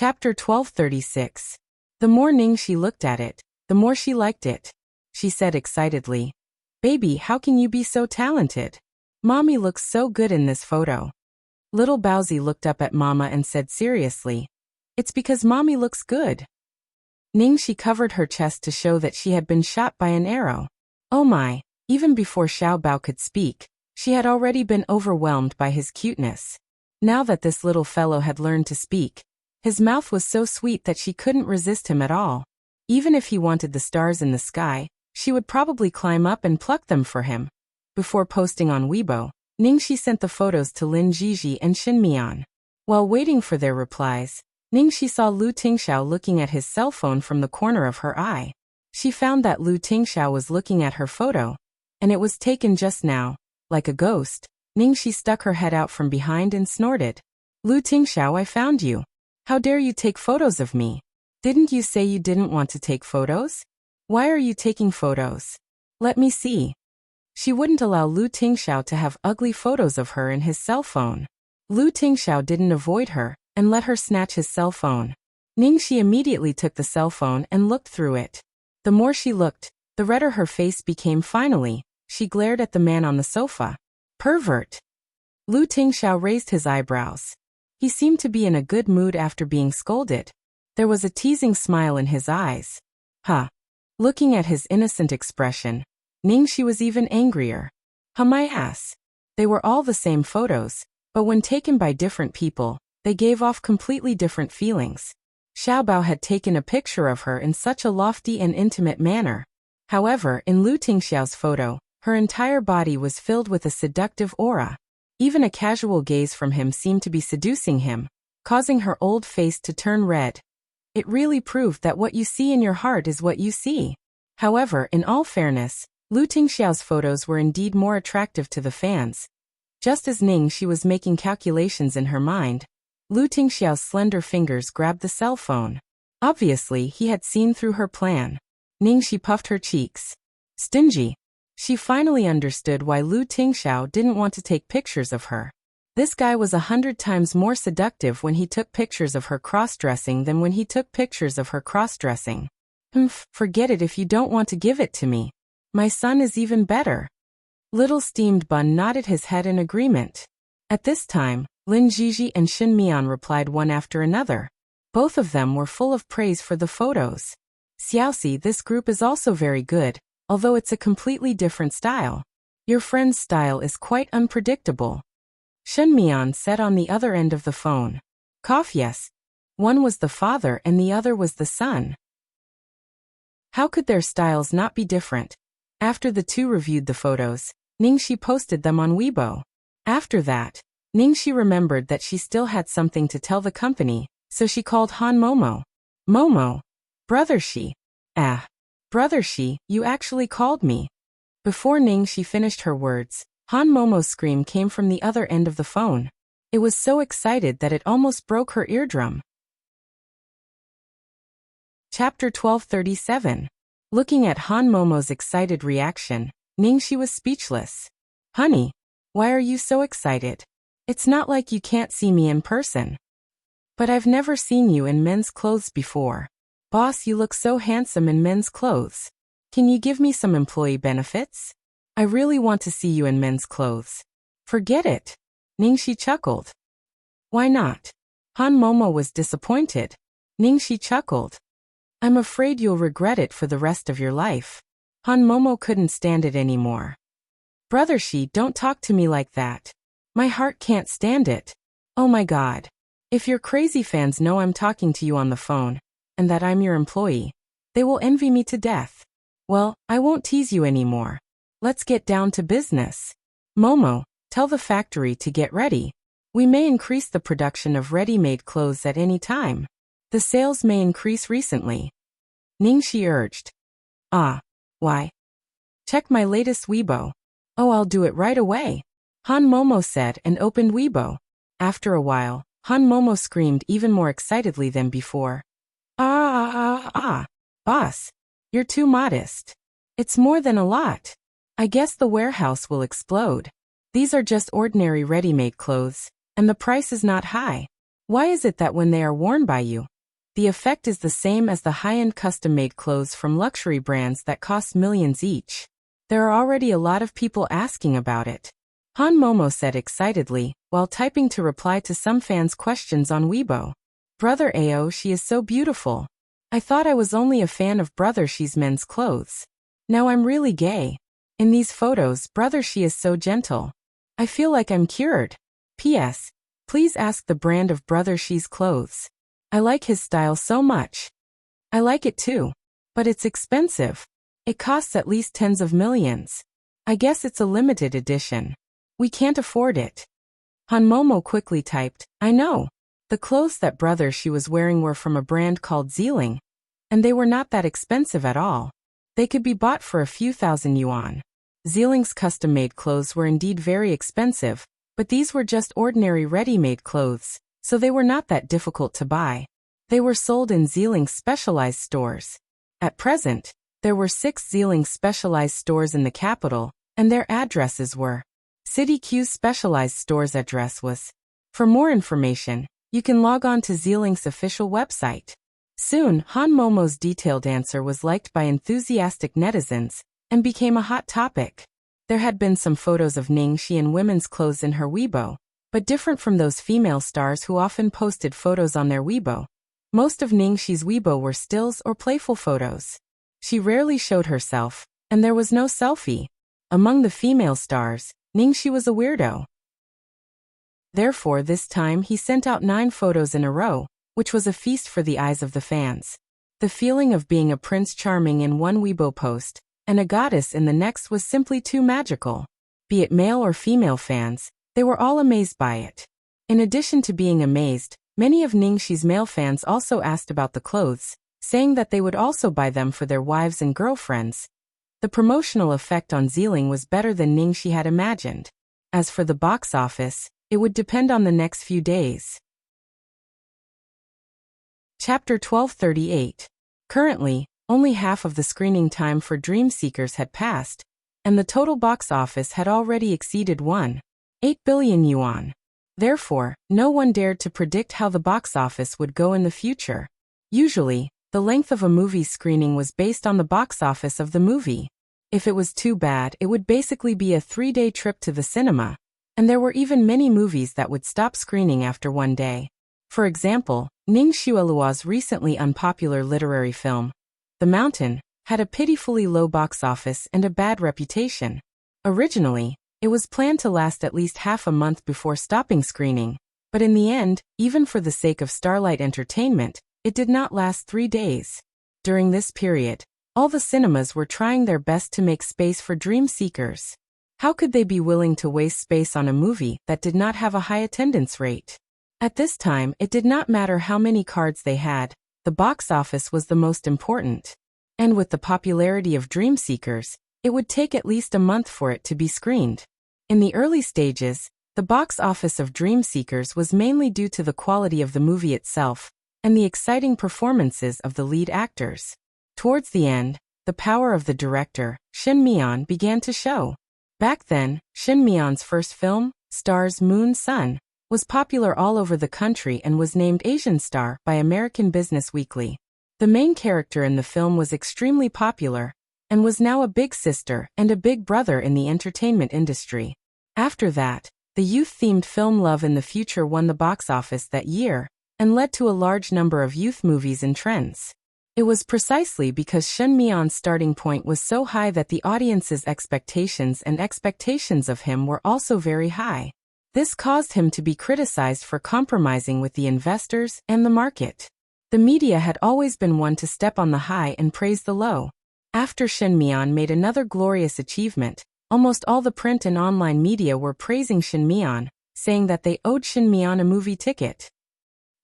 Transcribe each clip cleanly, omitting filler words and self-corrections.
Chapter 1236. The more Ningxi looked at it, the more she liked it. She said excitedly, "Baby, how can you be so talented? Mommy looks so good in this photo." Little Baozi looked up at Mama and said seriously, "It's because Mommy looks good." Ningxi covered her chest to show that she had been shot by an arrow. Oh my, even before Xiao Bao could speak, she had already been overwhelmed by his cuteness. Now that this little fellow had learned to speak, his mouth was so sweet that she couldn't resist him at all. Even if he wanted the stars in the sky, she would probably climb up and pluck them for him. Before posting on Weibo, Ningxi sent the photos to Lin Jiji and Xin Mian. While waiting for their replies, Ningxi saw Lu Tingxiao looking at his cell phone from the corner of her eye. She found that Lu Tingxiao was looking at her photo, and it was taken just now. Like a ghost, Ningxi stuck her head out from behind and snorted. "Lu Tingxiao, I found you. How dare you take photos of me? Didn't you say you didn't want to take photos? Why are you taking photos? Let me see." She wouldn't allow Lu Tingxiao to have ugly photos of her in his cell phone. Lu Tingxiao didn't avoid her and let her snatch his cell phone. Ningxi immediately took the cell phone and looked through it. The more she looked, the redder her face became. Finally, she glared at the man on the sofa. "Pervert!" Lu Tingxiao raised his eyebrows. He seemed to be in a good mood after being scolded. There was a teasing smile in his eyes. Huh. Looking at his innocent expression, Ningxi was even angrier. My ass. They were all the same photos, but when taken by different people, they gave off completely different feelings. Xiao Bao had taken a picture of her in such a lofty and intimate manner. However, in Lu Tingxiao's photo, her entire body was filled with a seductive aura. Even a casual gaze from him seemed to be seducing him, causing her old face to turn red. It really proved that what you see in your heart is what you see. However, in all fairness, Lu Tingxiao's photos were indeed more attractive to the fans. Just as Ningxi was making calculations in her mind, Lu Tingxiao's slender fingers grabbed the cell phone. Obviously, he had seen through her plan. Ningxi puffed her cheeks. Stingy. She finally understood why Lu Tingxiao didn't want to take pictures of her. This guy was 100 times more seductive when he took pictures of her cross-dressing than when he took pictures of her cross-dressing. Forget it if you don't want to give it to me. My son is even better. Little Steamed Bun nodded his head in agreement. At this time, Lin Jiji and Xin Mian replied one after another. Both of them were full of praise for the photos. Xiaoxi, this group is also very good, although it's a completely different style. Your friend's style is quite unpredictable. Xin Mian said on the other end of the phone. Cough, yes. One was the father and the other was the son. How could their styles not be different? After the two reviewed the photos, Ningxi posted them on Weibo. After that, Ningxi remembered that she still had something to tell the company, so she called Han Momo. Momo. Brother Shi. Brother Shi, you actually called me. Before Ningxi finished her words, Han Momo's scream came from the other end of the phone. It was so excited that it almost broke her eardrum. Chapter 1237. Looking at Han Momo's excited reaction, Ningxi was speechless. Honey, why are you so excited? It's not like you can't see me in person. But I've never seen you in men's clothes before. Boss, you look so handsome in men's clothes. Can you give me some employee benefits? I really want to see you in men's clothes. Forget it. Ningxi chuckled. Why not? Han Momo was disappointed. Ningxi chuckled. I'm afraid you'll regret it for the rest of your life. Han Momo couldn't stand it anymore. Brother Shi, don't talk to me like that. My heart can't stand it. Oh my god. If your crazy fans know I'm talking to you on the phone, and that I'm your employee, they will envy me to death. Well, I won't tease you anymore. Let's get down to business. Momo, tell the factory to get ready. We may increase the production of ready-made clothes at any time. The sales may increase recently. Ningxi urged. Why? Check my latest Weibo. Oh, I'll do it right away. Han Momo said and opened Weibo. After a while, Han Momo screamed even more excitedly than before. Boss, you're too modest. It's more than a lot. I guess the warehouse will explode. These are just ordinary ready-made clothes, and the price is not high. Why is it that when they are worn by you, The effect is the same as the high-end custom-made clothes from luxury brands that cost millions each. There are already a lot of people asking about it. Han Momo said excitedly, while typing to reply to some fans' questions on Weibo. Brother Ao, she is so beautiful. I thought I was only a fan of Brother She's men's clothes. Now I'm really gay. In these photos, Brother She is so gentle. I feel like I'm cured. P.S. Please ask the brand of Brother She's clothes. I like his style so much. I like it too. But it's expensive. It costs at least tens of millions. I guess it's a limited edition. We can't afford it. Han Momo quickly typed, I know. The clothes that Brother She was wearing were from a brand called Zealing, and they were not that expensive at all. They could be bought for a few thousand yuan. Zealing's custom-made clothes were indeed very expensive, but these were just ordinary ready-made clothes, so they were not that difficult to buy. They were sold in Zealing's specialized stores. At present, there were 6 Zealing specialized stores in the capital, and their addresses were. City Q's specialized store's address was. For more information, you can log on to Zealing's official website. Soon, Han Momo's detailed answer was liked by enthusiastic netizens, and became a hot topic. There had been some photos of Ningxi in women's clothes in her Weibo, but different from those female stars who often posted photos on their Weibo. Most of Ningxi's Weibo were stills or playful photos. She rarely showed herself, and there was no selfie. Among the female stars, Ningxi was a weirdo. Therefore this time he sent out 9 photos in a row, which was a feast for the eyes of the fans. The feeling of being a Prince Charming in one Weibo post, and a goddess in the next was simply too magical. Be it male or female fans, they were all amazed by it. In addition to being amazed, many of Ningxi's male fans also asked about the clothes, saying that they would also buy them for their wives and girlfriends. The promotional effect on Zealing was better than Ningxi had imagined. As for the box office, it would depend on the next few days. Chapter 1238. Currently, only half of the screening time for Dream Seekers had passed, and the total box office had already exceeded 1.8 billion yuan. Therefore, no one dared to predict how the box office would go in the future. Usually, the length of a movie's screening was based on the box office of the movie. If it was too bad, it would basically be a 3-day trip to the cinema, and there were even many movies that would stop screening after 1 day. For example, Ning Xueluo's recently unpopular literary film, The Mountain, had a pitifully low box office and a bad reputation. Originally, it was planned to last at least half a month before stopping screening, but in the end, even for the sake of Starlight Entertainment, it did not last 3 days. During this period, all the cinemas were trying their best to make space for Dream Seekers. How could they be willing to waste space on a movie that did not have a high attendance rate? At this time, it did not matter how many cards they had, the box office was the most important. And with the popularity of Dream Seekers, it would take at least a month for it to be screened. In the early stages, the box office of Dream Seekers was mainly due to the quality of the movie itself, and the exciting performances of the lead actors. Towards the end, the power of the director, Shin Mian, began to show. Back then, Shin Mian's first film, Stars Moon Sun, was popular all over the country and was named Asian Star by American Business Weekly. The main character in the film was extremely popular, and was now a big sister and a big brother in the entertainment industry. After that, the youth-themed film Love in the Future won the box office that year, and led to a large number of youth movies and trends. It was precisely because Shen Mian's starting point was so high that the audience's expectations of him were also very high. This caused him to be criticized for compromising with the investors and the market. The media had always been one to step on the high and praise the low. After Shen Mian made another glorious achievement, almost all the print and online media were praising Shen Mian, saying that they owed Shen Mian a movie ticket.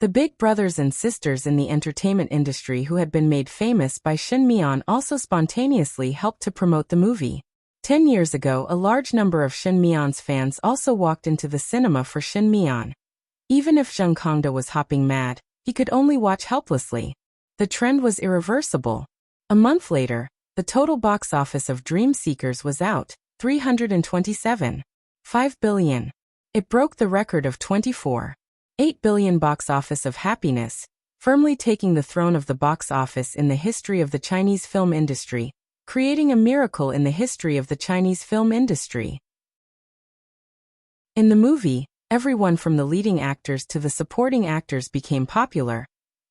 The big brothers and sisters in the entertainment industry who had been made famous by Shen Mian also spontaneously helped to promote the movie. 10 years ago, a large number of Shen Mian's fans also walked into the cinema for Shen Mian. Even if Zheng Kongda was hopping mad, he could only watch helplessly. The trend was irreversible. A month later, the total box office of Dream Seekers was out, 327.5 billion. It broke the record of 24.8 billion box office of Happiness, firmly taking the throne of the box office in the history of the Chinese film industry, creating a miracle in the history of the Chinese film industry. In the movie, everyone from the leading actors to the supporting actors became popular,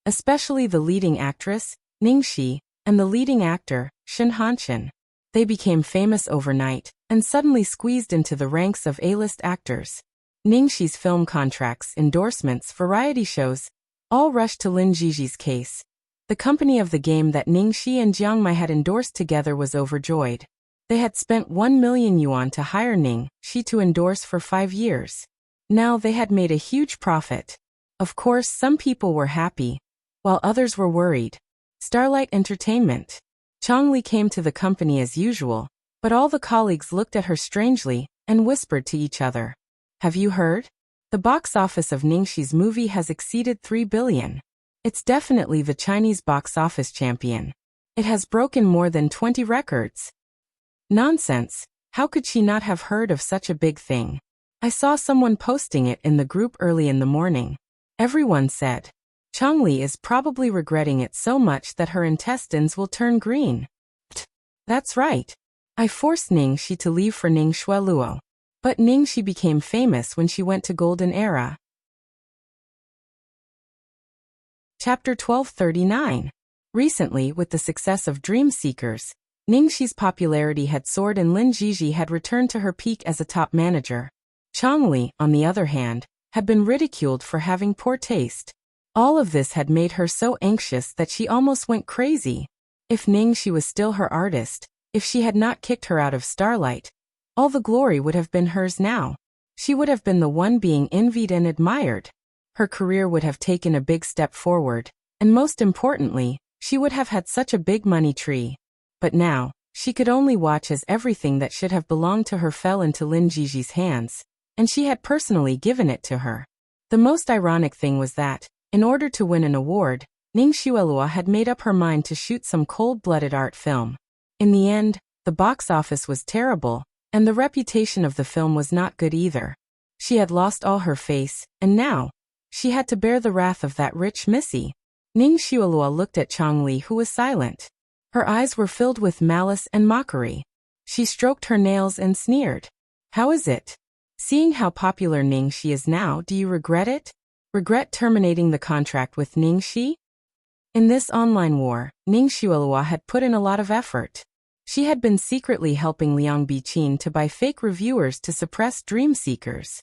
especially the leading actress, Ningxi, and the leading actor, Shen Hanshan. They became famous overnight, and suddenly squeezed into the ranks of A-list actors. Ningxi's film contracts, endorsements, variety shows, all rushed to Lin Jiji's case. The company of the game that Ningxi and Jiang Mai had endorsed together was overjoyed. They had spent 1 million yuan to hire Ningxi to endorse for 5 years. Now they had made a huge profit. Of course, some people were happy, while others were worried. Starlight Entertainment. Changli came to the company as usual, but all the colleagues looked at her strangely and whispered to each other. Have you heard? The box office of Ningxi's movie has exceeded 3 billion. It's definitely the Chinese box office champion. It has broken more than 20 records. Nonsense. How could she not have heard of such a big thing? I saw someone posting it in the group early in the morning. Everyone said. Changli is probably regretting it so much that her intestines will turn green. That's right. I forced Ningxi to leave for Ning Shueluo. But Ningxi became famous when she went to Golden Era. Chapter 1239. Recently, with the success of Dream Seekers, Ningxi's popularity had soared and Lin Jiji had returned to her peak as a top manager. Changli, on the other hand, had been ridiculed for having poor taste. All of this had made her so anxious that she almost went crazy. If Ningxi was still her artist, if she had not kicked her out of Starlight, all the glory would have been hers now. She would have been the one being envied and admired. Her career would have taken a big step forward, and most importantly, she would have had such a big money tree. But now, she could only watch as everything that should have belonged to her fell into Lin Jiji's hands, and she had personally given it to her. The most ironic thing was that, in order to win an award, Ning Shueluo had made up her mind to shoot some cold-blooded art film. In the end, the box office was terrible, and the reputation of the film was not good either. She had lost all her face, and now, she had to bear the wrath of that rich missy. Ning Shueluo looked at Changli, who was silent. Her eyes were filled with malice and mockery. She stroked her nails and sneered. How is it? Seeing how popular Ningxi is now, do you regret it? Regret terminating the contract with Ningxi? In this online war, Ning Shueluo had put in a lot of effort. She had been secretly helping Liang Biqin to buy fake reviewers to suppress Dream Seekers.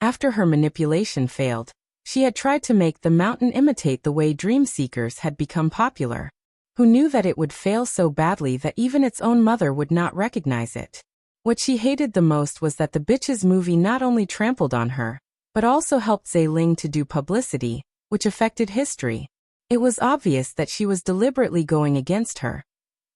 After her manipulation failed, she had tried to make the mountain imitate the way Dream Seekers had become popular. Who knew that it would fail so badly that even its own mother would not recognize it? What she hated the most was that the bitch's movie not only trampled on her, but also helped Zhe Ling to do publicity, which affected history. It was obvious that she was deliberately going against her.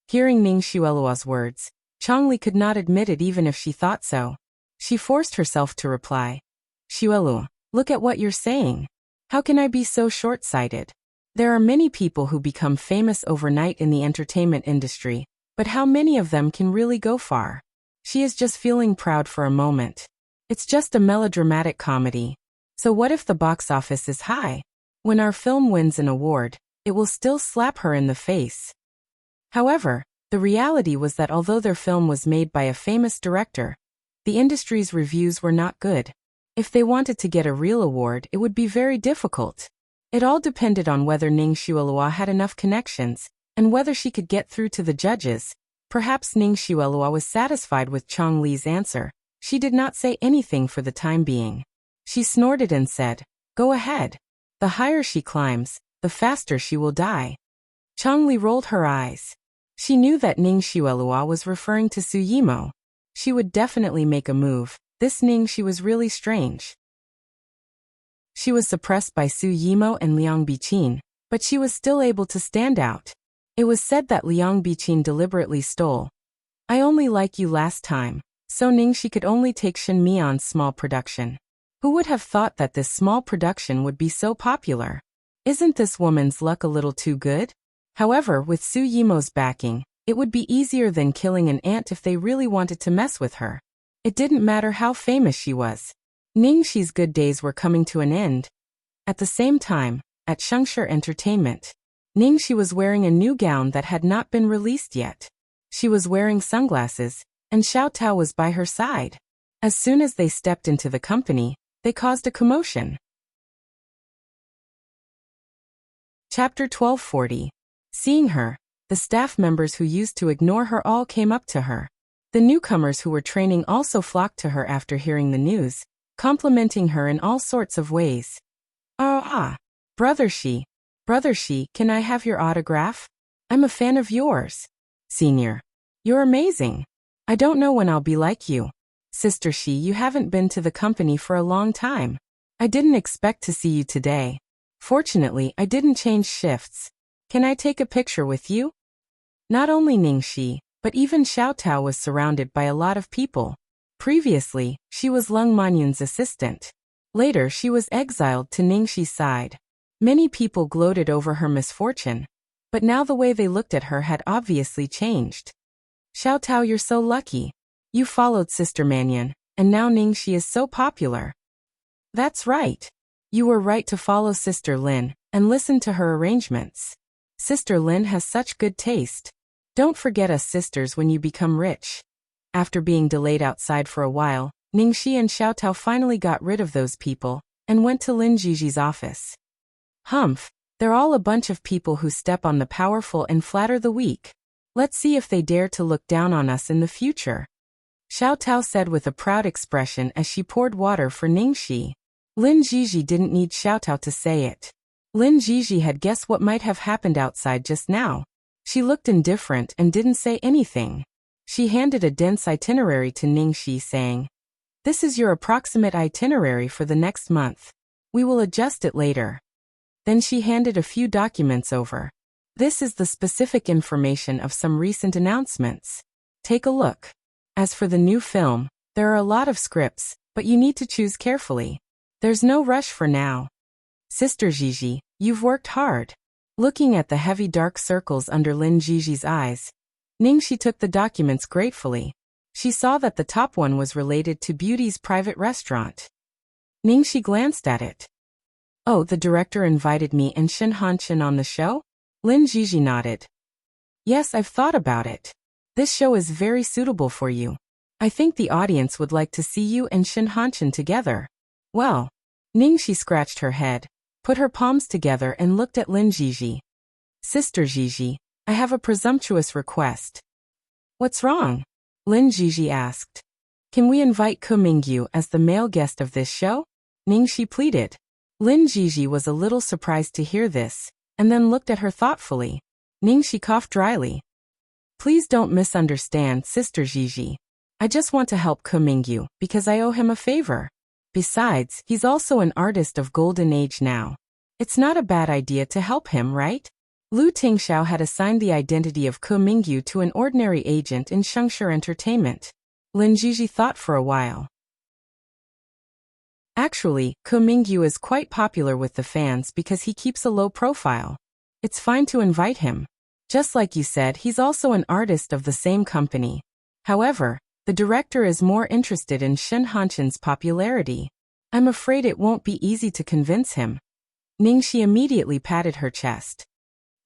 Hearing Ning Shueluo's words, Changli could not admit it even if she thought so. She forced herself to reply. Shueluo, look at what you're saying. How can I be so short-sighted? There are many people who become famous overnight in the entertainment industry, but how many of them can really go far? She is just feeling proud for a moment. It's just a melodramatic comedy. So what if the box office is high? When our film wins an award, it will still slap her in the face. However, the reality was that although their film was made by a famous director, the industry's reviews were not good. If they wanted to get a real award, it would be very difficult. It all depended on whether Ning Shueluo had enough connections, and whether she could get through to the judges. Perhaps Ning Shueluo was satisfied with Changli's answer. She did not say anything for the time being. She snorted and said, "Go ahead. The higher she climbs, the faster she will die." Changli rolled her eyes. She knew that Ning Shueluo was referring to Su Yimo. She would definitely make a move. This Ningxi was really strange. She was suppressed by Su Yimo and Liang Biqin, but she was still able to stand out. It was said that Liang Biqin deliberately stole "I Only Like You" last time, so Ningxi could only take Shen Mian's small production. Who would have thought that this small production would be so popular? Isn't this woman's luck a little too good? However, with Su Yimo's backing, it would be easier than killing an ant if they really wanted to mess with her. It didn't matter how famous she was. Ningxi's good days were coming to an end. At the same time, at Shengshi Entertainment. Ningxi was wearing a new gown that had not been released yet. She was wearing sunglasses, and Xiao Tao was by her side. As soon as they stepped into the company, they caused a commotion. Chapter 1240. Seeing her, the staff members who used to ignore her all came up to her. The newcomers who were training also flocked to her after hearing the news, complimenting her in all sorts of ways. Brother Shi, can I have your autograph? I'm a fan of yours. Senior, you're amazing. I don't know when I'll be like you. Sister Shi, you haven't been to the company for a long time. I didn't expect to see you today. Fortunately, I didn't change shifts. Can I take a picture with you? Not only Ningxi, but even Xiao Tao was surrounded by a lot of people. Previously, she was Leng Manyun's assistant. Later, she was exiled to Ningxi's side. Many people gloated over her misfortune, but now the way they looked at her had obviously changed. Xiao Tao, you're so lucky. You followed Sister Manyun, and now Ningxi is so popular. That's right. You were right to follow Sister Lin, and listen to her arrangements. Sister Lin has such good taste. Don't forget us sisters when you become rich. After being delayed outside for a while, Ningxi and Xiao Tao finally got rid of those people, and went to Lin Jiji's office. Humph, they're all a bunch of people who step on the powerful and flatter the weak. Let's see if they dare to look down on us in the future. Xiao Tao said with a proud expression as she poured water for Ningxi. Lin Jiji didn't need Xiao Tao to say it. Lin Jiji had guessed what might have happened outside just now. She looked indifferent and didn't say anything. She handed a dense itinerary to Ningxi saying, "This is your approximate itinerary for the next month. We will adjust it later." Then she handed a few documents over. This is the specific information of some recent announcements. Take a look. As for the new film, there are a lot of scripts, but you need to choose carefully. There's no rush for now. Sister Jiji, you've worked hard. Looking at the heavy dark circles under Lin Jiji's eyes, Ningxi took the documents gratefully. She saw that the top one was related to Beauty's private restaurant. Ningxi glanced at it. Oh, the director invited me and Shin Hanshin on the show? Lin Jiji nodded. Yes, I've thought about it. This show is very suitable for you. I think the audience would like to see you and Shin Hanshin together. Well, Ningxi scratched her head, put her palms together and looked at Lin Jiji. Sister Jiji, I have a presumptuous request. What's wrong? Lin Jiji asked. Can we invite Ko Mingyu as the male guest of this show? Ningxi pleaded. Lin Jiji was a little surprised to hear this, and then looked at her thoughtfully. Ningxi coughed dryly. Please don't misunderstand, Sister Jiji. I just want to help Ko Mingyu because I owe him a favor. Besides, he's also an artist of golden age now. It's not a bad idea to help him, right? Lu Tingxiao had assigned the identity of Ko Mingyu to an ordinary agent in Shengshi Entertainment. Lin Jiji thought for a while. Actually, Ko Mingyu is quite popular with the fans because he keeps a low profile. It's fine to invite him. Just like you said, he's also an artist of the same company. However, the director is more interested in Shin Hanshin's popularity. I'm afraid it won't be easy to convince him. Ningxi immediately patted her chest.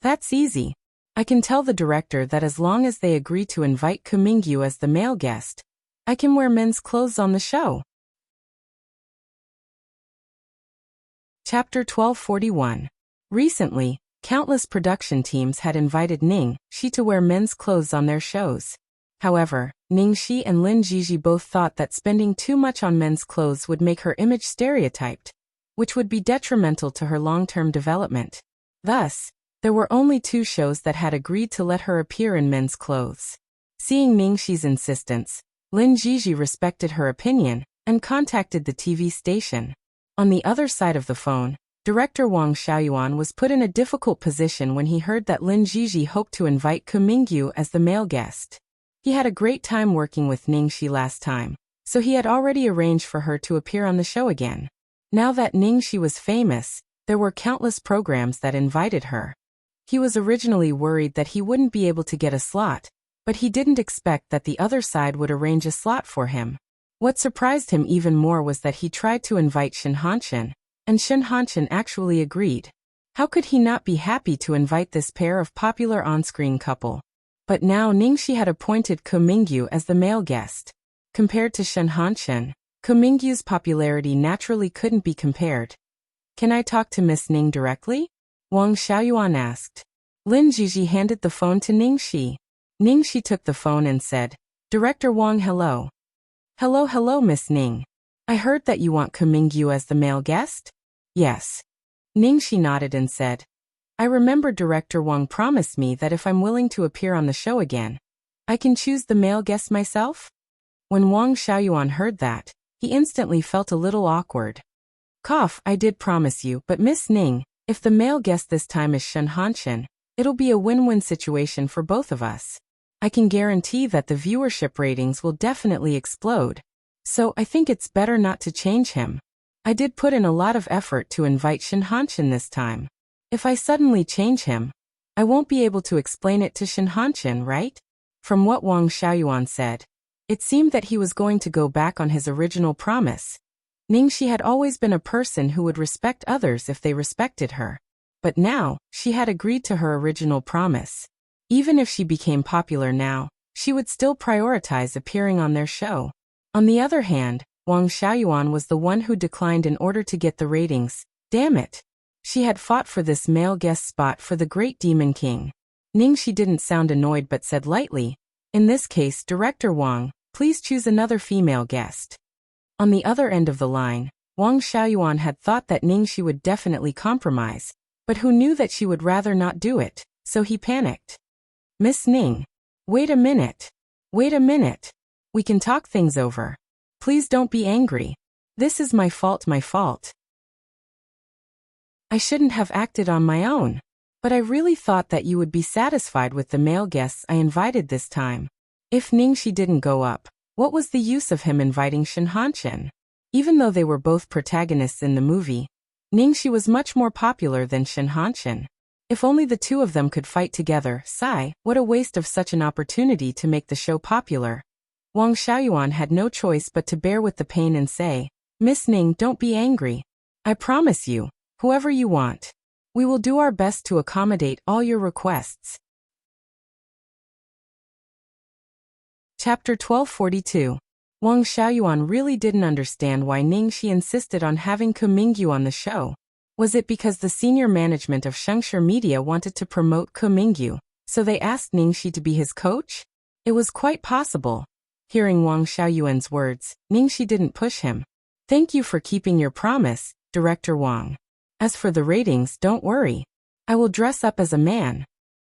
That's easy. I can tell the director that as long as they agree to invite Ko Mingyu as the male guest, I can wear men's clothes on the show. Chapter 1241. Recently, countless production teams had invited Ningxi to wear men's clothes on their shows. However, Ningxi and Lin Jiji both thought that spending too much on men's clothes would make her image stereotyped, which would be detrimental to her long-term development. Thus, there were only 2 shows that had agreed to let her appear in men's clothes. Seeing Ningxi's insistence, Lin Jiji respected her opinion and contacted the TV station. On the other side of the phone, director Wang Xiaoyuan was put in a difficult position when he heard that Lin Jiji hoped to invite Ko Mingyu as the male guest. He had a great time working with Ningxi last time, so he had already arranged for her to appear on the show again. Now that Ningxi was famous, there were countless programs that invited her. He was originally worried that he wouldn't be able to get a slot, but he didn't expect that the other side would arrange a slot for him. What surprised him even more was that he tried to invite Shin Hanshin, and Shin Hanshin actually agreed. How could he not be happy to invite this pair of popular on-screen couple? But now Ningxi had appointed Ko Mingyu as the male guest. Compared to Shen Hanchen, Ko Mingyu's popularity naturally couldn't be compared. Can I talk to Miss Ning directly? Wang Xiaoyuan asked. Lin Jiji handed the phone to Ningxi. Ningxi took the phone and said, Director Wang, hello. Hello, Miss Ning. I heard that you want Ko Mingyu as the male guest? Yes. Ningxi nodded and said, I remember Director Wang promised me that if I'm willing to appear on the show again, I can choose the male guest myself? When Wang Xiaoyuan heard that, he instantly felt a little awkward. Cough, I did promise you, but Miss Ning, if the male guest this time is Shen Hanchen, it'll be a win-win situation for both of us. I can guarantee that the viewership ratings will definitely explode. So I think it's better not to change him. I did put in a lot of effort to invite Shen Hanchen this time. If I suddenly change him, I won't be able to explain it to Shen Hanchen, right? From what Wang Xiaoyuan said, it seemed that he was going to go back on his original promise. Ningxi had always been a person who would respect others if they respected her. But now, she had agreed to her original promise. Even if she became popular now, she would still prioritize appearing on their show. On the other hand, Wang Xiaoyuan was the one who declined in order to get the ratings. Damn it! She had fought for this male guest spot for the Great Demon King. Ningxi didn't sound annoyed but said lightly, in this case, Director Wang, please choose another female guest. On the other end of the line, Wang Xiaoyuan had thought that Ningxi would definitely compromise, but who knew that she would rather not do it, so he panicked. Miss Ning. Wait a minute. We can talk things over. Please don't be angry. This is my fault. I shouldn't have acted on my own. But I really thought that you would be satisfied with the male guests I invited this time. If Ningxi didn't go up, what was the use of him inviting Shen Hanchen? Even though they were both protagonists in the movie, Ningxi was much more popular than Shen Hanchen. If only the two of them could fight together, sigh, what a waste of such an opportunity to make the show popular. Wang Xiaoyuan had no choice but to bear with the pain and say, Miss Ning, don't be angry. I promise you, whoever you want, we will do our best to accommodate all your requests. Chapter 1242. Wang Xiaoyuan really didn't understand why Ningxi insisted on having Ko Mingyu on the show. Was it because the senior management of Shengshi Media wanted to promote Ko Mingyu, so they asked Ningxi to be his coach? It was quite possible. Hearing Wang Xiaoyuan's words, Ningxi didn't push him. Thank you for keeping your promise, Director Wang. As for the ratings, don't worry. I will dress up as a man.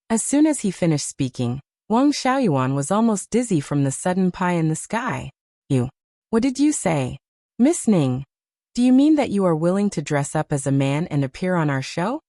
As soon as he finished speaking, Wang Xiaoyuan was almost dizzy from the sudden pie in the sky. What did you say? Miss Ning, do you mean that you are willing to dress up as a man and appear on our show?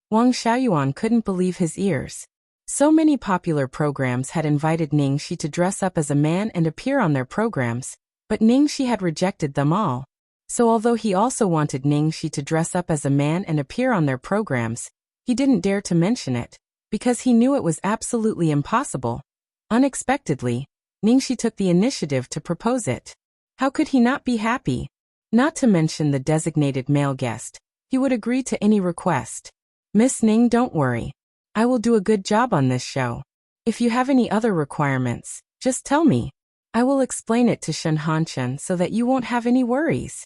Wang Xiaoyuan couldn't believe his ears. So many popular programs had invited Ningxi to dress up as a man and appear on their programs, but Ningxi had rejected them all. So although he also wanted Ningxi to dress up as a man and appear on their programs, he didn't dare to mention it, because he knew it was absolutely impossible. Unexpectedly, Ningxi took the initiative to propose it. How could he not be happy? Not to mention the designated male guest, he would agree to any request. Miss Ning, don't worry. I will do a good job on this show. If you have any other requirements, just tell me. I will explain it to Shen Hanchen so that you won't have any worries.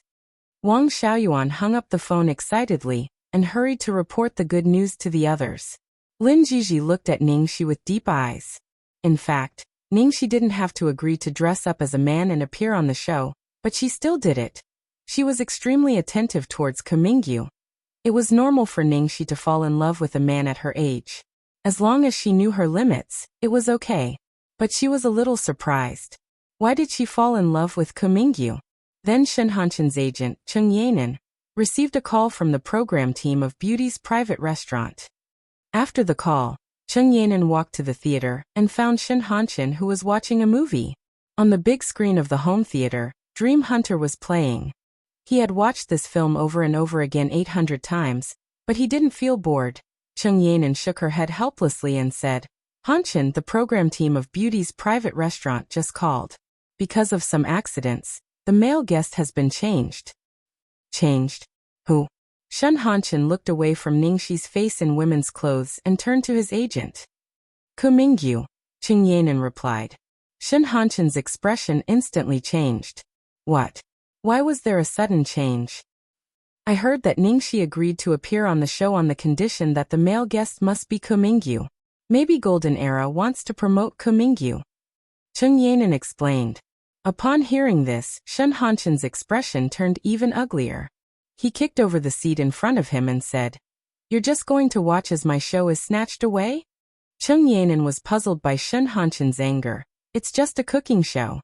Wang Xiaoyuan hung up the phone excitedly and hurried to report the good news to the others. Lin Jiji looked at Ningxi with deep eyes. In fact, Ningxi didn't have to agree to dress up as a man and appear on the show, but she still did it. She was extremely attentive towards Ko Mingyu. It was normal for Ningxi to fall in love with a man at her age. As long as she knew her limits, it was okay. But she was a little surprised. Why did she fall in love with Ko Mingyu? Then Shen Hanchen's agent, Cheng Yanan, received a call from the program team of Beauty's private restaurant. After the call, Cheng Yanan walked to the theater and found Shen Hanchen, who was watching a movie. On the big screen of the home theater, Dream Hunter was playing. He had watched this film over and over again 800 times, but he didn't feel bored. Cheng Yanan shook her head helplessly and said, Hanchen, the program team of Beauty's private restaurant just called. Because of some accidents, the male guest has been changed. Changed? Who? Shen Hanchen looked away from Ningxi's face in women's clothes and turned to his agent. Kumingyu, Qing Yanan replied. Shen Hanchen's expression instantly changed. What? Why was there a sudden change? I heard that Ningxi agreed to appear on the show on the condition that the male guest must be Kumingyu. Maybe Golden Era wants to promote Kumingyu. Qing Yanan explained. Upon hearing this, Shen Hanchen's expression turned even uglier. He kicked over the seat in front of him and said, "You're just going to watch as my show is snatched away?" Qing Yanan was puzzled by Shen Hanchen's anger. It's just a cooking show.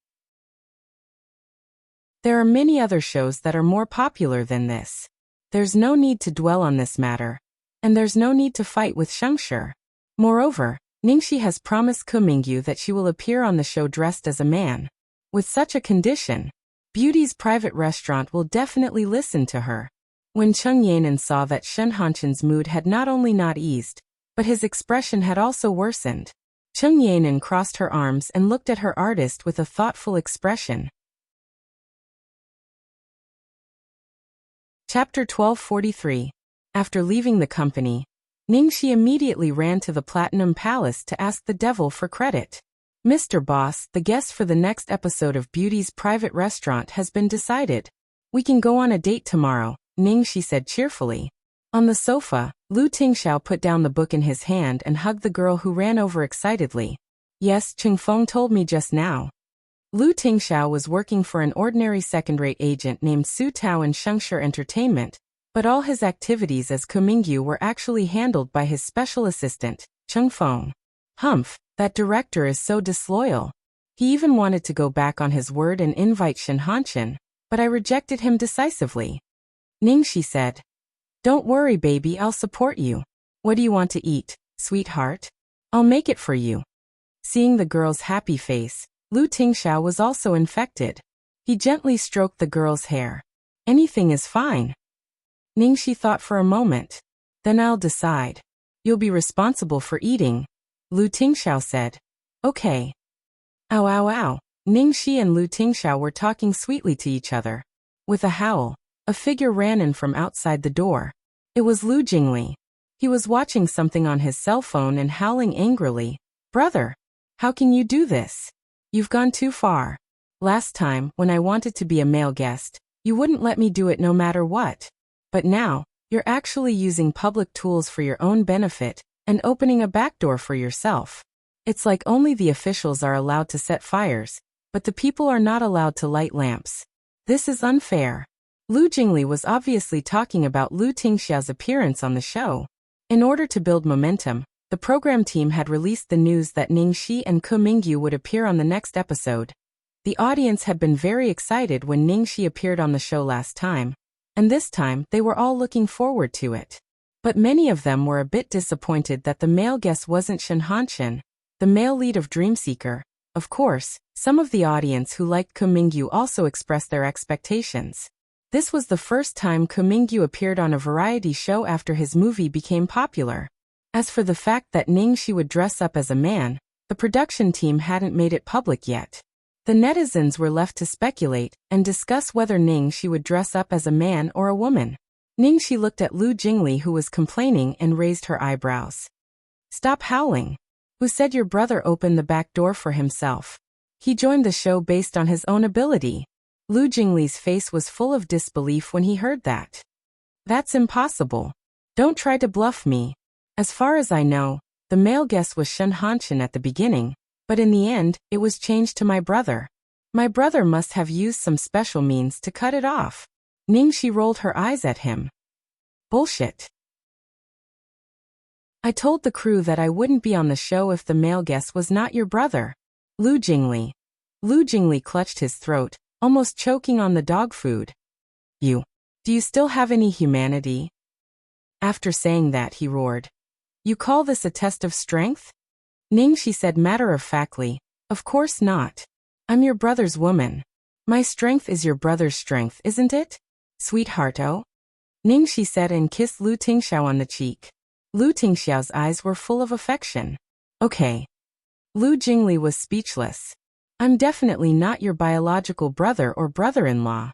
There are many other shows that are more popular than this. There's no need to dwell on this matter. And there's no need to fight with Shengshi. Moreover, Ningxi has promised Kumingyu that she will appear on the show dressed as a man. With such a condition, Beauty's private restaurant will definitely listen to her. When Qing Yanan saw that Shen Hanchen's mood had not only not eased, but his expression had also worsened, Qing Yanan crossed her arms and looked at her artist with a thoughtful expression. Chapter 1243. After leaving the company, Ningxi immediately ran to the Platinum Palace to ask the devil for credit. Mr. Boss, the guest for the next episode of Beauty's private restaurant has been decided. We can go on a date tomorrow, Ningxi said cheerfully. On the sofa, Lu Tingxiao put down the book in his hand and hugged the girl who ran over excitedly. Yes, Qingfeng told me just now. Lu Tingxiao was working for an ordinary second-rate agent named Su Tao in Shengshi Entertainment, but all his activities as Kumingyu were actually handled by his special assistant, Qingfeng. Humph, that director is so disloyal. He even wanted to go back on his word and invite Shen Hanchen, but I rejected him decisively. Ningxi said, "Don't worry, baby, I'll support you. What do you want to eat, sweetheart? I'll make it for you." Seeing the girl's happy face, Lu Tingxiao was also infected. He gently stroked the girl's hair. "Anything is fine." Ningxi thought for a moment. "Then I'll decide. You'll be responsible for eating," Lu Tingxiao said. "Okay." Ow ow ow. Ningxi and Lu Tingxiao were talking sweetly to each other. With a howl, a figure ran in from outside the door. It was Lu Jingli. He was watching something on his cell phone and howling angrily. "Brother, how can you do this? You've gone too far. Last time, when I wanted to be a male guest, you wouldn't let me do it no matter what. But now, you're actually using public tools for your own benefit and opening a backdoor for yourself. It's like only the officials are allowed to set fires, but the people are not allowed to light lamps. This is unfair." Lu Jingli was obviously talking about Lu Tingxiao's appearance on the show. In order to build momentum, the program team had released the news that Ningxi and Kumingyu would appear on the next episode. The audience had been very excited when Ningxi appeared on the show last time, and this time they were all looking forward to it. But many of them were a bit disappointed that the male guest wasn't Shen Hanchen, the male lead of Dreamseeker. Of course, some of the audience who liked Kumingyu also expressed their expectations. This was the first time Kumingyu appeared on a variety show after his movie became popular. As for the fact that Ningxi would dress up as a man, the production team hadn't made it public yet. The netizens were left to speculate and discuss whether Ningxi would dress up as a man or a woman. Ningxi looked at Lu Jingli, who was complaining, and raised her eyebrows. "Stop howling. Who said your brother opened the back door for himself? He joined the show based on his own ability." Lu Jingli's face was full of disbelief when he heard that. "That's impossible. Don't try to bluff me. As far as I know, the male guest was Shen Hanchen at the beginning, but in the end, it was changed to my brother. My brother must have used some special means to cut it off." Ningxi rolled her eyes at him. "Bullshit. I told the crew that I wouldn't be on the show if the male guest was not your brother." Lu Jingli. Lu Jingli clutched his throat, almost choking on the dog food. Do you still have any humanity?" After saying that, he roared. "You call this a test of strength?" Ningxi said matter-of-factly, "Of course not. I'm your brother's woman. My strength is your brother's strength, isn't it? Sweetheart-o?" Ningxi said and kissed Lu Tingxiao on the cheek. Lu Tingxiao's eyes were full of affection. "Okay." Lu Jingli was speechless. "I'm definitely not your biological brother or brother-in-law."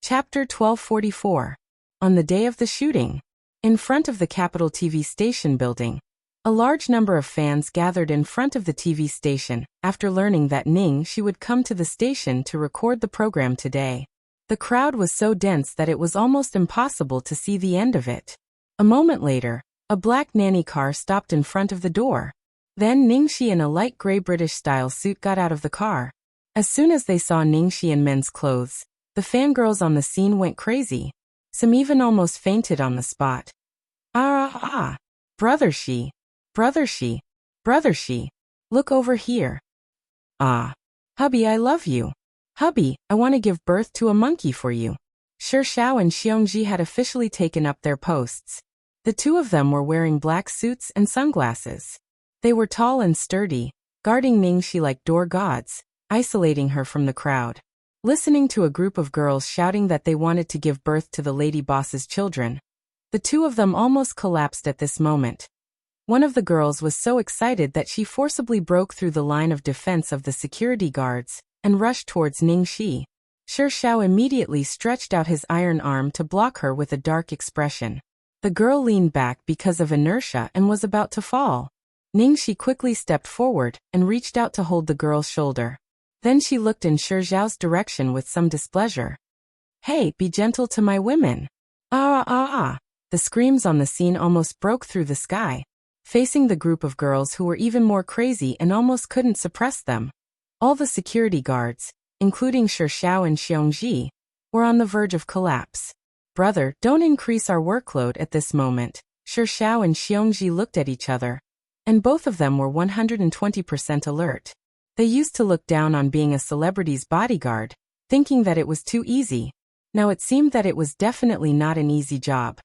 Chapter 1244. On the day of the shooting. In front of the Capital TV station building, a large number of fans gathered in front of the TV station after learning that Ningxi would come to the station to record the program today. The crowd was so dense that it was almost impossible to see the end of it. A moment later, a black nanny car stopped in front of the door. Then Ningxi in a light gray British-style suit got out of the car. As soon as they saw Ningxi in men's clothes, the fangirls on the scene went crazy. Some even almost fainted on the spot. Ah! Brother Shi! Brother Shi! Brother Shi! Look over here. Ah! Hubby, I love you. Hubby, I want to give birth to a monkey for you. Shi Xiao and Xiongji had officially taken up their posts. The two of them were wearing black suits and sunglasses. They were tall and sturdy, guarding Ningxi like door gods, isolating her from the crowd. Listening to a group of girls shouting that they wanted to give birth to the lady boss's children, the two of them almost collapsed at this moment. One of the girls was so excited that she forcibly broke through the line of defense of the security guards and rushed towards Ningxi. Shi Xiao immediately stretched out his iron arm to block her with a dark expression. The girl leaned back because of inertia and was about to fall. Ningxi quickly stepped forward and reached out to hold the girl's shoulder. Then she looked in Shi Xiao's direction with some displeasure. Hey, be gentle to my women. Ah! The screams on the scene almost broke through the sky, facing the group of girls who were even more crazy and almost couldn't suppress them. All the security guards, including Shi Xiao and Xiongji, were on the verge of collapse. Brother, don't increase our workload at this moment. Shi Xiao and Xiongji looked at each other, and both of them were 120% alert. They used to look down on being a celebrity's bodyguard, thinking that it was too easy. Now it seemed that it was definitely not an easy job.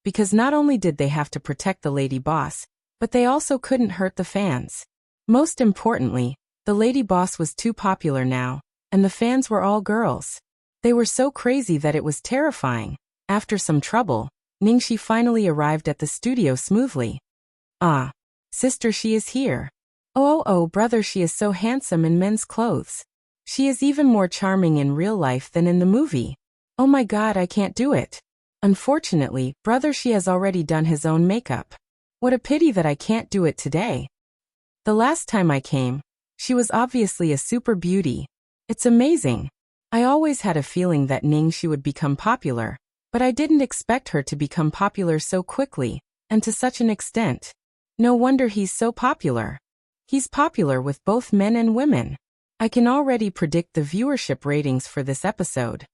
Because not only did they have to protect the lady boss, but they also couldn't hurt the fans. Most importantly, the lady boss was too popular now, and the fans were all girls. They were so crazy that it was terrifying. After some trouble, Ningxi finally arrived at the studio smoothly. Ah, sister, she is here. Oh, brother, she is so handsome in men's clothes. She is even more charming in real life than in the movie. Oh my god, I can't do it. Unfortunately, brother, she has already done his own makeup. What a pity that I can't do it today. The last time I came, she was obviously a super beauty. It's amazing. I always had a feeling that Ningxi would become popular, but I didn't expect her to become popular so quickly, and to such an extent. No wonder he's so popular. He's popular with both men and women. I can already predict the viewership ratings for this episode.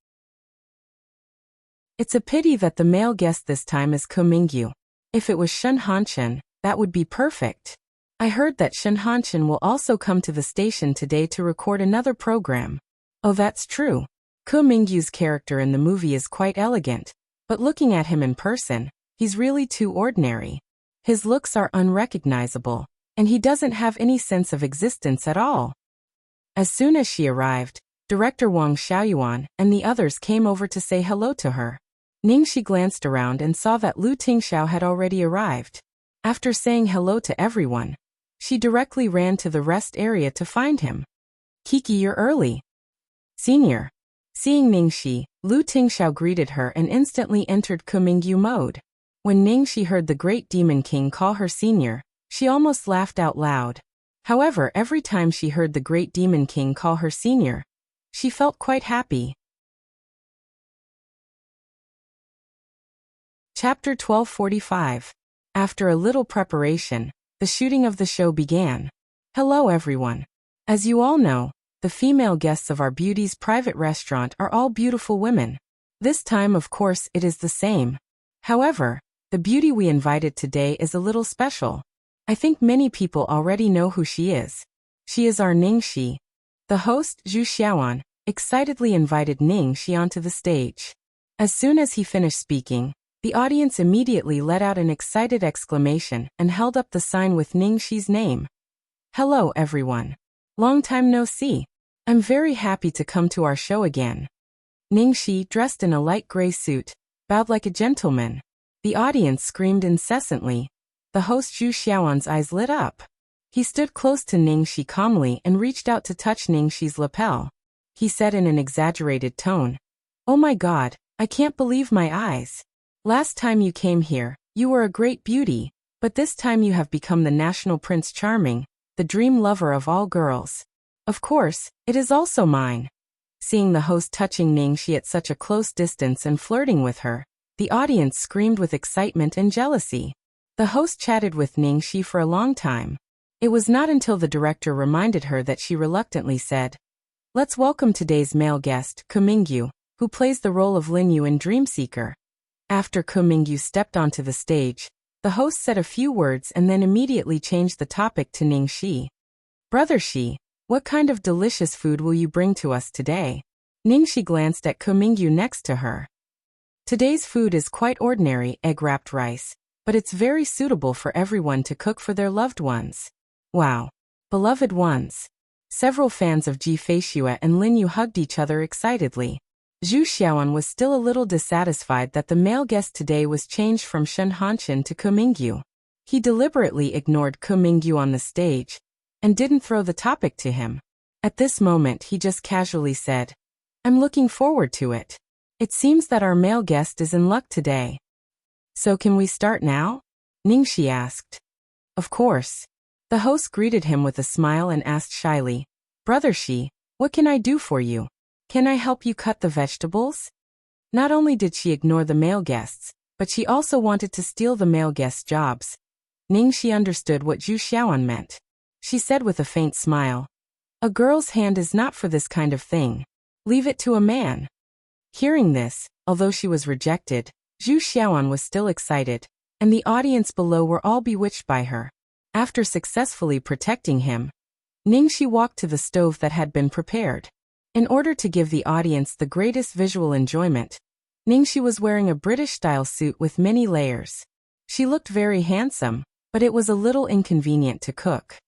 It's a pity that the male guest this time is Ko Mingyu. If it was Shen Hanchen, that would be perfect. I heard that Shen Hanchen will also come to the station today to record another program. Oh, that's true. Ko Mingyu's character in the movie is quite elegant, but looking at him in person, he's really too ordinary. His looks are unrecognizable, and he doesn't have any sense of existence at all. As soon as she arrived, Director Wang Xiaoyuan and the others came over to say hello to her. Ningxi glanced around and saw that Lu Tingxiao had already arrived. After saying hello to everyone, she directly ran to the rest area to find him. Kiki, you're early. Senior. Seeing Ningxi, Lu Tingxiao greeted her and instantly entered Ko Mingyu mode. When Ningxi heard the Great Demon King call her senior, she almost laughed out loud. However, every time she heard the Great Demon King call her senior, she felt quite happy. Chapter 1245. After a little preparation, the shooting of the show began. Hello everyone. As you all know, the female guests of our beauty's private restaurant are all beautiful women. This time, of course, it is the same. However, the beauty we invited today is a little special. I think many people already know who she is. She is our Ningxi. The host, Zhu Xiaoan, excitedly invited Ningxi onto the stage. As soon as he finished speaking, the audience immediately let out an excited exclamation and held up the sign with Ningxi's name. Hello everyone. Long time no see. I'm very happy to come to our show again. Ningxi, dressed in a light gray suit, bowed like a gentleman. The audience screamed incessantly. The host Zhu Xiaoan's eyes lit up. He stood close to Ningxi calmly and reached out to touch Ningxi's lapel. He said in an exaggerated tone, Oh my God, I can't believe my eyes. Last time you came here, you were a great beauty, but this time you have become the national Prince Charming, the dream lover of all girls. Of course, it is also mine. Seeing the host touching Ningxi at such a close distance and flirting with her, the audience screamed with excitement and jealousy. The host chatted with Ningxi for a long time. It was not until the director reminded her that she reluctantly said, "Let's welcome today's male guest, Kumingyu, who plays the role of Linyu in Dreamseeker." After Kumingyu stepped onto the stage, the host said a few words and then immediately changed the topic to Ningxi. "Brother Shi, what kind of delicious food will you bring to us today?" Ningxi glanced at Kumingyu next to her. "Today's food is quite ordinary egg-wrapped rice, but it's very suitable for everyone to cook for their loved ones." Wow. Beloved ones. Several fans of Ji Feishue and Linyu hugged each other excitedly. Zhu Xiaoan was still a little dissatisfied that the male guest today was changed from Shen Hanshan to Kumingyu. He deliberately ignored Kumingyu on the stage and didn't throw the topic to him. At this moment he just casually said, "I'm looking forward to it. It seems that our male guest is in luck today." "So can we start now?" Ningxi asked. "Of course." The host greeted him with a smile and asked shyly, "Brother Shi, what can I do for you? Can I help you cut the vegetables?" Not only did she ignore the male guests, but she also wanted to steal the male guests' jobs. Ningxi understood what Zhu Xiaoan meant. She said with a faint smile, "A girl's hand is not for this kind of thing. Leave it to a man." Hearing this, although she was rejected, Zhu Xiaoan was still excited, and the audience below were all bewitched by her. After successfully protecting him, Ningxi walked to the stove that had been prepared. In order to give the audience the greatest visual enjoyment, Ningxi was wearing a British-style suit with many layers. She looked very handsome, but it was a little inconvenient to cook.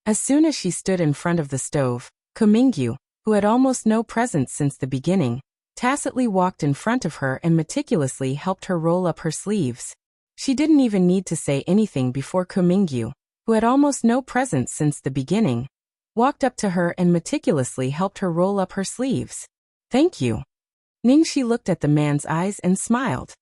As soon as she stood in front of the stove, Kumingyu, who had almost no presence since the beginning, tacitly walked in front of her and meticulously helped her roll up her sleeves. She didn't even need to say anything before Kumingyu, who had almost no presence since the beginning, walked up to her and meticulously helped her roll up her sleeves. "Thank you." Ningxi looked at the man's eyes and smiled.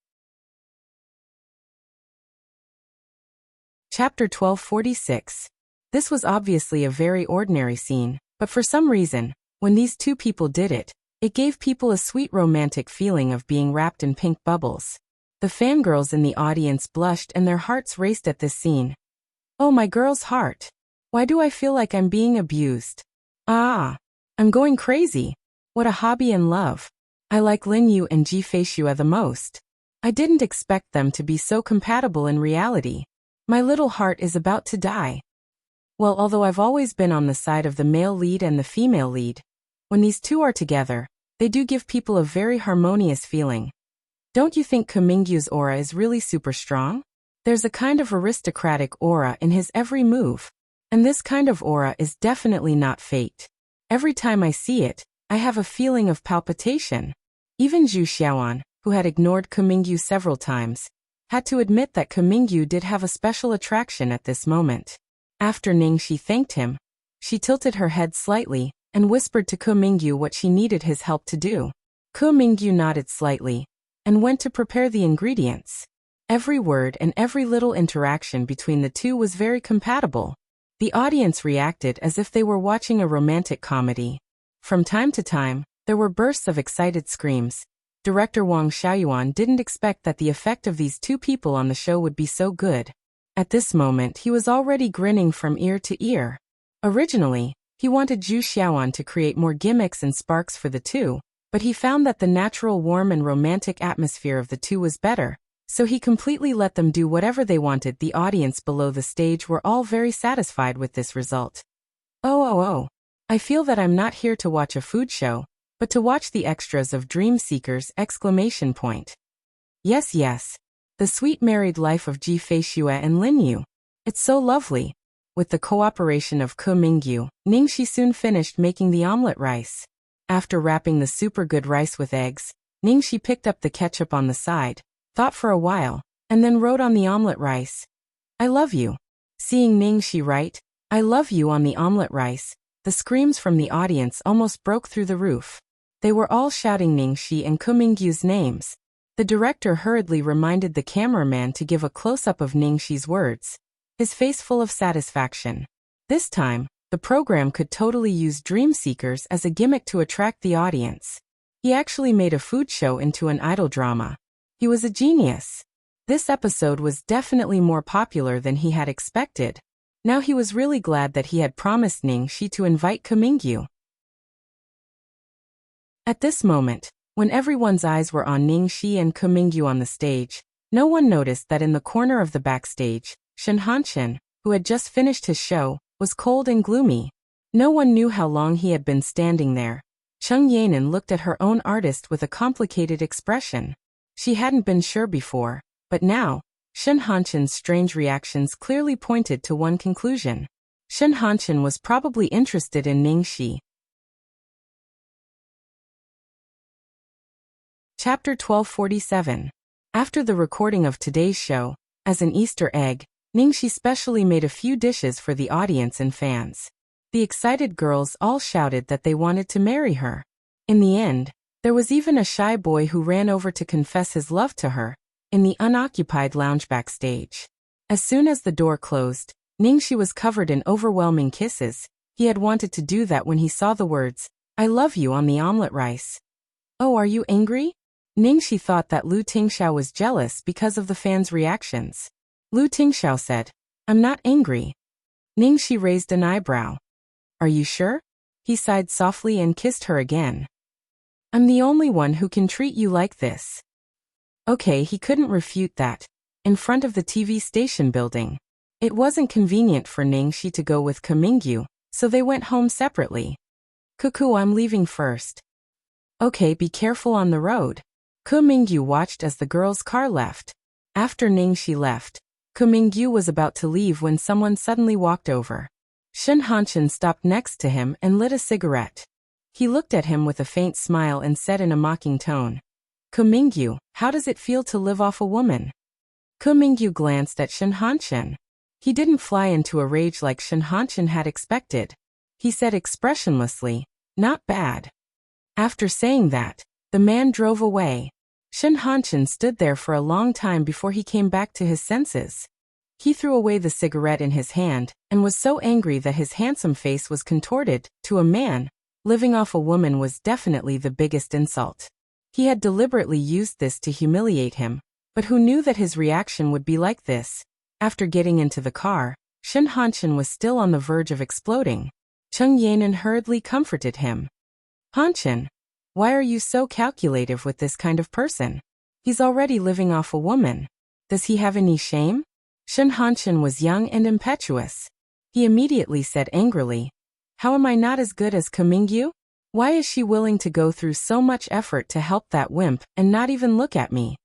Chapter 1246. This was obviously a very ordinary scene, but for some reason, when these two people did it, it gave people a sweet romantic feeling of being wrapped in pink bubbles. The fangirls in the audience blushed and their hearts raced at this scene. "Oh, my girl's heart. Why do I feel like I'm being abused? I'm going crazy. What a hobby and love. I like Linyu and Ji Feishue the most. I didn't expect them to be so compatible in reality. My little heart is about to die." Well, although I've always been on the side of the male lead and the female lead, when these two are together, they do give people a very harmonious feeling. Don't you think Kumingyu's aura is really super strong? There's a kind of aristocratic aura in his every move. And this kind of aura is definitely not fate. Every time I see it, I have a feeling of palpitation. Even Zhu Xiaoan, who had ignored Kumingyu several times, had to admit that Kumingyu did have a special attraction at this moment. After Ningxi thanked him, she tilted her head slightly and whispered to Kumingyu what she needed his help to do. Kumingyu nodded slightly and went to prepare the ingredients. Every word and every little interaction between the two was very compatible. The audience reacted as if they were watching a romantic comedy. From time to time, there were bursts of excited screams. Director Wang Xiaoyuan didn't expect that the effect of these two people on the show would be so good. At this moment he was already grinning from ear to ear. Originally, he wanted Zhu Xiaoan to create more gimmicks and sparks for the two, but he found that the natural warm and romantic atmosphere of the two was better, so he completely let them do whatever they wanted. The audience below the stage were all very satisfied with this result. Oh. I feel that I'm not here to watch a food show, but to watch the extras of Dream Seekers! Yes. The sweet married life of Ji Feishue and Linyu. It's so lovely. With the cooperation of Kumingyu, Ningxi soon finished making the omelette rice. After wrapping the super good rice with eggs, Ningxi picked up the ketchup on the side, thought for a while, and then wrote on the omelette rice, "I love you." Seeing Ningxi write, "I love you" on the omelette rice, the screams from the audience almost broke through the roof. They were all shouting Ningxi and Kumingyu's names. The director hurriedly reminded the cameraman to give a close-up of Ningxi's words, his face full of satisfaction. This time, the program could totally use dream seekers as a gimmick to attract the audience. He actually made a food show into an idol drama. He was a genius. This episode was definitely more popular than he had expected. Now he was really glad that he had promised Ningxi to invite Kumingyu. At this moment, when everyone's eyes were on Ningxi and Kumingyu on the stage, no one noticed that in the corner of the backstage, Shen Hanshin, who had just finished his show, was cold and gloomy. No one knew how long he had been standing there. Cheng Yanan looked at her own artist with a complicated expression. She hadn't been sure before, but now, Shen Hanshin's strange reactions clearly pointed to one conclusion. Shen Hanshin was probably interested in Ningxi. Chapter 1247. After the recording of today's show, as an Easter egg, Ningxi specially made a few dishes for the audience and fans. The excited girls all shouted that they wanted to marry her. In the end, there was even a shy boy who ran over to confess his love to her, in the unoccupied lounge backstage. As soon as the door closed, Ningxi was covered in overwhelming kisses. He had wanted to do that when he saw the words, "I love you" on the omelet rice. "Oh, are you angry?" Ningxi thought that Lu Tingxiao was jealous because of the fans' reactions. Lu Tingxiao said, "I'm not angry." Ningxi raised an eyebrow. "Are you sure?" He sighed softly and kissed her again. "I'm the only one who can treat you like this." Okay, he couldn't refute that. In front of the TV station building. It wasn't convenient for Ningxi to go with Kumingyu, so they went home separately. "Cuckoo, I'm leaving first." "Okay, be careful on the road." Kumingyu watched as the girl's car left. After Ningxi left, Kumingyu was about to leave when someone suddenly walked over. Shen Hanshin stopped next to him and lit a cigarette. He looked at him with a faint smile and said in a mocking tone, "Kumingyu, how does it feel to live off a woman?" Kumingyu glanced at Shen Hanshin. He didn't fly into a rage like Shen Hanshin had expected. He said expressionlessly, "Not bad." After saying that, the man drove away. Shen Hanshin stood there for a long time before he came back to his senses. He threw away the cigarette in his hand and was so angry that his handsome face was contorted. To a man, living off a woman was definitely the biggest insult. He had deliberately used this to humiliate him, but who knew that his reaction would be like this? After getting into the car, Shen Hanshin was still on the verge of exploding. Cheng Yanan hurriedly comforted him. "Hanshin, why are you so calculative with this kind of person? He's already living off a woman. Does he have any shame?" Shen Hanshin was young and impetuous. He immediately said angrily, "How am I not as good as Kumingyu? Why is she willing to go through so much effort to help that wimp and not even look at me?"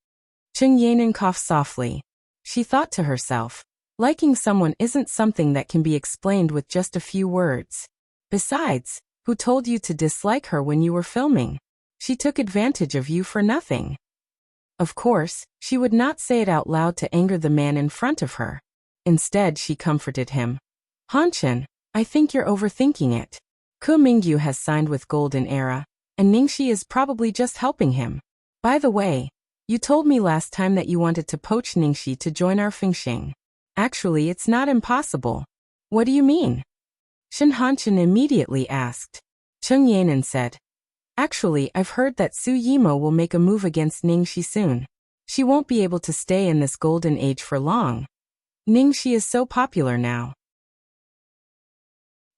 Cheng Yanan coughed softly. She thought to herself, liking someone isn't something that can be explained with just a few words. Besides, who told you to dislike her when you were filming? She took advantage of you for nothing. Of course, she would not say it out loud to anger the man in front of her. Instead, she comforted him. "Hanshin, I think you're overthinking it. Kumingyu has signed with Golden Era, and Ningxi is probably just helping him. By the way, you told me last time that you wanted to poach Ningxi to join our Fengxing. Actually, it's not impossible." "What do you mean?" Shen Hanshin immediately asked. Cheng Yanan said, "Actually, I've heard that Su Yimo will make a move against Ningxi soon. She won't be able to stay in this golden age for long. Ningxi is so popular now.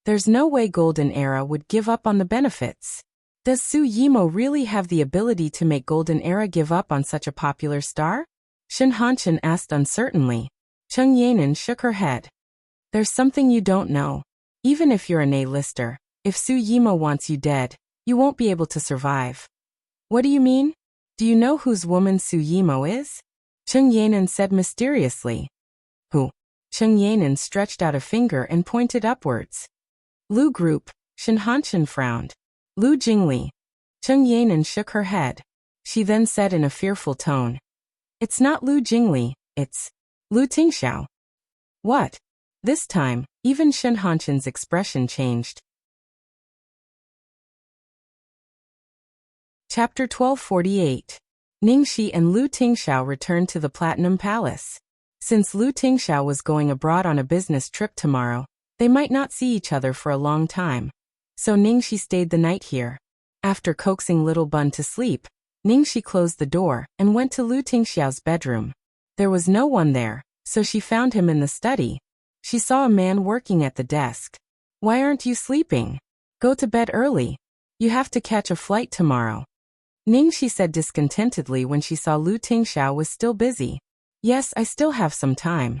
There's no way Golden Era would give up on the benefits. Does Su Yimo really have the ability to make Golden Era give up on such a popular star?" Shen Hanshin asked uncertainly. Cheng Yanan shook her head. "There's something you don't know. Even if you're an A-lister, if Su Yimo wants you dead, you won't be able to survive." "What do you mean? Do you know whose woman Su Yimo is?" Cheng Yanan said mysteriously. "Who?" Cheng Yanan stretched out a finger and pointed upwards. "Lu Group." Shen Hanshin frowned. "Lu Jingli." Cheng Yanan shook her head. She then said in a fearful tone, "It's not Lu Jingli, it's Lu Tingxiao." "What?" This time, even Shen Hanshin's expression changed. Chapter 1248. Ningxi and Lu Tingxiao returned to the Platinum Palace. Since Lu Tingxiao was going abroad on a business trip tomorrow, they might not see each other for a long time. So Ningxi stayed the night here. After coaxing Little Bun to sleep, Ningxi closed the door and went to Lu Tingxiao's bedroom. There was no one there, so she found him in the study. She saw a man working at the desk. "Why aren't you sleeping? Go to bed early. You have to catch a flight tomorrow." Ningxi said discontentedly when she saw Lu Tingxiao was still busy. "Yes, I still have some time."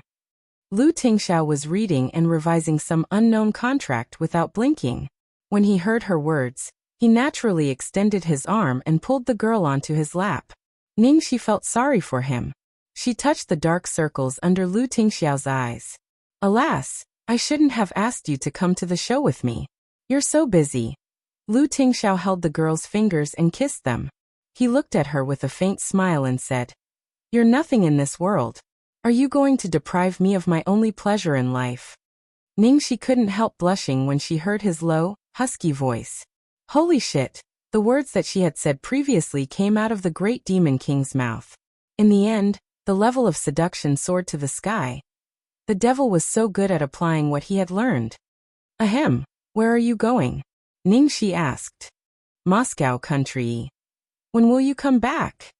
Lu Tingxiao was reading and revising some unknown contract without blinking. When he heard her words, he naturally extended his arm and pulled the girl onto his lap. Ningxi felt sorry for him. She touched the dark circles under Lu Tingxiao's eyes. "Alas, I shouldn't have asked you to come to the show with me. You're so busy." Lu Tingxiao held the girl's fingers and kissed them. He looked at her with a faint smile and said, "You're nothing in this world. Are you going to deprive me of my only pleasure in life?" Ningxi couldn't help blushing when she heard his low, husky voice. Holy shit, the words that she had said previously came out of the great demon king's mouth. In the end, the level of seduction soared to the sky. The devil was so good at applying what he had learned. "Ahem, where are you going?" Ningxi asked. "Moscow country." "When will you come back?"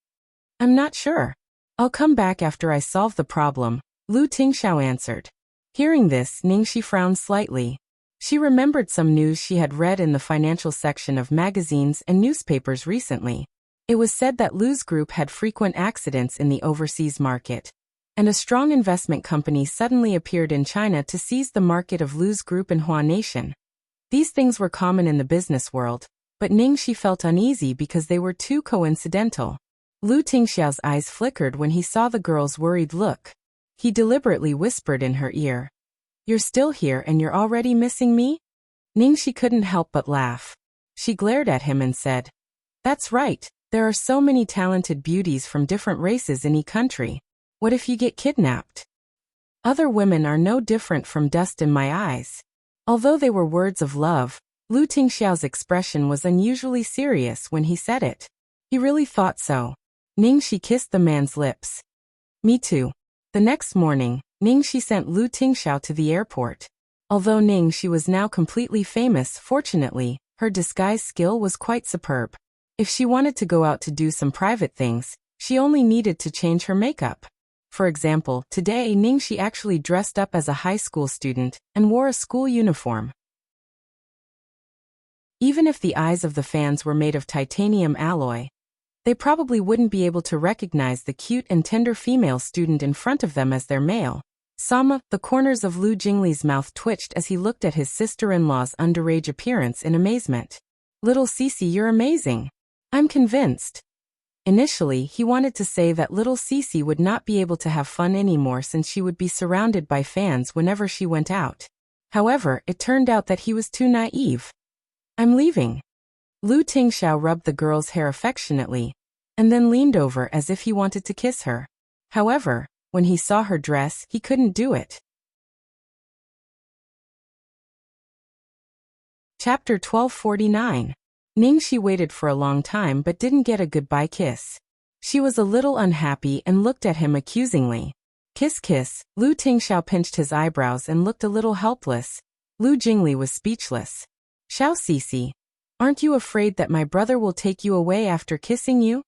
"I'm not sure. I'll come back after I solve the problem," Lu Tingxiao answered. Hearing this, Ningxi frowned slightly. She remembered some news she had read in the financial section of magazines and newspapers recently. It was said that Lu's group had frequent accidents in the overseas market, and a strong investment company suddenly appeared in China to seize the market of Lu's group in Hua Nation. These things were common in the business world, but Ningxi felt uneasy because they were too coincidental. Lu Tingxiao's eyes flickered when he saw the girl's worried look. He deliberately whispered in her ear, "You're still here and you're already missing me?" Ningxi couldn't help but laugh. She glared at him and said, "That's right, there are so many talented beauties from different races in each country. What if you get kidnapped? Other women are no different from dust in my eyes." Although they were words of love, Lu Tingxiao's expression was unusually serious when he said it. He really thought so. Ningxi kissed the man's lips. "Me too." The next morning, Ningxi sent Lu Tingxiao to the airport. Although Ningxi was now completely famous, fortunately, her disguise skill was quite superb. If she wanted to go out to do some private things, she only needed to change her makeup. For example, today Ningxi actually dressed up as a high school student and wore a school uniform. Even if the eyes of the fans were made of titanium alloy, they probably wouldn't be able to recognize the cute and tender female student in front of them as their male. The corners of Lu Jingli's mouth twitched as he looked at his sister-in-law's underage appearance in amazement. "Little Cece, you're amazing. I'm convinced." Initially, he wanted to say that little Cece would not be able to have fun anymore since she would be surrounded by fans whenever she went out. However, it turned out that he was too naive. "I'm leaving." Lu Tingxiao rubbed the girl's hair affectionately, and then leaned over as if he wanted to kiss her. However, when he saw her dress, he couldn't do it. Chapter 1249. Ningxi waited for a long time but didn't get a goodbye kiss. She was a little unhappy and looked at him accusingly. "Kiss kiss." Lu Tingxiao pinched his eyebrows and looked a little helpless. Lu Jingli was speechless. "Xiao Cece, aren't you afraid that my brother will take you away after kissing you?"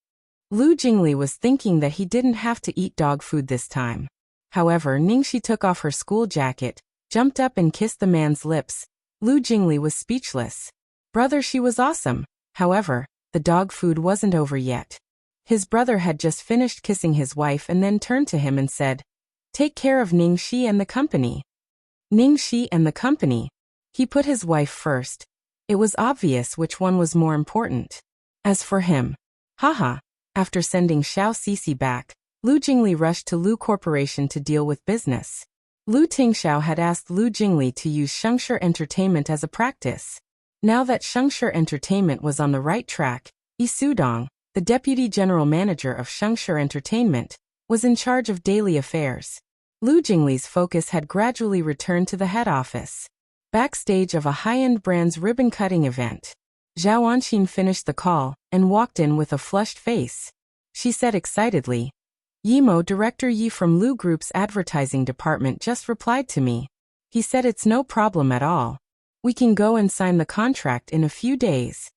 Lu Jingli was thinking that he didn't have to eat dog food this time. However, Ningxi took off her school jacket, jumped up and kissed the man's lips. Lu Jingli was speechless. Brother, she was awesome. However, the dog food wasn't over yet. His brother had just finished kissing his wife and then turned to him and said, "Take care of Ningxi and the company." Ningxi and the company. He put his wife first. It was obvious which one was more important. As for him, haha. After sending Xiao Cece back, Lu Jingli rushed to Lu Corporation to deal with business. Lu Tingxiao had asked Lu Jingli to use Shengshi Entertainment as a practice. Now that Shengshi Entertainment was on the right track, Yi Sudong, the deputy general manager of Shengshi Entertainment, was in charge of daily affairs. Lu Jingli's focus had gradually returned to the head office. Backstage of a high-end brand's ribbon-cutting event, Zhao Anqin finished the call, and walked in with a flushed face. She said excitedly, "Yimo, Director Yi from Lu Group's advertising department just replied to me. He said it's no problem at all. We can go and sign the contract in a few days."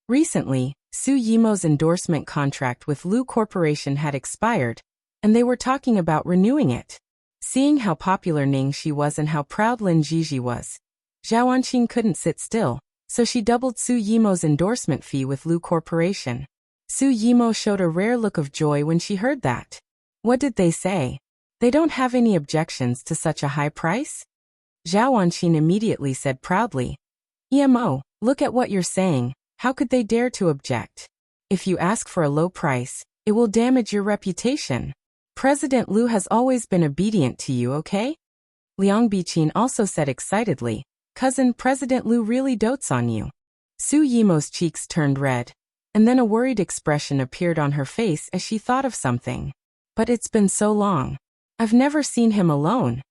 Recently, Su Yimo's endorsement contract with Lu Corporation had expired, and they were talking about renewing it. Seeing how popular Ningxi was and how proud Lin Jiji was, Zhao Anqing couldn't sit still, so she doubled Su Yimo's endorsement fee with Lu Corporation. Su Yimo showed a rare look of joy when she heard that. What did they say? They don't have any objections to such a high price? Zhao Anqing immediately said proudly, "EMO, look at what you're saying. How could they dare to object? If you ask for a low price, it will damage your reputation. President Lu has always been obedient to you, okay?" Liang Biqin also said excitedly, "Cousin, President Lu really dotes on you." Su Yimo's cheeks turned red, and then a worried expression appeared on her face as she thought of something. "But it's been so long. I've never seen him alone.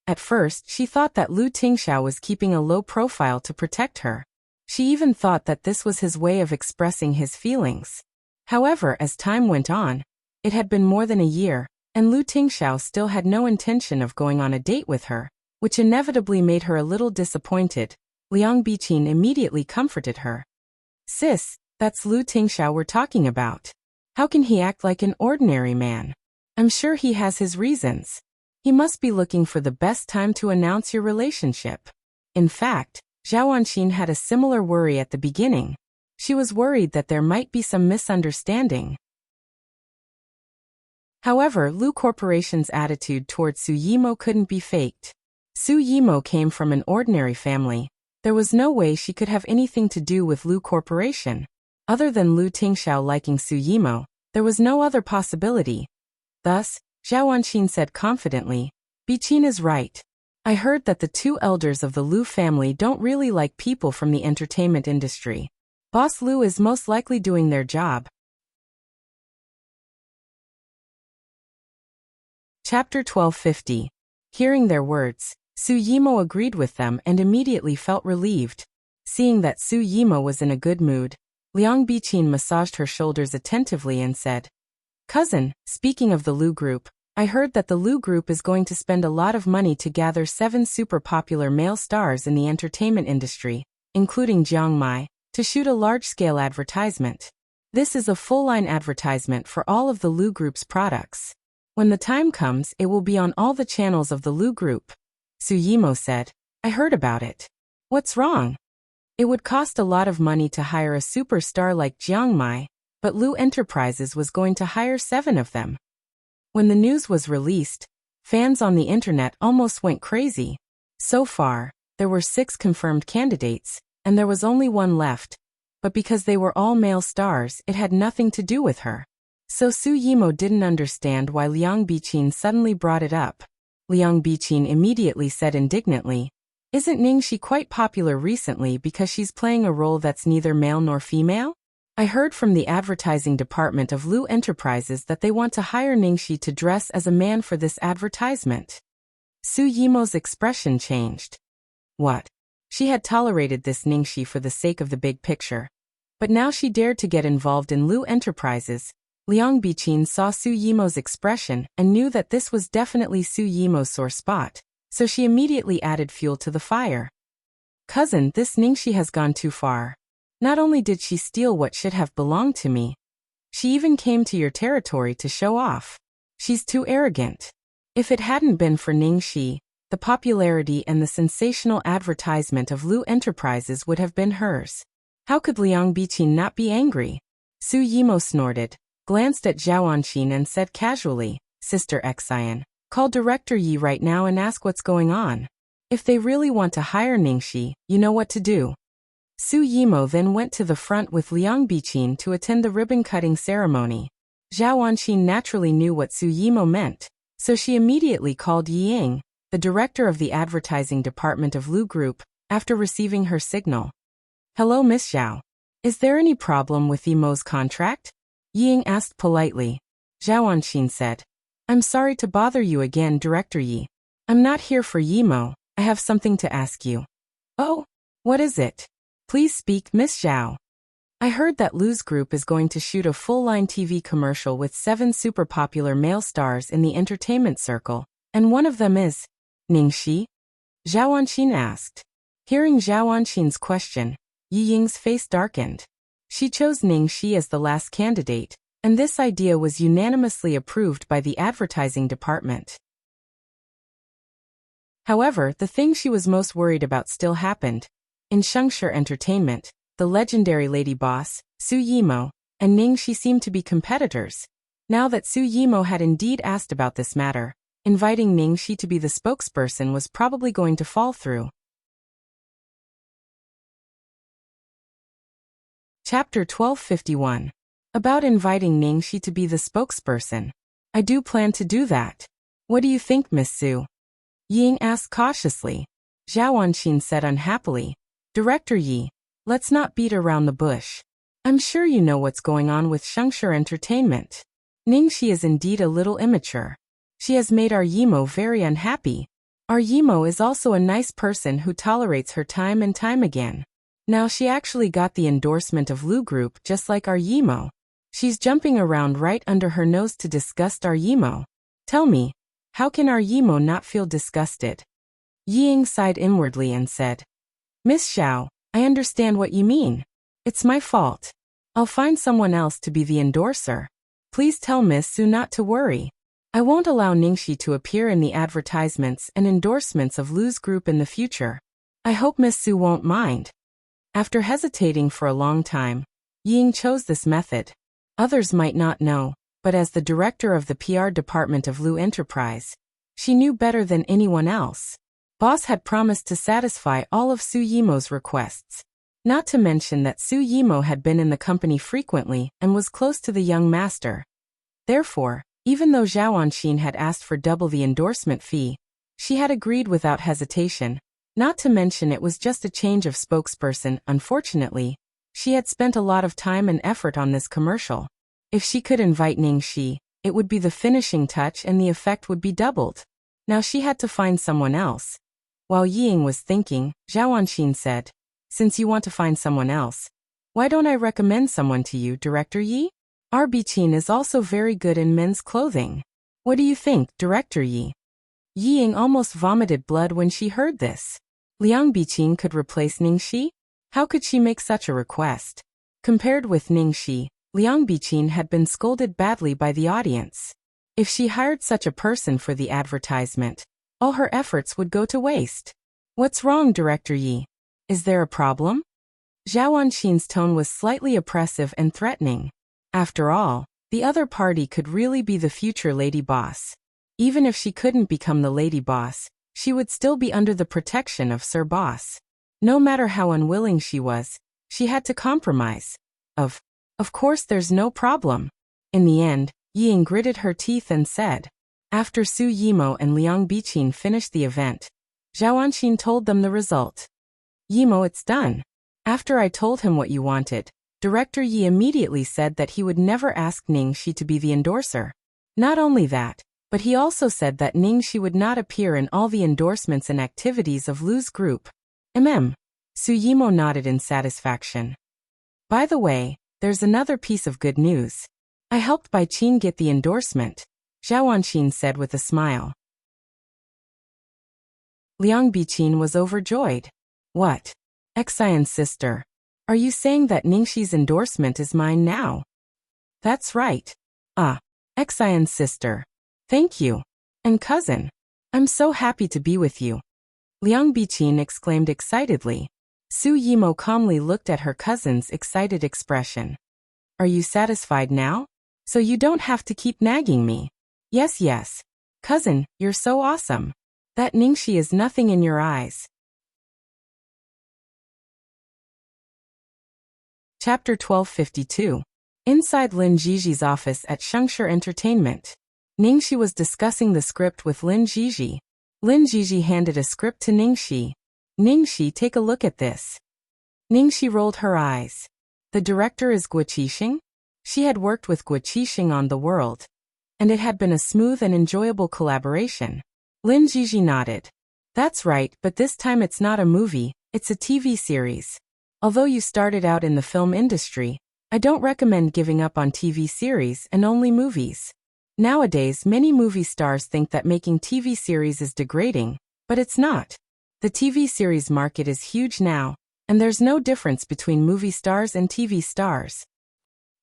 At first, she thought that Lu Tingxiao was keeping a low profile to protect her. She even thought that this was his way of expressing his feelings. However, as time went on, it had been more than a year, and Lu Tingxiao still had no intention of going on a date with her, which inevitably made her a little disappointed. Liang Biqin immediately comforted her. "Sis, that's Lu Tingxiao we're talking about. How can he act like an ordinary man? I'm sure he has his reasons. He must be looking for the best time to announce your relationship." In fact, Zhao Anqing had a similar worry at the beginning. She was worried that there might be some misunderstanding. However, Lu Corporation's attitude towards Su Yimo couldn't be faked. Su Yimo came from an ordinary family. There was no way she could have anything to do with Lu Corporation. Other than Lu Tingxiao liking Su Yimo, there was no other possibility. Thus, Zhao Anqing said confidently, "Biqin is right. I heard that the two elders of the Lu family don't really like people from the entertainment industry. Boss Lu is most likely doing their job." Chapter 1250. Hearing their words, Su Yimo agreed with them and immediately felt relieved. Seeing that Su Yimo was in a good mood, Liang Biqin massaged her shoulders attentively and said, "Cousin, speaking of the Lu Group, I heard that the Lu Group is going to spend a lot of money to gather 7 super popular male stars in the entertainment industry, including Jiang Mai, to shoot a large-scale advertisement. This is a full-line advertisement for all of the Lu Group's products. When the time comes, it will be on all the channels of the Lu Group." Su Yimo said, "I heard about it. What's wrong? It would cost a lot of money to hire a superstar like Jiang Mai, but Lu Enterprises was going to hire 7 of them." When the news was released, fans on the internet almost went crazy. So far, there were 6 confirmed candidates, and there was only one left, but because they were all male stars, it had nothing to do with her. So Su Yimo didn't understand why Liang Biqin suddenly brought it up. Liang Biqin immediately said indignantly, "Isn't Ningxi quite popular recently because she's playing a role that's neither male nor female? I heard from the advertising department of Lu Enterprises that they want to hire Ningxi to dress as a man for this advertisement." Su Yimo's expression changed. What? She had tolerated this Ningxi for the sake of the big picture. But now she dared to get involved in Lu Enterprises. Liang Biqin saw Su Yimo's expression and knew that this was definitely Su Yimo's sore spot, so she immediately added fuel to the fire. "Cousin, this Ningxi has gone too far. Not only did she steal what should have belonged to me, she even came to your territory to show off. She's too arrogant. If it hadn't been for Ningxi, the popularity and the sensational advertisement of Lu Enterprises would have been hers." How could Liang Biqin not be angry? Su Yimo snorted, glanced at Zhao Anqing and said casually, "Sister Xian, call Director Yi right now and ask what's going on. If they really want to hire Ningxi, you know what to do." Su Yimo then went to the front with Liang Biqin to attend the ribbon-cutting ceremony. Zhao Anqing naturally knew what Su Yimo meant, so she immediately called Yi Ying, the director of the advertising department of Lu Group, after receiving her signal. "Hello, Miss Zhao. Is there any problem with Yimo's contract?" Yi Ying asked politely. Zhao Anqing said, "I'm sorry to bother you again, Director Yi. I'm not here for Yimo. I have something to ask you." "Oh, what is it? Please speak, Miss Zhao." I heard that Lu's group is going to shoot a full-line TV commercial with 7 super popular male stars in the entertainment circle, and one of them is Ningxi? Zhao Wanqin asked. Hearing Zhao Wanqin's question, Yi Ying's face darkened. She chose Ningxi as the last candidate, and this idea was unanimously approved by the advertising department. However, the thing she was most worried about still happened. In Shengshi Entertainment, the legendary lady boss, Su Yimo, and Ningxi seemed to be competitors. Now that Su Yimo had indeed asked about this matter, inviting Ningxi to be the spokesperson was probably going to fall through. Chapter 1251. About inviting Ningxi to be the spokesperson. I do plan to do that. What do you think, Miss Su? Ying asked cautiously. Zhao Wanqin said unhappily. Director Yi, let's not beat around the bush. I'm sure you know what's going on with Shengshi Entertainment. Ningxi is indeed a little immature. She has made our Yimo very unhappy. Our Yimo is also a nice person who tolerates her time and time again. Now she actually got the endorsement of Lu Group just like our Yimo. She's jumping around right under her nose to disgust our Yimo. Tell me, how can our Yimo not feel disgusted? Ying sighed inwardly and said, Miss Xiao, I understand what you mean. It's my fault. I'll find someone else to be the endorser. Please tell Miss Su not to worry. I won't allow Ningxi to appear in the advertisements and endorsements of Lu's group in the future. I hope Miss Su won't mind. After hesitating for a long time, Ying chose this method. Others might not know, but as the director of the PR department of Lu Enterprise, she knew better than anyone else. Boss had promised to satisfy all of Su Yimo's requests. Not to mention that Su Yimo had been in the company frequently and was close to the young master. Therefore, even though Zhao Wanqin had asked for double the endorsement fee, she had agreed without hesitation. Not to mention it was just a change of spokesperson. Unfortunately, she had spent a lot of time and effort on this commercial. If she could invite Ningxi, it would be the finishing touch and the effect would be doubled. Now she had to find someone else. While Ying was thinking, Zhao Wanqin said, Since you want to find someone else, why don't I recommend someone to you, Director Yi? Our Biqin is also very good in men's clothing. What do you think, Director Yi? Ying almost vomited blood when she heard this. Liang Biqin could replace Ningxi? How could she make such a request? Compared with Ningxi, Liang Biqin had been scolded badly by the audience. If she hired such a person for the advertisement, all her efforts would go to waste. What's wrong, Director Yi? Is there a problem? Zhao Wanqin's tone was slightly oppressive and threatening. After all, the other party could really be the future lady boss. Even if she couldn't become the lady boss, she would still be under the protection of Sir Boss. No matter how unwilling she was, she had to compromise. Of course there's no problem. In the end, Ying gritted her teeth and said. After Su Yimo and Liang Biqin finished the event, Zhao Wanqin told them the result. Yimo, it's done. After I told him what you wanted, Director Yi immediately said that he would never ask Ningxi to be the endorser. Not only that, but he also said that Ningxi would not appear in all the endorsements and activities of Lu's group. Su Yimo nodded in satisfaction. By the way, there's another piece of good news. I helped Bai Qin get the endorsement, Zhao Wanqin said with a smile. Liang Biqin was overjoyed. What? Xian's sister. Are you saying that Ningxi's endorsement is mine now? That's right. Xian's sister. Thank you. And cousin. I'm so happy to be with you. Liang Biqin exclaimed excitedly. Su Yimo calmly looked at her cousin's excited expression. Are you satisfied now? So you don't have to keep nagging me. Yes. Cousin, you're so awesome. That Ningxi is nothing in your eyes. Chapter 1252. Inside Lin Jiji's office at Shengshi Entertainment. Ningxi was discussing the script with Lin Jiji. Lin Jiji handed a script to Ningxi. Ningxi, take a look at this. Ningxi rolled her eyes. The director is Guo Qixing? She had worked with Guo Qixing on The World, and it had been a smooth and enjoyable collaboration. Lin Jiji nodded. That's right, but this time it's not a movie, it's a TV series. Although you started out in the film industry, I don't recommend giving up on TV series and only movies. Nowadays, many movie stars think that making TV series is degrading, but it's not. The TV series market is huge now, and there's no difference between movie stars and TV stars.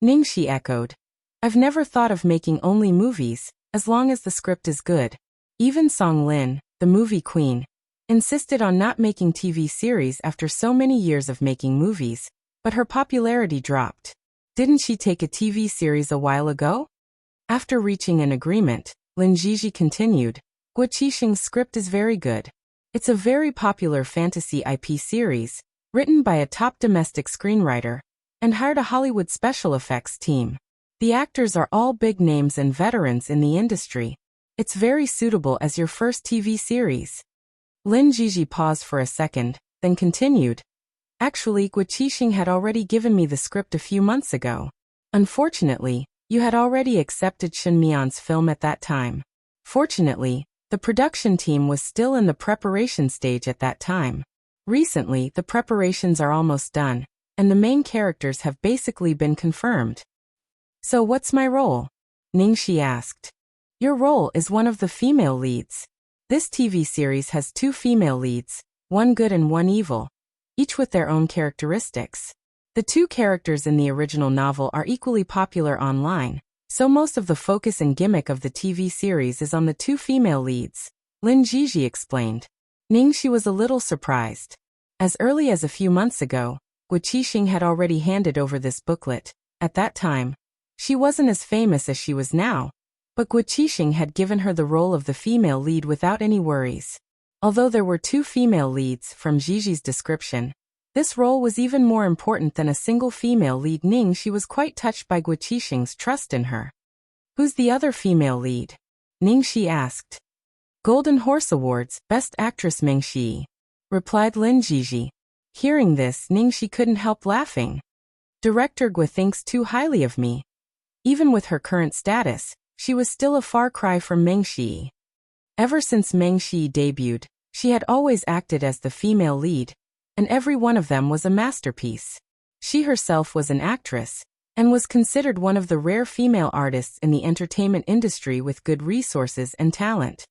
Ningxi echoed. I've never thought of making only movies, as long as the script is good. Even Song Lin, the movie queen, insisted on not making TV series after so many years of making movies, but her popularity dropped. Didn't she take a TV series a while ago? After reaching an agreement, Lin Jiji continued, Guo Qixing's script is very good. It's a very popular fantasy IP series, written by a top domestic screenwriter, and hired a Hollywood special effects team. The actors are all big names and veterans in the industry. It's very suitable as your first TV series. Lin Jiji paused for a second, then continued. Actually, Guo Qixing had already given me the script a few months ago. Unfortunately, you had already accepted Shen Mian's film at that time. Fortunately, the production team was still in the preparation stage at that time. Recently, the preparations are almost done, and the main characters have basically been confirmed. So what's my role? Ningxi asked. Your role is one of the female leads. This TV series has 2 female leads, one good and one evil, each with their own characteristics. The 2 characters in the original novel are equally popular online, so most of the focus and gimmick of the TV series is on the 2 female leads, Lin Jiji explained. Ningxi was a little surprised. As early as a few months ago, Guo Qixing had already handed over this booklet. At that time, she wasn't as famous as she was now, but Guo Qixing had given her the role of the female lead without any worries. Although there were 2 female leads from Jiji's description, this role was even more important than a single female lead. Ningxi was quite touched by Guo Qixing's trust in her. Who's the other female lead? Ningxi asked. Golden Horse Awards, Best Actress Mingxi, replied Lin Jiji. Hearing this, Ningxi couldn't help laughing. Director Guo thinks too highly of me. Even with her current status, she was still a far cry from Mengxi. Ever since Mengxi debuted, she had always acted as the female lead, and every one of them was a masterpiece. She herself was an actress, and was considered one of the rare female artists in the entertainment industry with good resources and talent.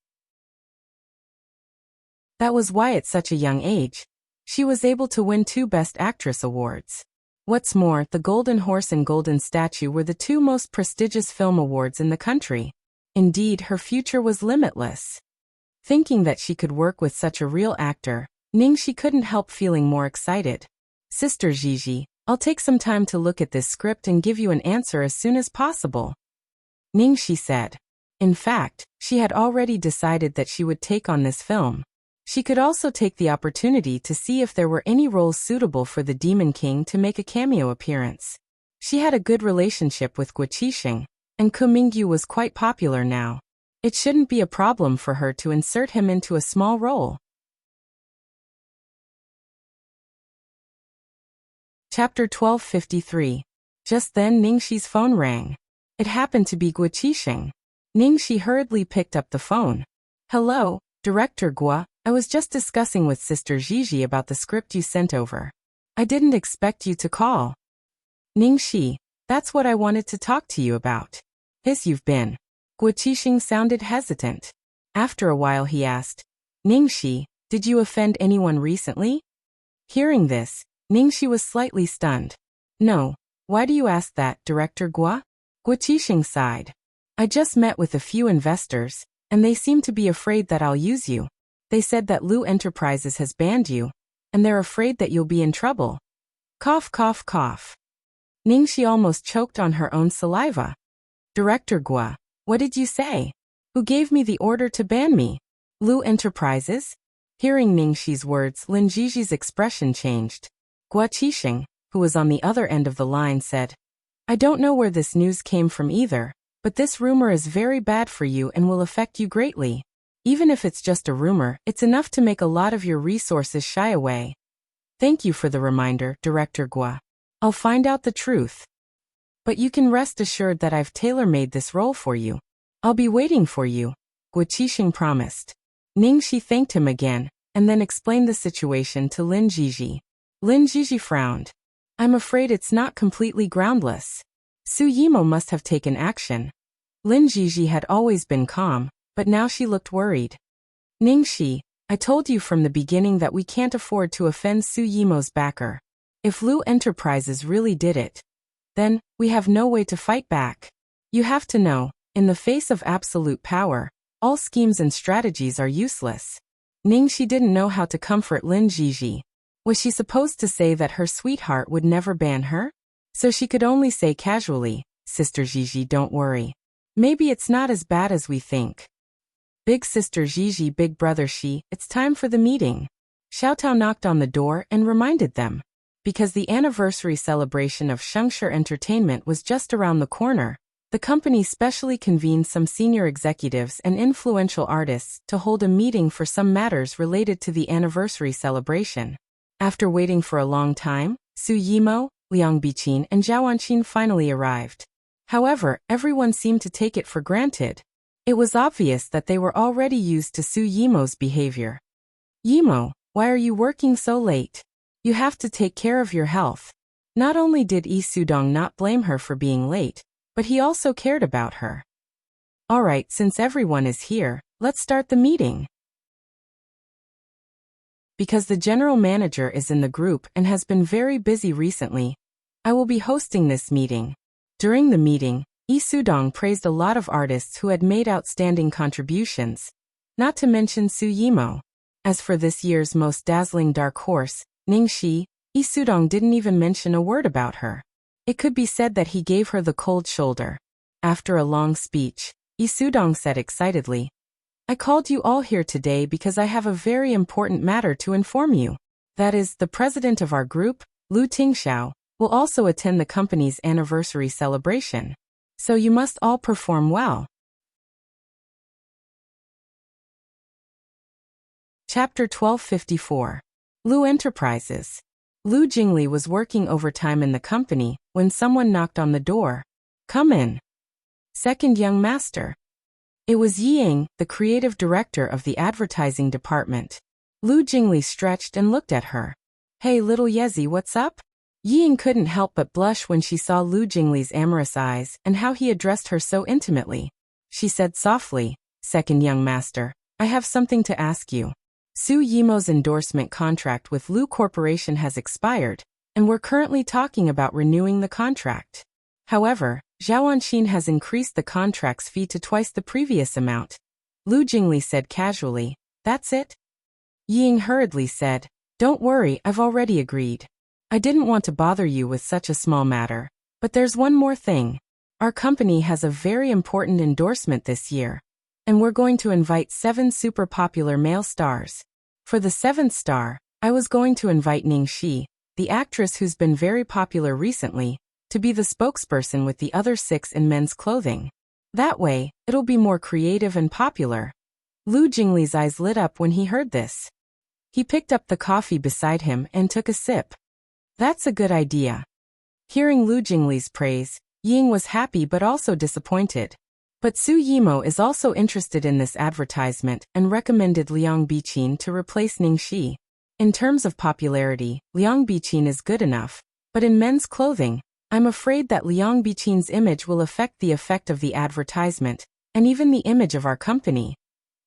That was why at such a young age, she was able to win 2 Best Actress awards. What's more, the Golden Horse and Golden Statue were the 2 most prestigious film awards in the country. Indeed, her future was limitless. Thinking that she could work with such a real actor, Ningxi couldn't help feeling more excited. Sister Jiji, I'll take some time to look at this script and give you an answer as soon as possible, Ningxi said. In fact, she had already decided that she would take on this film. She could also take the opportunity to see if there were any roles suitable for the Demon King to make a cameo appearance. She had a good relationship with Guo Qixing, and Ko Mingyu was quite popular now. It shouldn't be a problem for her to insert him into a small role. Chapter 1253. Just then Ningxi's phone rang. It happened to be Guo Qixing. Ningxi hurriedly picked up the phone. Hello, Director Guo. I was just discussing with Sister Jiji about the script you sent over. I didn't expect you to call. Ningxi, that's what I wanted to talk to you about. You've been. Guo Qixing sounded hesitant. After a while he asked, Ningxi, did you offend anyone recently? Hearing this, Ningxi was slightly stunned. No, why do you ask that, Director Guo? Guo Qixing sighed. I just met with a few investors, and they seem to be afraid that I'll use you. They said that Lu Enterprises has banned you, and they're afraid that you'll be in trouble. Cough, cough, cough. Ningxi almost choked on her own saliva. Director Guo, what did you say? Who gave me the order to ban me? Lu Enterprises? Hearing Ningxi's words, Lin Jiji's expression changed. Guo Qixing, who was on the other end of the line, said, I don't know where this news came from either, but this rumor is very bad for you and will affect you greatly. Even if it's just a rumor, it's enough to make a lot of your resources shy away. Thank you for the reminder, Director Guo. I'll find out the truth. But you can rest assured that I've tailor-made this role for you. I'll be waiting for you, Guo Qixing promised. Ningxi thanked him again, and then explained the situation to Lin Jiji. Lin Jiji frowned. I'm afraid it's not completely groundless. Su Yimo must have taken action. Lin Jiji had always been calm, but now she looked worried. Ningxi, I told you from the beginning that we can't afford to offend Su Yimo's backer. If Lu Enterprises really did it, then we have no way to fight back. You have to know, in the face of absolute power, all schemes and strategies are useless. Ningxi didn't know how to comfort Lin Jiji. Was she supposed to say that her sweetheart would never ban her? So she could only say casually, Sister Jiji, don't worry. Maybe it's not as bad as we think. Big Sister Jiji, Big Brother Shi, it's time for the meeting. Xiaotao knocked on the door and reminded them. Because the anniversary celebration of Shengshi Entertainment was just around the corner, the company specially convened some senior executives and influential artists to hold a meeting for some matters related to the anniversary celebration. After waiting for a long time, Su Yimo, Liang Biqin and Zhao Wanqin finally arrived. However, everyone seemed to take it for granted. It was obvious that they were already used to Su Yimo's behavior. Yimo, why are you working so late? You have to take care of your health. Not only did Yi Sudong not blame her for being late, but he also cared about her. Alright, since everyone is here, let's start the meeting. Because the general manager is in the group and has been very busy recently, I will be hosting this meeting. During the meeting, Yi Sudong praised a lot of artists who had made outstanding contributions, not to mention Su Yimo. As for this year's most dazzling dark horse, Ningxi, Yi Sudong didn't even mention a word about her. It could be said that he gave her the cold shoulder. After a long speech, Yi Sudong said excitedly, I called you all here today because I have a very important matter to inform you. That is, the president of our group, Lu Tingxiao, will also attend the company's anniversary celebration. So you must all perform well. Chapter 1254. Lu Enterprises. Lu Jingli was working overtime in the company when someone knocked on the door. Come in. Second young master. It was Ying, the creative director of the advertising department. Lu Jingli stretched and looked at her. Hey little Yezi, what's up? Ying couldn't help but blush when she saw Lu Jingli's amorous eyes and how he addressed her so intimately. She said softly, Second young master, I have something to ask you. Su Yimo's endorsement contract with Lu Corporation has expired, and we're currently talking about renewing the contract. However, Zhao Wanqin has increased the contract's fee to twice the previous amount. Lu Jingli said casually, That's it? Ying hurriedly said, Don't worry, I've already agreed. I didn't want to bother you with such a small matter, but there's one more thing. Our company has a very important endorsement this year, and we're going to invite 7 super popular male stars. For the 7th star, I was going to invite Ningxi, the actress who's been very popular recently, to be the spokesperson with the other 6 in men's clothing. That way, it'll be more creative and popular. Lu Jingli's eyes lit up when he heard this. He picked up the coffee beside him and took a sip. That's a good idea. Hearing Lu Jingli's praise, Ying was happy but also disappointed. But Su Yimo is also interested in this advertisement and recommended Liang Biqin to replace Ningxi. In terms of popularity, Liang Biqin is good enough, but in men's clothing, I'm afraid that Liang Biqin's image will affect the effect of the advertisement, and even the image of our company.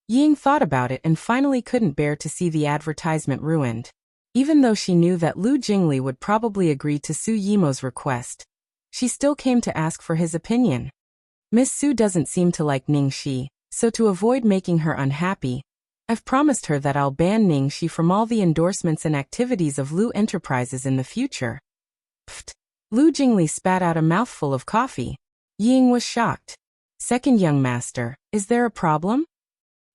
Ying thought about it and finally couldn't bear to see the advertisement ruined. Even though she knew that Lu Jingli would probably agree to Su Yimo's request, she still came to ask for his opinion. Miss Su doesn't seem to like Ningxi, so to avoid making her unhappy, I've promised her that I'll ban Ningxi from all the endorsements and activities of Lu Enterprises in the future. Pfft! Lu Jingli spat out a mouthful of coffee. Ying was shocked. Second young master, is there a problem?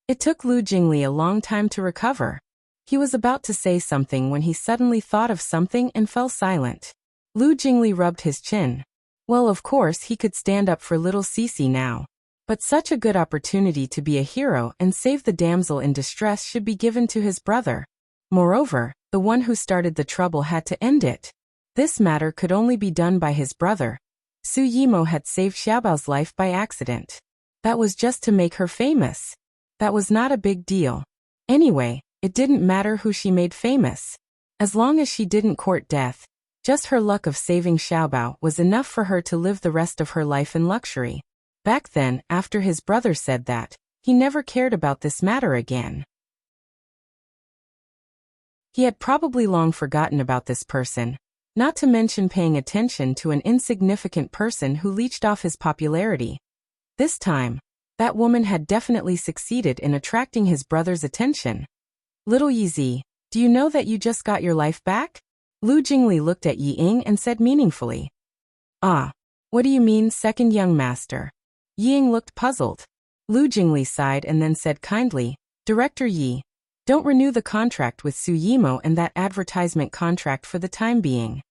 It took Lu Jingli a long time to recover. He was about to say something when he suddenly thought of something and fell silent. Lu Jingli rubbed his chin. Well, of course he could stand up for little Cece now. But such a good opportunity to be a hero and save the damsel in distress should be given to his brother. Moreover, the one who started the trouble had to end it. This matter could only be done by his brother. Su Yimo had saved Xiaobao's life by accident. That was just to make her famous. That was not a big deal. Anyway, it didn't matter who she made famous. As long as she didn't court death, just her luck of saving Xiaobao was enough for her to live the rest of her life in luxury. Back then, after his brother said that, he never cared about this matter again. He had probably long forgotten about this person, not to mention paying attention to an insignificant person who leached off his popularity. This time, that woman had definitely succeeded in attracting his brother's attention. Little Yizi, do you know that you just got your life back? Lu Jingli looked at Yi Ying and said meaningfully. Ah, what do you mean, second young master? Yi Ying looked puzzled. Lu Jingli sighed and then said kindly, Director Yi, don't renew the contract with Su Yimo and that advertisement contract for the time being.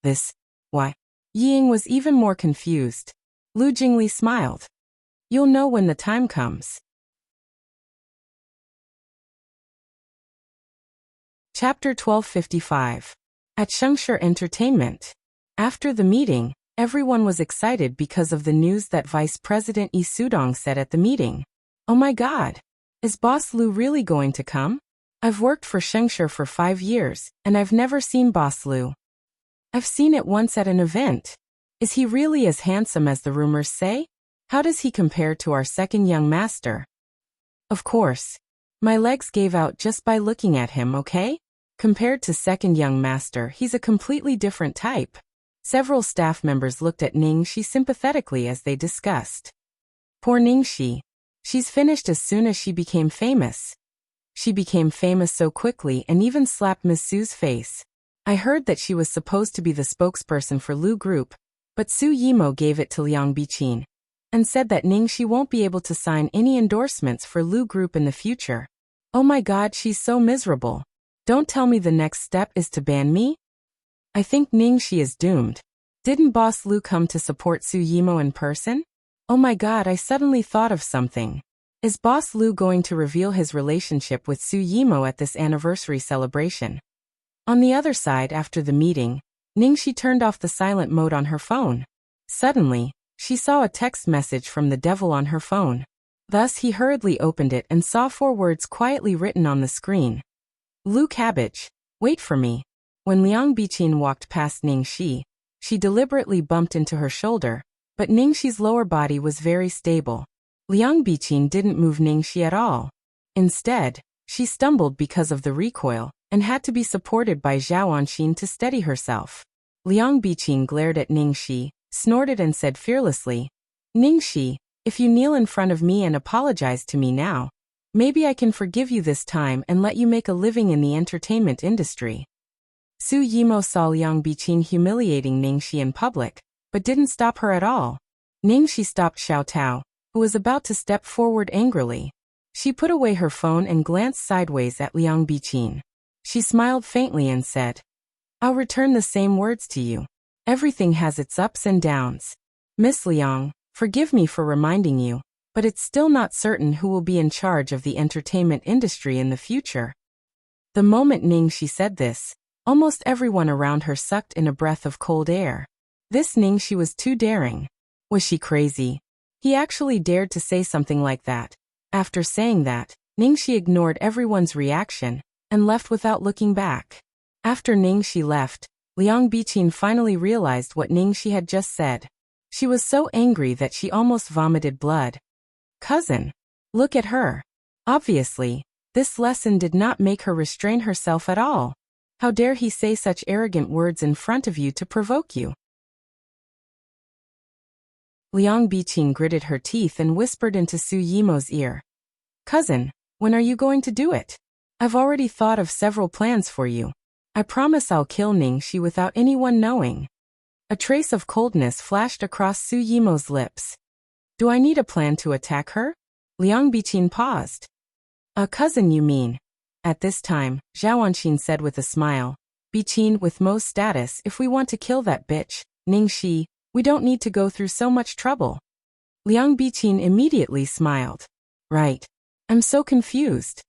This? Why? Yi Ying was even more confused. Lu Jingli smiled. You'll know when the time comes. Chapter 1255. At Shengshi Entertainment. After the meeting, everyone was excited because of the news that Vice President Yi Sudong said at the meeting. Oh my god! Is Boss Lu really going to come? I've worked for Shengshi for 5 years, and I've never seen Boss Lu. I've seen it once at an event. Is he really as handsome as the rumors say? How does he compare to our second young master? Of course. My legs gave out just by looking at him, okay? Compared to second young master, he's a completely different type. Several staff members looked at Ningxi sympathetically as they discussed. Poor Ningxi. She's finished as soon as she became famous. She became famous so quickly and even slapped Miss Su's face. I heard that she was supposed to be the spokesperson for Lu Group, but Su Yimo gave it to Liang Biqin and said that Ningxi won't be able to sign any endorsements for Lu Group in the future. Oh my god, she's so miserable. Don't tell me the next step is to ban me? I think Ningxi is doomed. Didn't Boss Lu come to support Su Yimo in person? Oh my god, I suddenly thought of something. Is Boss Lu going to reveal his relationship with Su Yimo at this anniversary celebration? On the other side, after the meeting, Ningxi turned off the silent mode on her phone. Suddenly, she saw a text message from the devil on her phone. Thus he hurriedly opened it and saw 4 words quietly written on the screen. Lu Cabbage, wait for me. When Liang Biqin walked past Ningxi, she deliberately bumped into her shoulder, but Ningxi's lower body was very stable. Liang Biqin didn't move Ningxi at all. Instead, she stumbled because of the recoil and had to be supported by Zhao Anxin to steady herself. Liang Biqin glared at Ningxi, snorted and said fearlessly, Ningxi, if you kneel in front of me and apologize to me now, maybe I can forgive you this time and let you make a living in the entertainment industry. Su Yimo saw Liang Biqin humiliating Ningxi in public, but didn't stop her at all. Ningxi stopped Xiao Tao, who was about to step forward angrily. She put away her phone and glanced sideways at Liang Biqin. She smiled faintly and said, I'll return the same words to you. Everything has its ups and downs. Miss Liang, forgive me for reminding you, but it's still not certain who will be in charge of the entertainment industry in the future. The moment Ningxi said this, almost everyone around her sucked in a breath of cold air. This Ningxi was too daring. Was she crazy? He actually dared to say something like that. After saying that, Ningxi ignored everyone's reaction and left without looking back. After Ningxi left, Liang Biqin finally realized what Ningxi had just said. She was so angry that she almost vomited blood. Cousin, look at her. Obviously, this lesson did not make her restrain herself at all. How dare he say such arrogant words in front of you to provoke you? Liang Biqin gritted her teeth and whispered into Su Yimo's ear. Cousin, when are you going to do it? I've already thought of several plans for you. I promise I'll kill Ningxi without anyone knowing. A trace of coldness flashed across Su Yimo's lips. Do I need a plan to attack her? Liang Biqin paused. A cousin, you mean? At this time, Zhao Anxin said with a smile, Biqin, with Mo's status, if we want to kill that bitch, Ningxi, we don't need to go through so much trouble. Liang Biqin immediately smiled. Right. I'm so confused.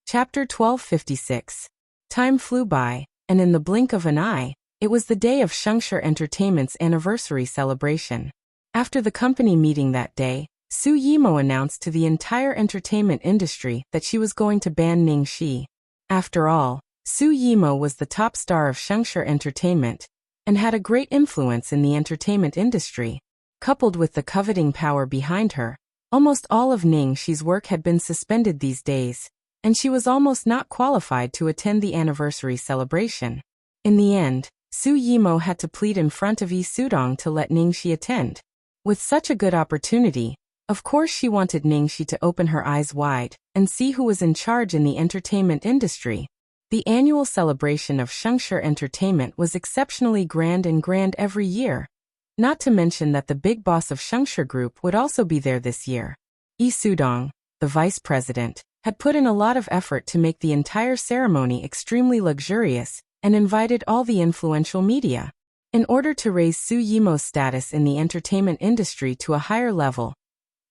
Chapter 1256. Time flew by, and in the blink of an eye, it was the day of Shengshi Entertainment's anniversary celebration. After the company meeting that day, Su Yimo announced to the entire entertainment industry that she was going to ban Ning Shi. After all, Su Yimo was the top star of Shengshi Entertainment and had a great influence in the entertainment industry. Coupled with the coveting power behind her, almost all of Ning Shi's work had been suspended these days, and she was almost not qualified to attend the anniversary celebration. In the end, Su Yimo had to plead in front of Yi Sudong to let Ning Shi attend. With such a good opportunity, of course she wanted Ning Shi to open her eyes wide and see who was in charge in the entertainment industry. The annual celebration of Shengshi Entertainment was exceptionally grand every year. Not to mention that the big boss of Shengshi Group would also be there this year. Yi Sudong, the vice president, had put in a lot of effort to make the entire ceremony extremely luxurious and invited all the influential media. In order to raise Su Yimo's status in the entertainment industry to a higher level,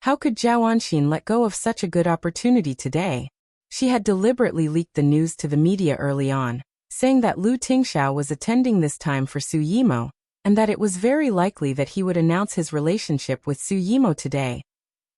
how could Zhao Anxin let go of such a good opportunity today? She had deliberately leaked the news to the media early on, saying that Lu Tingxiao was attending this time for Su Yimo, and that it was very likely that he would announce his relationship with Su Yimo today.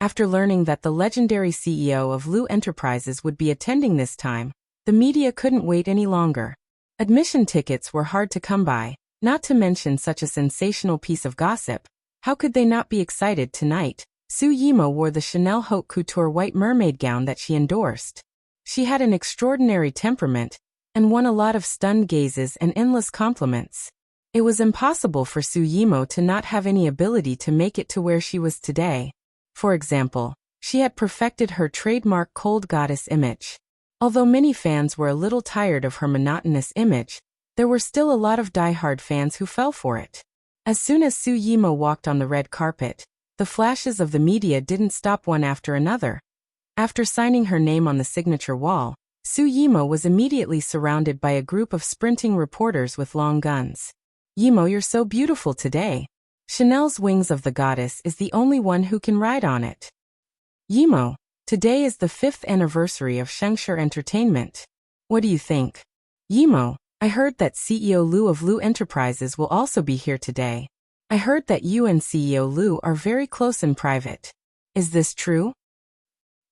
After learning that the legendary CEO of Lu Enterprises would be attending this time, the media couldn't wait any longer. Admission tickets were hard to come by, not to mention such a sensational piece of gossip. How could they not be excited tonight? Su Yimo wore the Chanel Haute Couture white mermaid gown that she endorsed. She had an extraordinary temperament, and won a lot of stunned gazes and endless compliments. It was impossible for Su Yimo to not have any ability to make it to where she was today. For example, she had perfected her trademark cold goddess image. Although many fans were a little tired of her monotonous image, there were still a lot of die-hard fans who fell for it. As soon as Su Yimo walked on the red carpet, the flashes of the media didn't stop one after another. After signing her name on the signature wall, Su Yimo was immediately surrounded by a group of sprinting reporters with long guns. "Yimo, you're so beautiful today. Chanel's Wings of the Goddess is the only one who can ride on it. Yimo, today is the 5th anniversary of Shengshi Entertainment. What do you think? Yimo, I heard that CEO Lu of Lu Enterprises will also be here today. I heard that you and CEO Lu are very close in private. Is this true?"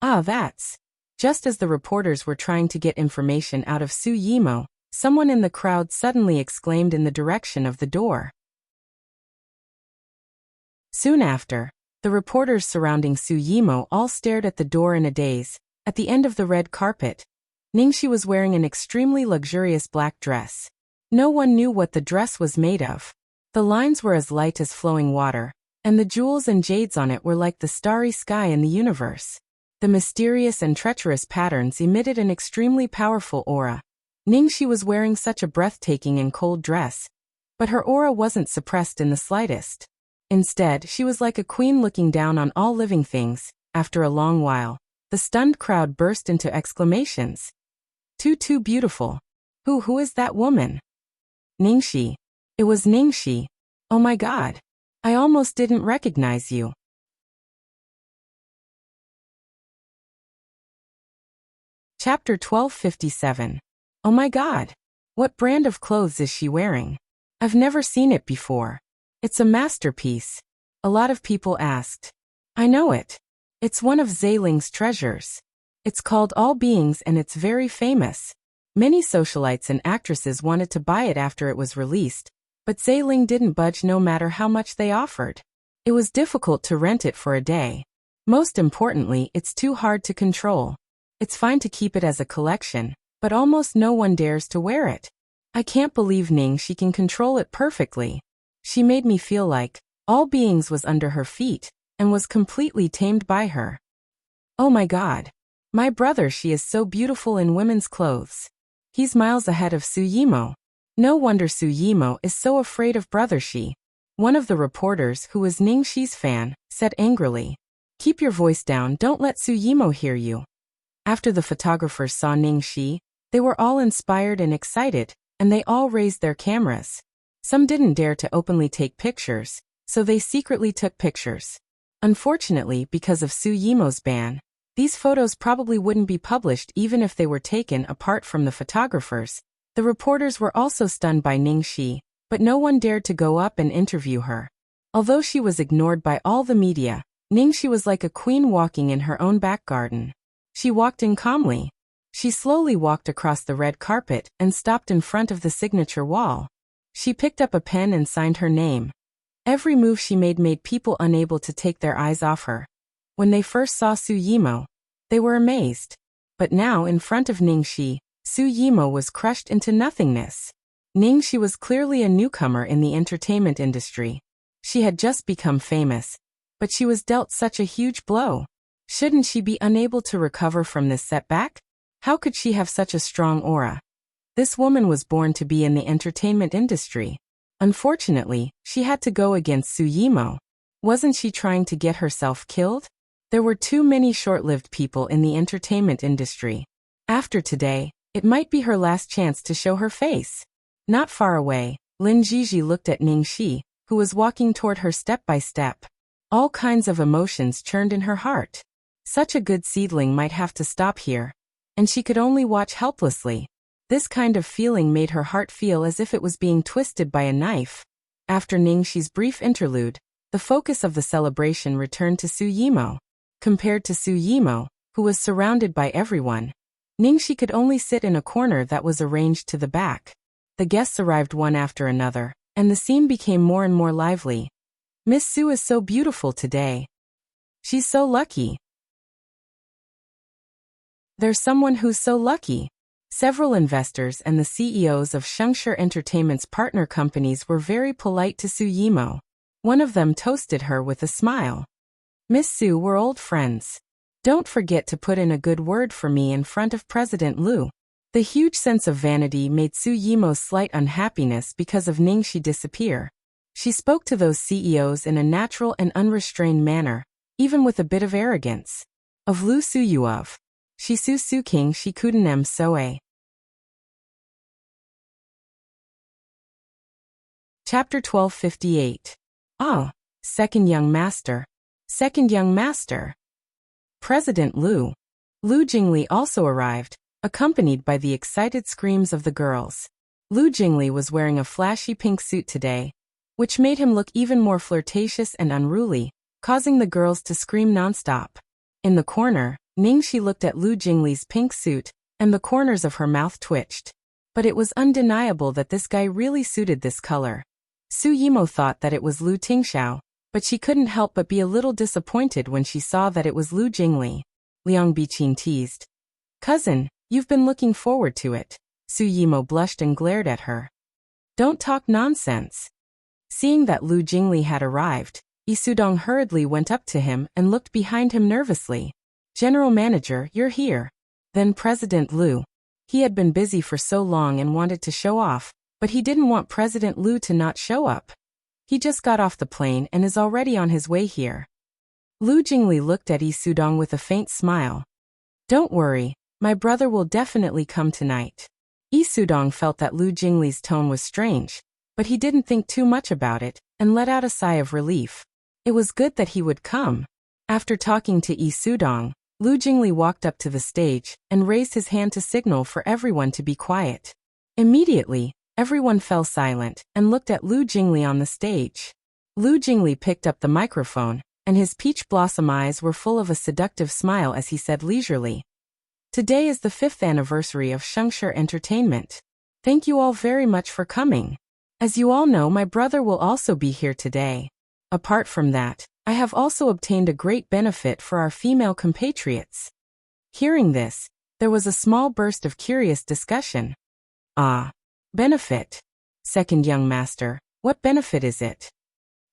Ah, that's. Just as the reporters were trying to get information out of Su Yimo, someone in the crowd suddenly exclaimed in the direction of the door. Soon after, the reporters surrounding Su Yimo all stared at the door in a daze. At the end of the red carpet, Ningxi was wearing an extremely luxurious black dress. No one knew what the dress was made of. The lines were as light as flowing water, and the jewels and jades on it were like the starry sky in the universe. The mysterious and treacherous patterns emitted an extremely powerful aura. Ningxi was wearing such a breathtaking and cold dress, but her aura wasn't suppressed in the slightest. Instead, she was like a queen looking down on all living things. After a long while, the stunned crowd burst into exclamations. Too beautiful. Who is that woman? Ningxi. It was Ningxi. Oh my god. I almost didn't recognize you. Chapter 1257. Oh my god. What brand of clothes is she wearing? I've never seen it before. It's a masterpiece. A lot of people asked. I know it. It's one of Zailing's treasures. It's called All Beings and it's very famous. Many socialites and actresses wanted to buy it after it was released, but Zailing didn't budge no matter how much they offered. It was difficult to rent it for a day. Most importantly, it's too hard to control. It's fine to keep it as a collection, but almost no one dares to wear it. I can't believe Ningxi can control it perfectly. She made me feel like All Beings was under her feet and was completely tamed by her. Oh my god. My brother, she is so beautiful in women's clothes. He's miles ahead of Su Yimo. No wonder Su Yimo is so afraid of brother Shi. One of the reporters, who was Ningxi's fan, said angrily. Keep your voice down, don't let Su Yimo hear you. After the photographers saw Ningxi, they were all inspired and excited, and they all raised their cameras. Some didn't dare to openly take pictures, so they secretly took pictures. Unfortunately, because of Su Yimo's ban, these photos probably wouldn't be published even if they were taken apart from the photographers. The reporters were also stunned by Ningxi, but no one dared to go up and interview her. Although she was ignored by all the media, Ningxi was like a queen walking in her own back garden. She walked in calmly. She slowly walked across the red carpet and stopped in front of the signature wall. She picked up a pen and signed her name. Every move she made people unable to take their eyes off her. When they first saw Su Yimo, they were amazed. But now in front of Ningxi, Su Yimo was crushed into nothingness. Ningxi was clearly a newcomer in the entertainment industry. She had just become famous, but she was dealt such a huge blow. Shouldn't she be unable to recover from this setback? How could she have such a strong aura? This woman was born to be in the entertainment industry. Unfortunately, she had to go against Su Yimo. Wasn't she trying to get herself killed? There were too many short-lived people in the entertainment industry. After today, it might be her last chance to show her face. Not far away, Lin Jiji looked at Ningxi, who was walking toward her step by step. All kinds of emotions churned in her heart. Such a good seedling might have to stop here, and she could only watch helplessly. This kind of feeling made her heart feel as if it was being twisted by a knife. After Ningxi's brief interlude, the focus of the celebration returned to Su Yimo. Compared to Su Yimo, who was surrounded by everyone, Ningxi could only sit in a corner that was arranged to the back. The guests arrived one after another, and the scene became more and more lively. Miss Su is so beautiful today. She's so lucky. There's someone who's so lucky. Several investors and the CEOs of Shengshi Entertainment's partner companies were very polite to Su Yimo. One of them toasted her with a smile. Miss Su, we're old friends. Don't forget to put in a good word for me in front of President Liu. The huge sense of vanity made Su Yimo's slight unhappiness because of Ningxi disappear. She spoke to those CEOs in a natural and unrestrained manner, even with a bit of arrogance. Of Lu Suyuov. Shi Su Su King Shi Kudanem Soe. Chapter 1258. Ah, second young master. Second young master. President Liu. Lu Jingli also arrived, accompanied by the excited screams of the girls. Lu Jingli was wearing a flashy pink suit today, which made him look even more flirtatious and unruly, causing the girls to scream nonstop. In the corner, Ningxi looked at Lu Jingli's pink suit, and the corners of her mouth twitched. But it was undeniable that this guy really suited this color. Su Yimo thought that it was Lu Tingxiao, but she couldn't help but be a little disappointed when she saw that it was Lu Jingli. Liang Biqin teased. Cousin, you've been looking forward to it. Su Yimo blushed and glared at her. Don't talk nonsense. Seeing that Lu Jingli had arrived, Yi Sudong hurriedly went up to him and looked behind him nervously. General Manager, you're here. Then President Liu. He had been busy for so long and wanted to show off, but he didn't want President Liu to not show up. He just got off the plane and is already on his way here. Lu Jingli looked at Yi Sudong with a faint smile. Don't worry, my brother will definitely come tonight. Yi Sudong felt that Lu Jingli's tone was strange, but he didn't think too much about it and let out a sigh of relief. It was good that he would come. After talking to Yi Sudong, Lu Jingli walked up to the stage and raised his hand to signal for everyone to be quiet. Immediately, everyone fell silent and looked at Lu Jingli on the stage. Lu Jingli picked up the microphone, and his peach blossom eyes were full of a seductive smile as he said leisurely, Today is the 5th anniversary of Shengshi Entertainment. Thank you all very much for coming. As you all know, my brother will also be here today. Apart from that, I have also obtained a great benefit for our female compatriots. Hearing this, there was a small burst of curious discussion. Ah, benefit. Second young master, what benefit is it?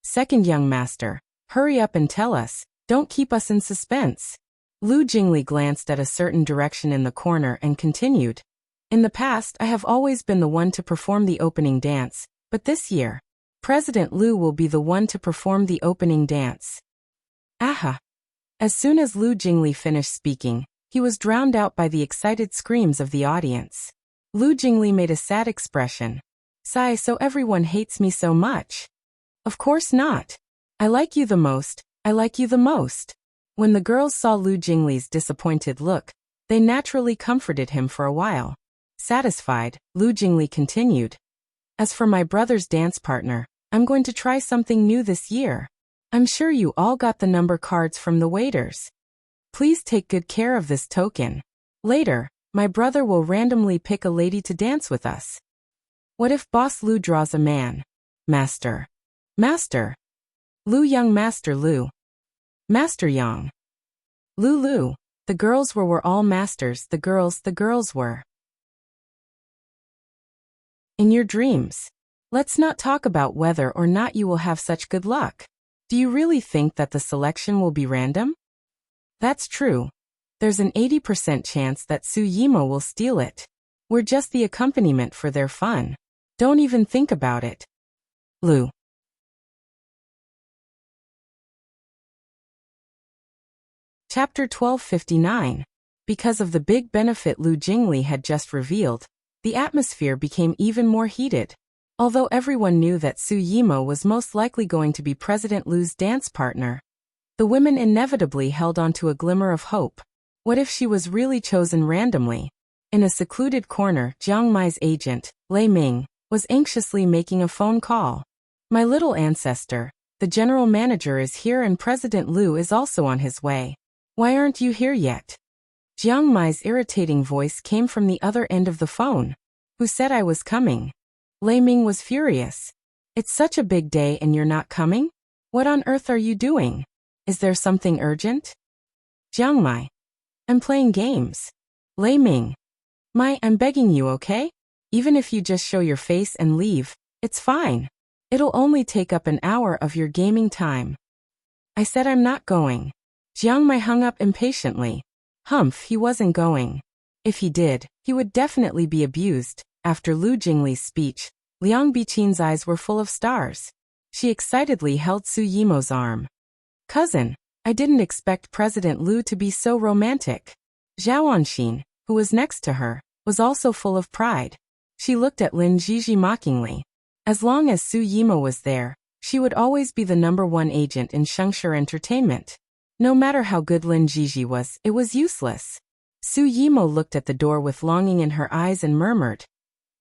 Second young master, hurry up and tell us, don't keep us in suspense. Lu Jingli glanced at a certain direction in the corner and continued. In the past, I have always been the one to perform the opening dance, but this year, President Liu will be the one to perform the opening dance. Aha! As soon as Lu Jingli finished speaking, he was drowned out by the excited screams of the audience. Lu Jingli made a sad expression. Sigh, so everyone hates me so much. Of course not. I like you the most, I like you the most. When the girls saw Lu Jingli's disappointed look, they naturally comforted him for a while. Satisfied, Lu Jingli continued. As for my brother's dance partner, I'm going to try something new this year. I'm sure you all got the number cards from the waiters. Please take good care of this token. Later, my brother will randomly pick a lady to dance with us. What if Boss Lu draws a man? Master. Master. Lu Young Master Lu. Master Yang. Lu. The girls were all masters, the girls were. In your dreams. Let's not talk about whether or not you will have such good luck. Do you really think that the selection will be random? That's true. There's an 80% chance that Su Yimo will steal it. We're just the accompaniment for their fun. Don't even think about it. Lu. Chapter 1259. Because of the big benefit Lu Jingli had just revealed, the atmosphere became even more heated. Although everyone knew that Su Yimo was most likely going to be President Lu's dance partner, the women inevitably held on to a glimmer of hope. What if she was really chosen randomly? In a secluded corner, Jiang Mai's agent, Lei Ming, was anxiously making a phone call. My little ancestor, the general manager is here and President Lu is also on his way. Why aren't you here yet? Jiang Mai's irritating voice came from the other end of the phone. Who said I was coming? Lei Ming was furious. It's such a big day and you're not coming? What on earth are you doing? Is there something urgent? Jiang Mai. I'm playing games. Lei Ming. Mai, I'm begging you, okay? Even if you just show your face and leave, it's fine. It'll only take up an hour of your gaming time. I said I'm not going. Jiang Mai hung up impatiently. Humph, he wasn't going. If he did, he would definitely be abused. After Lu Jingli's speech, Liang Bichin's eyes were full of stars. She excitedly held Su Yimo's arm. Cousin, I didn't expect President Lu to be so romantic. Zhao Anxin, who was next to her, was also full of pride. She looked at Lin Jiji mockingly. As long as Su Yimo was there, she would always be the #1 agent in Shengshi Entertainment. No matter how good Lin Jiji was, it was useless. Su Yimo looked at the door with longing in her eyes and murmured,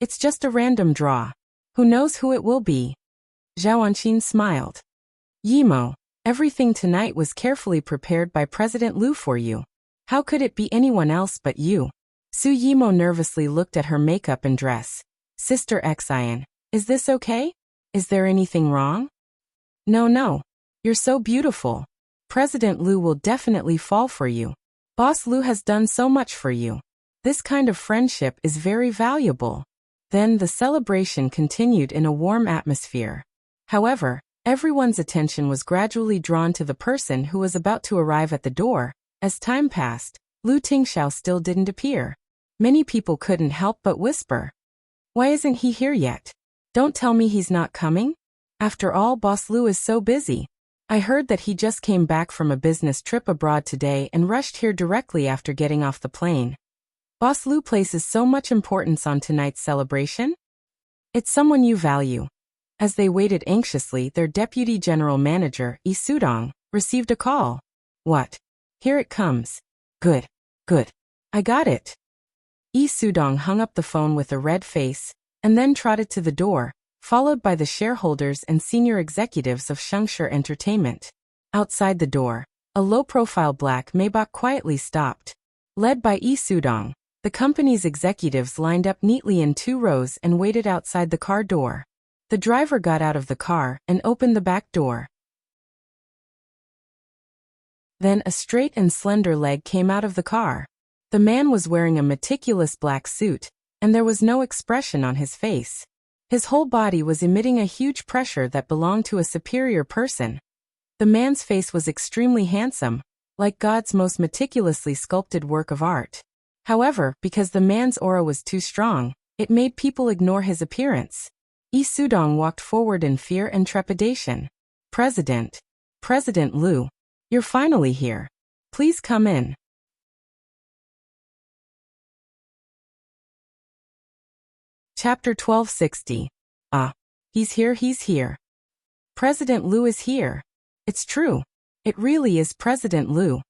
"It's just a random draw. Who knows who it will be?" Zhao Anxin smiled. Yimo, everything tonight was carefully prepared by President Lu for you. How could it be anyone else but you? Su Yimo nervously looked at her makeup and dress. Sister Xian, is this okay? Is there anything wrong? No. You're so beautiful. President Lu will definitely fall for you. Boss Lu has done so much for you. This kind of friendship is very valuable. Then the celebration continued in a warm atmosphere. However, everyone's attention was gradually drawn to the person who was about to arrive at the door. As time passed, Lu Tingxiao still didn't appear. Many people couldn't help but whisper, "Why isn't he here yet? Don't tell me he's not coming? After all, Boss Lu is so busy. I heard that he just came back from a business trip abroad today and rushed here directly after getting off the plane. Boss Lu places so much importance on tonight's celebration? It's someone you value." As they waited anxiously, their deputy general manager, Yi Sudong, received a call. "What? Here it comes. Good. I got it." Yi Sudong hung up the phone with a red face, and then trotted to the door, followed by the shareholders and senior executives of Shengshi Entertainment. Outside the door, a low-profile black Maybach quietly stopped. Led by Yi Sudong, the company's executives lined up neatly in 2 rows and waited outside the car door. The driver got out of the car and opened the back door. Then a straight and slender leg came out of the car. The man was wearing a meticulous black suit, and there was no expression on his face. His whole body was emitting a huge pressure that belonged to a superior person. The man's face was extremely handsome, like God's most meticulously sculpted work of art. However, because the man's aura was too strong, it made people ignore his appearance. Yi Sudong walked forward in fear and trepidation. President Lu, you're finally here. Please come in." Chapter 1260. He's here. President Lu is here. It's true. It really is President Lu.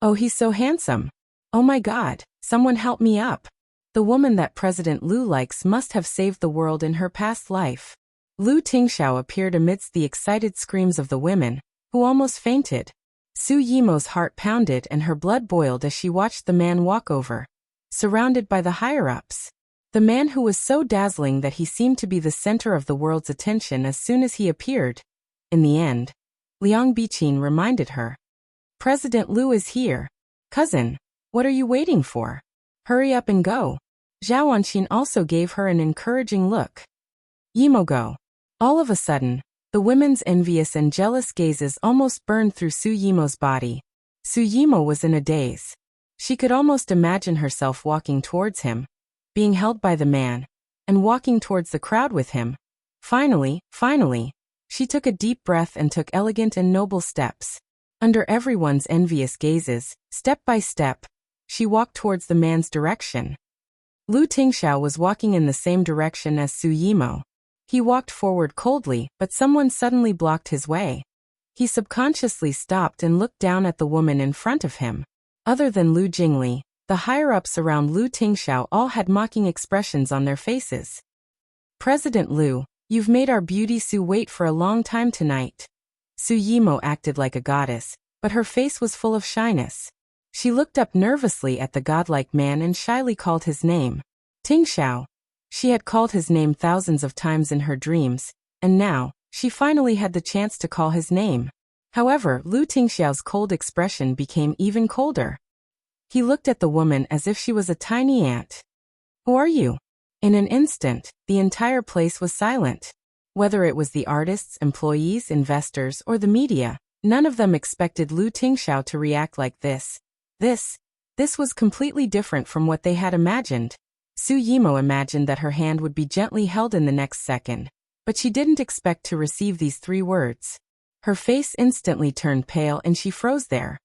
Oh, he's so handsome. Oh my God, someone help me up. The woman that President Lu likes must have saved the world in her past life. Lu Tingxiao appeared amidst the excited screams of the women, who almost fainted. Su Yimo's heart pounded and her blood boiled as she watched the man walk over, surrounded by the higher-ups. The man who was so dazzling that he seemed to be the center of the world's attention as soon as he appeared. In the end, Liang Biqin reminded her. President Liu is here. Cousin, what are you waiting for? Hurry up and go. Zhao Anqin also gave her an encouraging look. Yimo, go. All of a sudden, the women's envious and jealous gazes almost burned through Su Yimo's body. Su Yimo was in a daze. She could almost imagine herself walking towards him, being held by the man, and walking towards the crowd with him. Finally, she took a deep breath and took elegant and noble steps. Under everyone's envious gazes, step by step, she walked towards the man's direction. Lu Tingxiao was walking in the same direction as Su Yimo. He walked forward coldly, but someone suddenly blocked his way. He subconsciously stopped and looked down at the woman in front of him. Other than Lu Jingli, the higher-ups around Lu Tingxiao all had mocking expressions on their faces. President Liu, you've made our beauty Su wait for a long time tonight. Su Yimo acted like a goddess, but her face was full of shyness. She looked up nervously at the godlike man and shyly called his name. Tingxiao. She had called his name thousands of times in her dreams, and now, she finally had the chance to call his name. However, Lu Tingxiao's cold expression became even colder. He looked at the woman as if she was a tiny ant. Who are you? In an instant, the entire place was silent. Whether it was the artists, employees, investors, or the media, none of them expected Lu Tingxiao to react like this. This was completely different from what they had imagined. Su Yimo imagined that her hand would be gently held in the next second, but she didn't expect to receive these 3 words. Her face instantly turned pale and she froze there.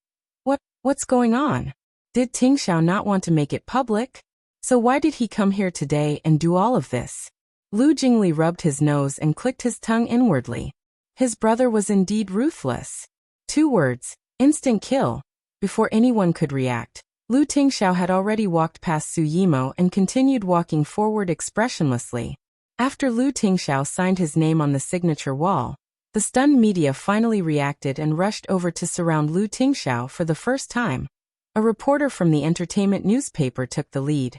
What's going on? Did Tingxiao not want to make it public? So why did he come here today and do all of this? Lu Jingli rubbed his nose and clicked his tongue inwardly. His brother was indeed ruthless. 2 words, instant kill. Before anyone could react, Lu Tingxiao had already walked past Su Yimo and continued walking forward expressionlessly. After Lu Tingxiao signed his name on the signature wall, the stunned media finally reacted and rushed over to surround Lu Tingxiao for the first time. A reporter from the entertainment newspaper took the lead.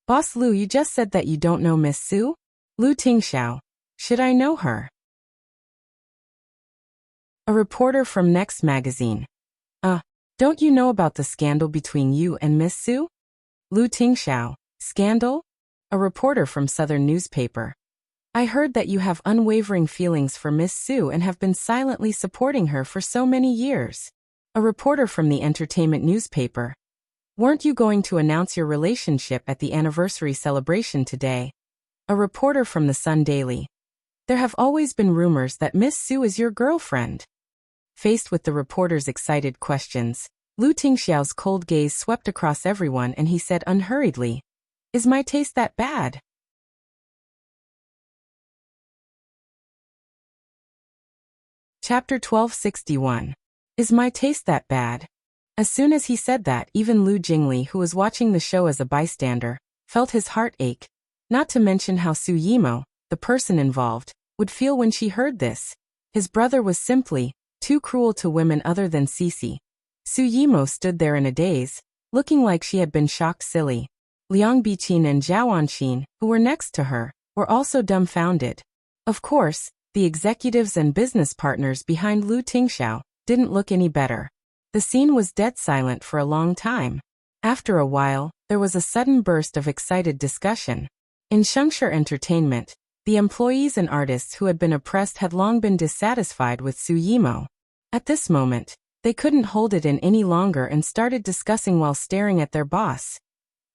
Boss Lu, you just said that you don't know Miss Su? Lu Tingxiao. Should I know her? A reporter from Next magazine. Don't you know about the scandal between you and Miss Su? Lu Tingxiao. Scandal? A reporter from Southern newspaper. I heard that you have unwavering feelings for Miss Su and have been silently supporting her for so many years. A reporter from the entertainment newspaper. Weren't you going to announce your relationship at the anniversary celebration today? A reporter from the Sun Daily. There have always been rumors that Miss Su is your girlfriend. Faced with the reporter's excited questions, Lu Tingxiao's cold gaze swept across everyone and he said unhurriedly, Is my taste that bad? Chapter 1261. Is my taste that bad? As soon as he said that, even Lu Jingli, who was watching the show as a bystander, felt his heart ache, not to mention how Su Yimo, the person involved, would feel when she heard this. His brother was simply too cruel to women other than Cici. Su Yimo stood there in a daze, looking like she had been shocked silly. Liang Biqin and Zhao Anqin, who were next to her, were also dumbfounded. Of course, the executives and business partners behind Lu Tingxiao didn't look any better. The scene was dead silent for a long time. After a while, there was a sudden burst of excited discussion. In Shengshi Entertainment, the employees and artists who had been oppressed had long been dissatisfied with Su Yimo. At this moment, they couldn't hold it in any longer and started discussing while staring at their boss.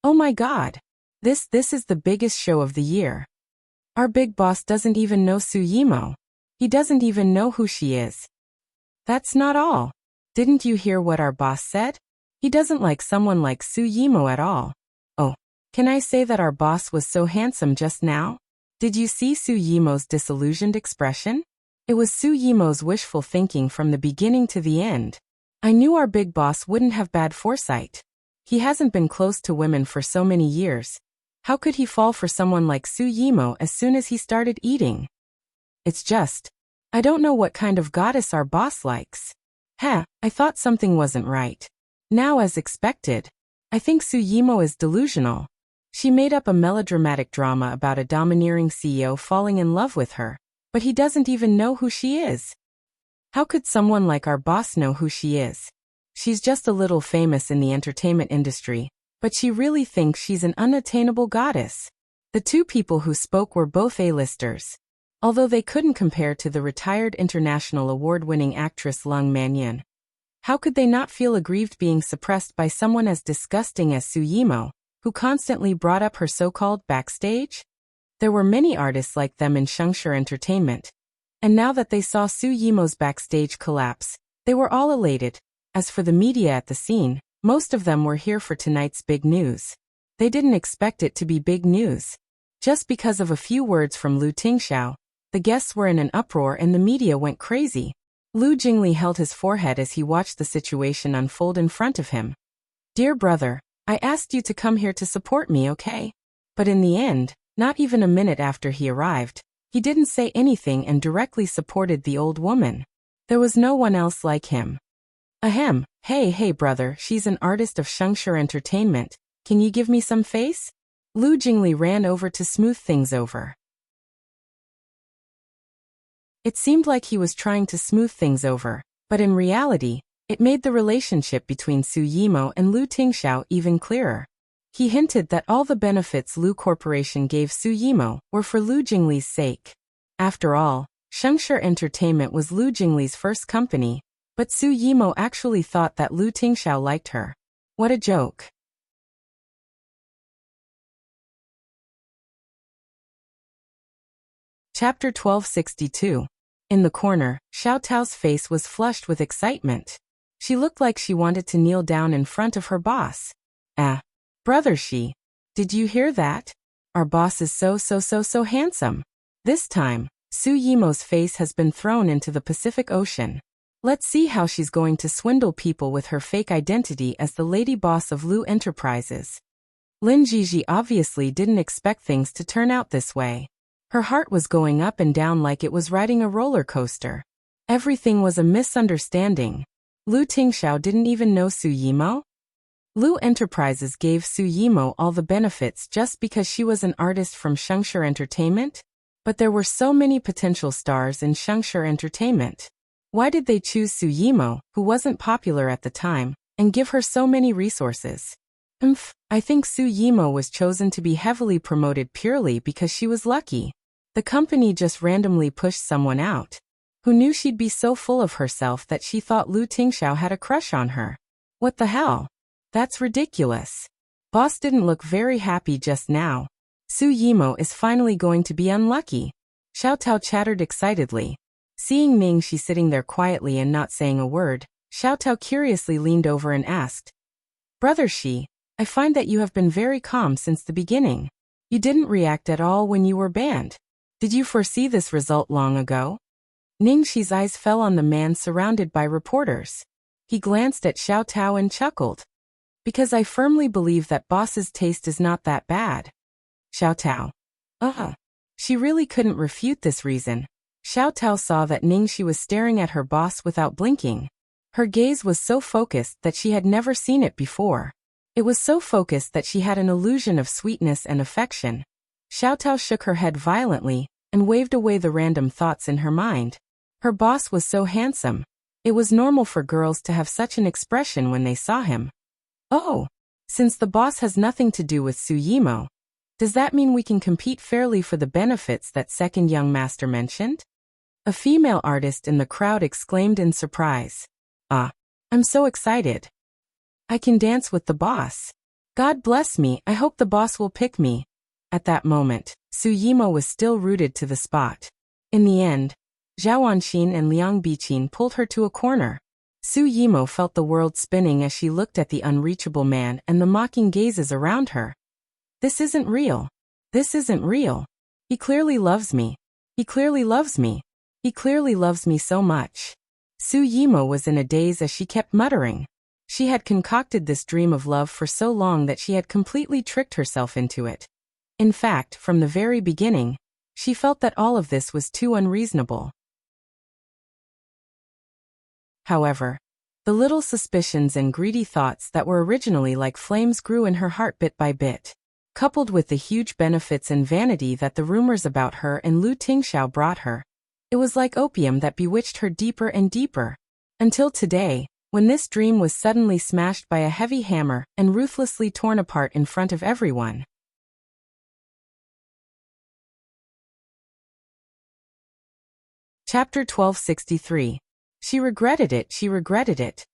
Oh my God! This is the biggest show of the year. Our big boss doesn't even know Su Yimo. He doesn't even know who she is. That's not all. Didn't you hear what our boss said? He doesn't like someone like Su Yimo at all. Oh, can I say that our boss was so handsome just now? Did you see Su Yimo's disillusioned expression? It was Su Yimo's wishful thinking from the beginning to the end. I knew our big boss wouldn't have bad foresight. He hasn't been close to women for so many years. How could he fall for someone like Su Yimo as soon as he started eating? It's just I don't know what kind of goddess our boss likes. I thought something wasn't right. Now, as expected, I think Suyimo is delusional. She made up a melodramatic drama about a domineering CEO falling in love with her, but he doesn't even know who she is. How could someone like our boss know who she is? She's just a little famous in the entertainment industry, but she really thinks she's an unattainable goddess. The two people who spoke were both A-listers. Although they couldn't compare to the retired international award-winning actress Lung Manyan. How could they not feel aggrieved being suppressed by someone as disgusting as Suyimo, who constantly brought up her so-called backstage? There were many artists like them in Shengshi Entertainment. And now that they saw Suyimo's backstage collapse, they were all elated. As for the media at the scene, most of them were here for tonight's big news. They didn't expect it to be big news. Just because of a few words from Lu Tingxiao, the guests were in an uproar and the media went crazy. Lu Jingli held his forehead as he watched the situation unfold in front of him. Dear brother, I asked you to come here to support me, okay? But in the end, not even a minute after he arrived, he didn't say anything and directly supported the old woman. There was no one else like him. Ahem, hey brother, she's an artist of Shengshi Entertainment. Can you give me some face? Lu Jingli ran over to smooth things over. It seemed like he was trying to smooth things over, but in reality, it made the relationship between Suyimo and Lu Tingxiao even clearer. He hinted that all the benefits Lu Corporation gave Suyimo were for Lu Jingli's sake. After all, Shengshi Entertainment was Lu Jingli's first company, but Suyimo actually thought that Lu Tingxiao liked her. What a joke. Chapter 1262. In the corner, Xiao Tao's face was flushed with excitement. She looked like she wanted to kneel down in front of her boss. Brother Shi, did you hear that? Our boss is so handsome. This time, Suyimo's face has been thrown into the Pacific Ocean. Let's see how she's going to swindle people with her fake identity as the lady boss of Lu Enterprises. Lin Jiji obviously didn't expect things to turn out this way. Her heart was going up and down like it was riding a roller coaster. Everything was a misunderstanding. Lu Tingxiao didn't even know Suyimo? Lu Enterprises gave Suyimo all the benefits just because she was an artist from Shengshi Entertainment? But there were so many potential stars in Shengshi Entertainment. Why did they choose Suyimo, who wasn't popular at the time, and give her so many resources? I think Suyimo was chosen to be heavily promoted purely because she was lucky. The company just randomly pushed someone out. Who knew she'd be so full of herself that she thought Lu Tingxiao had a crush on her? What the hell? That's ridiculous. Boss didn't look very happy just now. Suyimo is finally going to be unlucky. Xiao Tao chattered excitedly. Seeing Ning Shi sitting there quietly and not saying a word, Xiao Tao curiously leaned over and asked, Brother Shi, I find that you have been very calm since the beginning. You didn't react at all when you were banned. Did you foresee this result long ago? Ning Shi's eyes fell on the man surrounded by reporters. He glanced at Xiao Tao and chuckled. Because I firmly believe that boss's taste is not that bad. Xiao Tao. She really couldn't refute this reason. Xiao Tao saw that Ning Shi was staring at her boss without blinking. Her gaze was so focused that she had never seen it before. It was so focused that she had an illusion of sweetness and affection. Xiao Tao shook her head violently and waved away the random thoughts in her mind. Her boss was so handsome. It was normal for girls to have such an expression when they saw him. Oh, since the boss has nothing to do with Suyimo, does that mean we can compete fairly for the benefits that second young master mentioned? A female artist in the crowd exclaimed in surprise. I'm so excited. I can dance with the boss. God bless me, I hope the boss will pick me. At that moment, Suyimo was still rooted to the spot. In the end, Zhao Wanxin and Liang Biqin pulled her to a corner. Suyimo felt the world spinning as she looked at the unreachable man and the mocking gazes around her. This isn't real. This isn't real. He clearly loves me. He clearly loves me. He clearly loves me so much. Suyimo was in a daze as she kept muttering. She had concocted this dream of love for so long that she had completely tricked herself into it. In fact, from the very beginning, she felt that all of this was too unreasonable. However, the little suspicions and greedy thoughts that were originally like flames grew in her heart bit by bit. Coupled with the huge benefits and vanity that the rumors about her and Lu Tingxiao brought her, it was like opium that bewitched her deeper and deeper. Until today, when this dream was suddenly smashed by a heavy hammer and ruthlessly torn apart in front of everyone. Chapter 1263. She regretted it, she regretted it.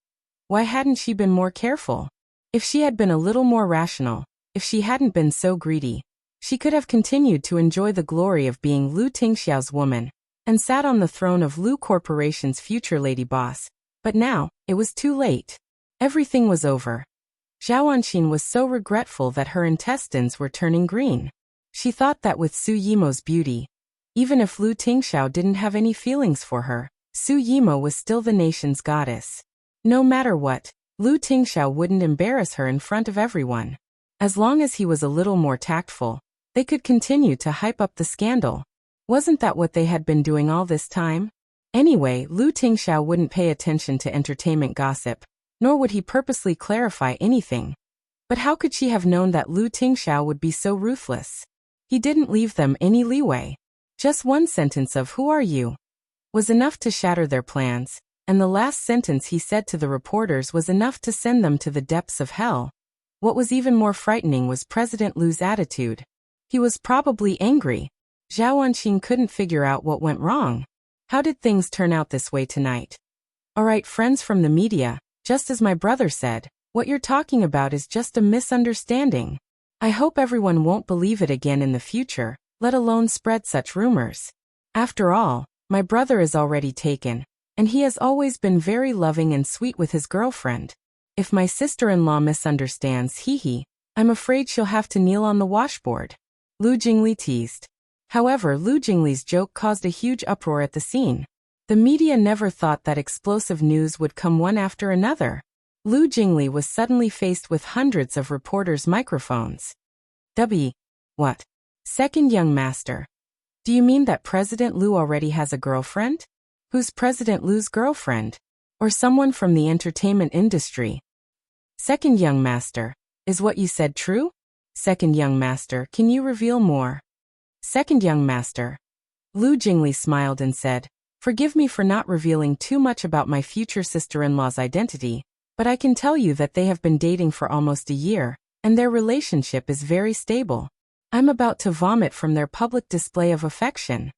Why hadn't she been more careful? If she had been a little more rational, if she hadn't been so greedy, she could have continued to enjoy the glory of being Lu Tingxiao's woman, and sat on the throne of Lu Corporation's future lady boss. But now, it was too late. Everything was over. Zhao Anqin was so regretful that her intestines were turning green. She thought that with Su Yimo's beauty, even if Lu Tingxiao didn't have any feelings for her, Su Yimo was still the nation's goddess. No matter what, Lu Tingxiao wouldn't embarrass her in front of everyone. As long as he was a little more tactful, they could continue to hype up the scandal. Wasn't that what they had been doing all this time? Anyway, Lu Tingxiao wouldn't pay attention to entertainment gossip, nor would he purposely clarify anything. But how could she have known that Lu Tingxiao would be so ruthless? He didn't leave them any leeway. Just one sentence of "Who are you?" was enough to shatter their plans, and the last sentence he said to the reporters was enough to send them to the depths of hell. What was even more frightening was President Lu's attitude. He was probably angry. Zhao Anqin couldn't figure out what went wrong. How did things turn out this way tonight? Alright, friends from the media, just as my brother said, what you're talking about is just a misunderstanding. I hope everyone won't believe it again in the future, let alone spread such rumors. After all, my brother is already taken, and he has always been very loving and sweet with his girlfriend. If my sister-in-law misunderstands, I'm afraid she'll have to kneel on the washboard. Lu Jingli teased. However, Lu Jingli's joke caused a huge uproar at the scene. The media never thought that explosive news would come one after another. Lu Jingli was suddenly faced with hundreds of reporters' microphones. What? Second young master. Do you mean that President Lu already has a girlfriend? Who's President Lu's girlfriend? Or someone from the entertainment industry? Second young master, is what you said true? Second young master, can you reveal more? Second young master. Lu Jingli smiled and said, "Forgive me for not revealing too much about my future sister-in-law's identity, but I can tell you that they have been dating for almost a year, and their relationship is very stable. I'm about to vomit from their public display of affection."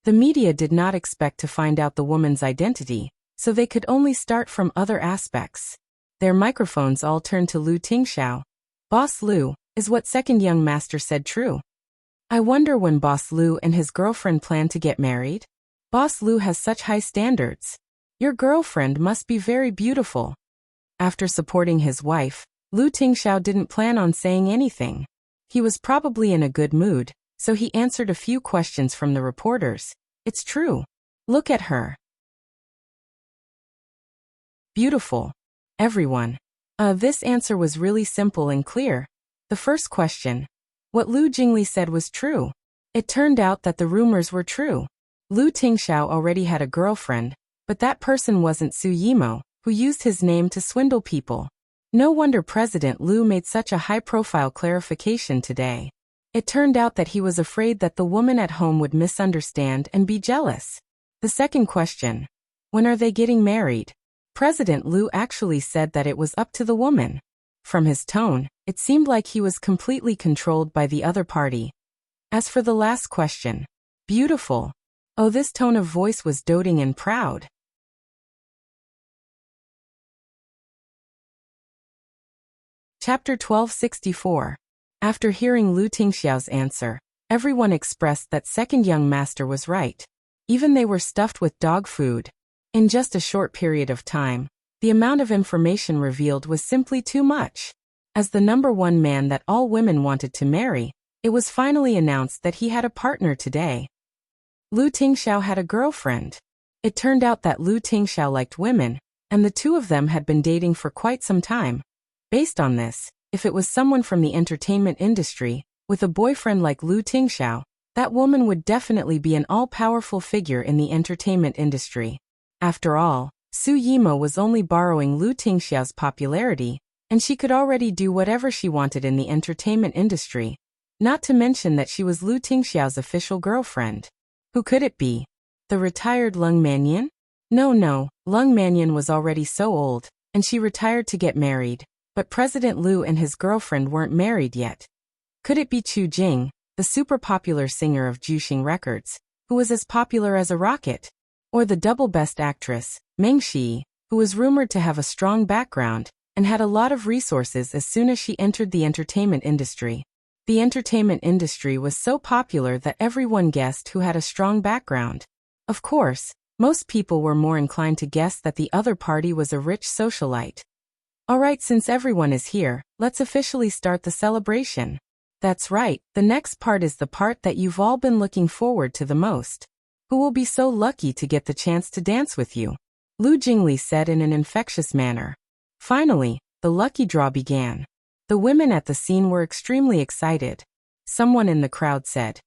The media did not expect to find out the woman's identity, so they could only start from other aspects. Their microphones all turned to Lu Tingxiao. "Boss Lu, is what second young master said true? I wonder when Boss Lu and his girlfriend plan to get married? Boss Lu has such high standards. Your girlfriend must be very beautiful." After supporting his wife, Lu Tingxiao didn't plan on saying anything. He was probably in a good mood, so he answered a few questions from the reporters. "It's true. Look at her. Beautiful. Everyone." This answer was really simple and clear. The first question. What Lu Jingli said was true. It turned out that the rumors were true. Lu Tingxiao already had a girlfriend, but that person wasn't Su Yimo, who used his name to swindle people. No wonder President Lu made such a high-profile clarification today. It turned out that he was afraid that the woman at home would misunderstand and be jealous. The second question. When are they getting married? President Lu actually said that it was up to the woman. From his tone, it seemed like he was completely controlled by the other party. As for the last question. Beautiful. Oh, this tone of voice was doting and proud. Chapter 1264. After hearing Lu Tingxiao's answer, everyone expressed that second young master was right. Even they were stuffed with dog food. In just a short period of time, the amount of information revealed was simply too much. As the number one man that all women wanted to marry, it was finally announced that he had a partner today. Lu Tingxiao had a girlfriend. It turned out that Lu Tingxiao liked women, and the two of them had been dating for quite some time. Based on this, if it was someone from the entertainment industry, with a boyfriend like Lu Tingxiao, that woman would definitely be an all-powerful figure in the entertainment industry. After all, Su Yimo was only borrowing Lu Tingxiao's popularity, and she could already do whatever she wanted in the entertainment industry. Not to mention that she was Lu Tingxiao's official girlfriend. Who could it be? The retired Lung Mannion? No, Lung Mannion was already so old, and she retired to get married, but President Lu and his girlfriend weren't married yet. Could it be Chu Jing, the super popular singer of Juxing Records, who was as popular as a rocket? Or the double best actress, Meng Shi, who was rumored to have a strong background and had a lot of resources as soon as she entered the entertainment industry. The entertainment industry was so popular that everyone guessed who had a strong background. Of course, most people were more inclined to guess that the other party was a rich socialite. Alright, since everyone is here, let's officially start the celebration. That's right, the next part is the part that you've all been looking forward to the most. Who will be so lucky to get the chance to dance with you? Lu Jingli said in an infectious manner. Finally, the lucky draw began. The women at the scene were extremely excited. Someone in the crowd said,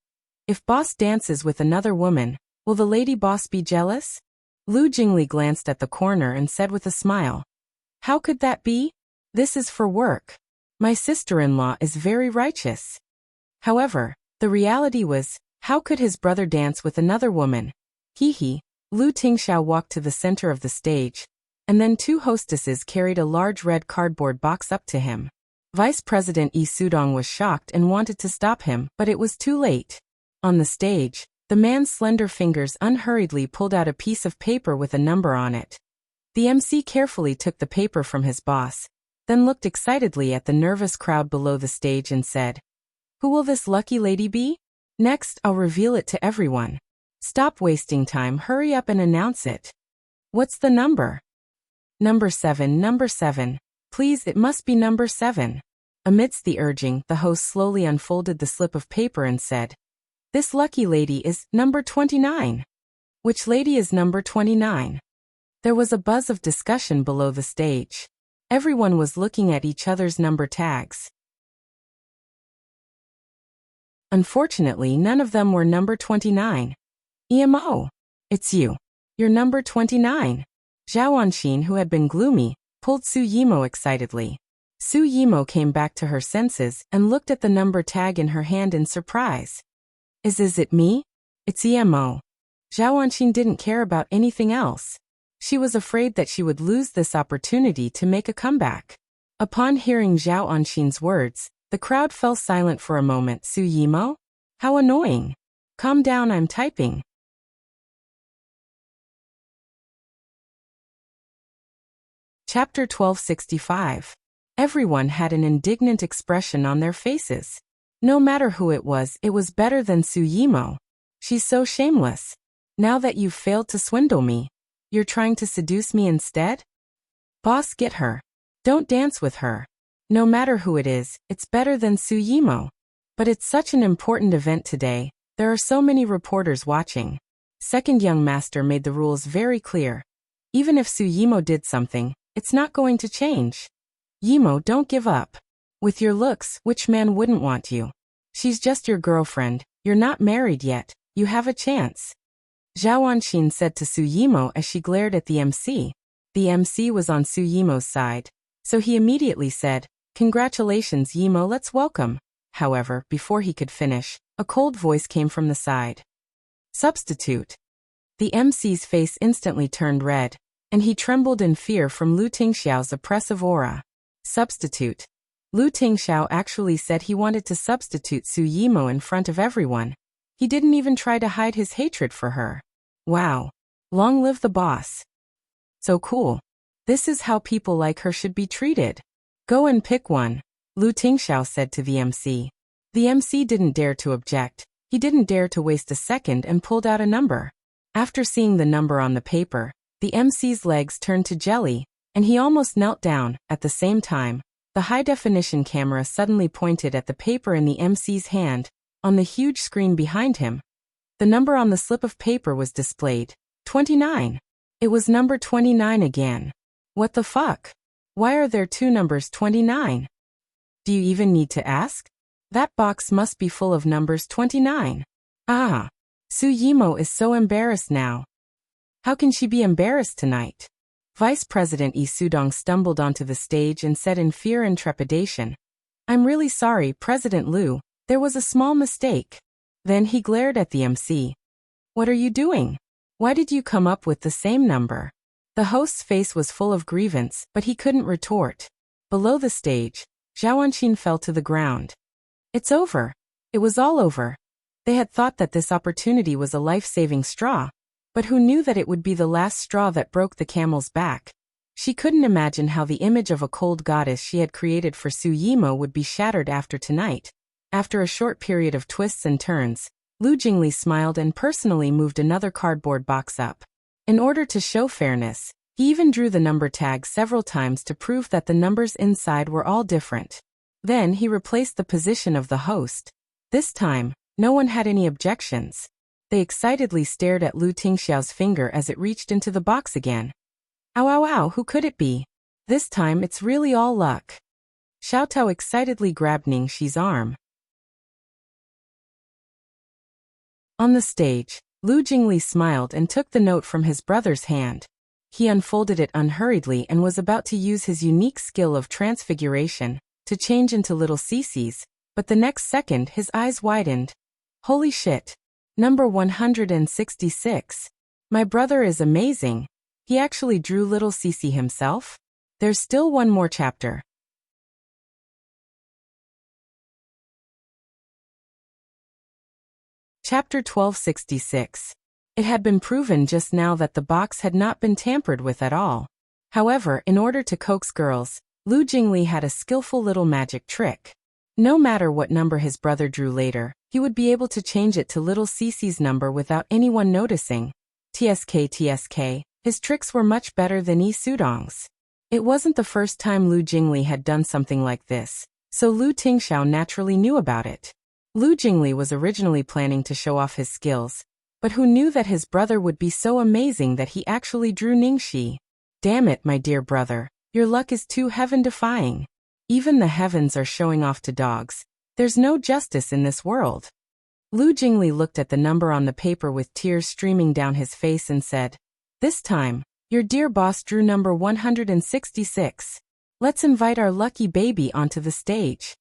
"If boss dances with another woman, will the lady boss be jealous?" Lu Jingli glanced at the corner and said with a smile, "How could that be? This is for work. My sister-in-law is very righteous." However, the reality was, how could his brother dance with another woman? Hee. Lu Tingxiao walked to the center of the stage, and then two hostesses carried a large red cardboard box up to him. Vice President Yi Sudong was shocked and wanted to stop him, but it was too late. On the stage, the man's slender fingers unhurriedly pulled out a piece of paper with a number on it. The MC carefully took the paper from his boss, then looked excitedly at the nervous crowd below the stage and said, "Who will this lucky lady be? Next, I'll reveal it to everyone. Stop wasting time, hurry up and announce it." "What's the number?" Number 7. Please, it must be number 7. Amidst the urging, the host slowly unfolded the slip of paper and said, "This lucky lady is number 29. Which lady is number 29? There was a buzz of discussion below the stage. Everyone was looking at each other's number tags. Unfortunately, none of them were number 29. "EMO, it's you. You're number 29. Zhao Anxin, who had been gloomy, pulled Su Yimo excitedly. Su Yimo came back to her senses and looked at the number tag in her hand in surprise. Is it me? It's EMO. Zhao Anxin didn't care about anything else. She was afraid that she would lose this opportunity to make a comeback. Upon hearing Zhao Anxin's words, the crowd fell silent for a moment. Su Yimo? How annoying. Calm down, I'm typing. Chapter 1265. Everyone had an indignant expression on their faces. No matter who it was better than Su Yimo. She's so shameless. Now that you've failed to swindle me, you're trying to seduce me instead? Boss, get her. Don't dance with her. No matter who it is, it's better than Su Yimo. But it's such an important event today. There are so many reporters watching. Second young master made the rules very clear. Even if Su Yimo did something, it's not going to change. Yimo, don't give up. With your looks, which man wouldn't want you? She's just your girlfriend. You're not married yet. You have a chance. Zhao Anxin said to Su Yimo as she glared at the MC. The MC was on Su Yimo's side, so he immediately said, "Congratulations, Yimo, let's welcome." However, before he could finish, a cold voice came from the side. "Substitute." The MC's face instantly turned red, and he trembled in fear from Lu Tingxiao's oppressive aura. Substitute. Lu Tingxiao actually said he wanted to substitute Su Yimo in front of everyone. He didn't even try to hide his hatred for her. Wow. Long live the boss. So cool. This is how people like her should be treated. Go and pick one, Lu Tingxiao said to the MC. The MC didn't dare to object. He didn't dare to waste a second and pulled out a number. After seeing the number on the paper, the MC's legs turned to jelly, and he almost knelt down. At the same time, the high-definition camera suddenly pointed at the paper in the MC's hand. On the huge screen behind him, the number on the slip of paper was displayed. 29. It was number 29 again. What the fuck? Why are there two numbers 29? Do you even need to ask? That box must be full of numbers 29. Ah. Su Yimo is so embarrassed now. How can she be embarrassed tonight? Vice President Yi Sudong stumbled onto the stage and said in fear and trepidation, "I'm really sorry, President Liu, there was a small mistake." Then he glared at the MC. "What are you doing? Why did you come up with the same number?" The host's face was full of grievance, but he couldn't retort. Below the stage, Zhao Wenqin fell to the ground. It's over. It was all over. They had thought that this opportunity was a life-saving straw, but who knew that it would be the last straw that broke the camel's back? She couldn't imagine how the image of a cold goddess she had created for Su Yimo would be shattered after tonight. After a short period of twists and turns, Lu Jingli smiled and personally moved another cardboard box up. In order to show fairness, he even drew the number tag several times to prove that the numbers inside were all different. Then he replaced the position of the host. This time, no one had any objections. They excitedly stared at Lu Tingxiao's finger as it reached into the box again. Ow ow ow, who could it be? This time it's really all luck. Xiao Tao excitedly grabbed Ningxi's arm. On the stage, Lu Jingli smiled and took the note from his brother's hand. He unfolded it unhurriedly and was about to use his unique skill of transfiguration to change into little CCs, but the next second his eyes widened. Holy shit! Number 166. My brother is amazing. He actually drew little CC himself? There's still one more chapter. Chapter 1266. It had been proven just now that the box had not been tampered with at all. However, in order to coax girls, Lu Jingli had a skillful little magic trick. No matter what number his brother drew later, he would be able to change it to little Cece's number without anyone noticing. TSK, his tricks were much better than Yi Sudong's. It wasn't the first time Lu Jingli had done something like this, so Lu Tingxiao naturally knew about it. Lu Jingli was originally planning to show off his skills, but who knew that his brother would be so amazing that he actually drew Ningxi? Damn it, my dear brother, your luck is too heaven-defying. Even the heavens are showing off to dogs. There's no justice in this world. Lu Jingli looked at the number on the paper with tears streaming down his face and said, "This time, your dear boss drew number 166. Let's invite our lucky baby onto the stage."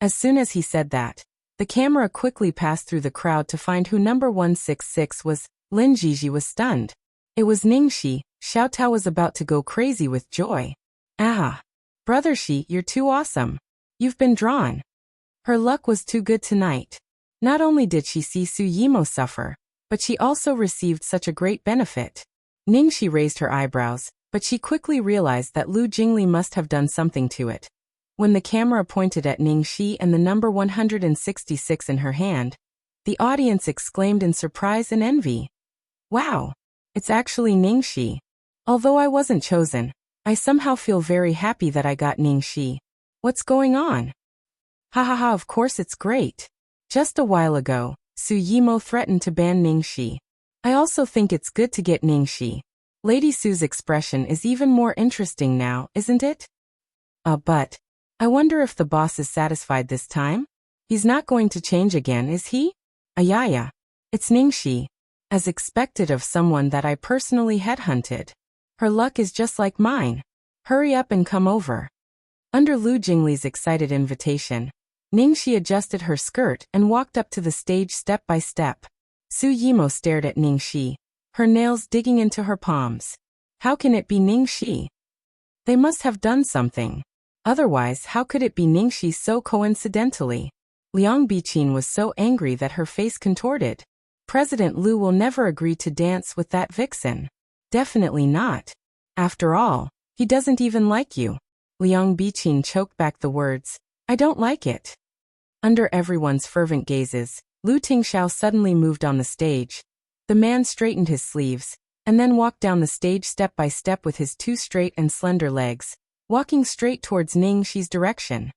As soon as he said that, the camera quickly passed through the crowd to find who number 166 was. Lin Jiji was stunned. It was Ningxi. Xiao Tao was about to go crazy with joy. Ah! Brother Shi, you're too awesome. You've been drawn. Her luck was too good tonight. Not only did she see Su Yimo suffer, but she also received such a great benefit. Ningxi raised her eyebrows, but she quickly realized that Lu Jingli must have done something to it. When the camera pointed at Ningxi and the number 166 in her hand, the audience exclaimed in surprise and envy. Wow! It's actually Ningxi. Although I wasn't chosen, I somehow feel very happy that I got Ningxi. What's going on? Ha ha ha, of course it's great. Just a while ago, Su Yimo threatened to ban Ningxi. I also think it's good to get Ningxi. Lady Su's expression is even more interesting now, isn't it? But I wonder if the boss is satisfied this time? He's not going to change again, is he? Ayaya. It's Ningxi. As expected of someone that I personally headhunted. Her luck is just like mine. Hurry up and come over. Under Lu Jingli's excited invitation, Ningxi adjusted her skirt and walked up to the stage step by step. Su Yimo stared at Ningxi, her nails digging into her palms. How can it be Ningxi? They must have done something. Otherwise, how could it be Ningxi so coincidentally? Liang Biqin was so angry that her face contorted. President Lu will never agree to dance with that vixen. Definitely not. After all, he doesn't even like you. Liang Biqin choked back the words. I don't like it. Under everyone's fervent gazes, Lu Tingxiao suddenly moved on the stage. The man straightened his sleeves, and then walked down the stage step by step with his two straight and slender legs, walking straight towards Ningxi's direction.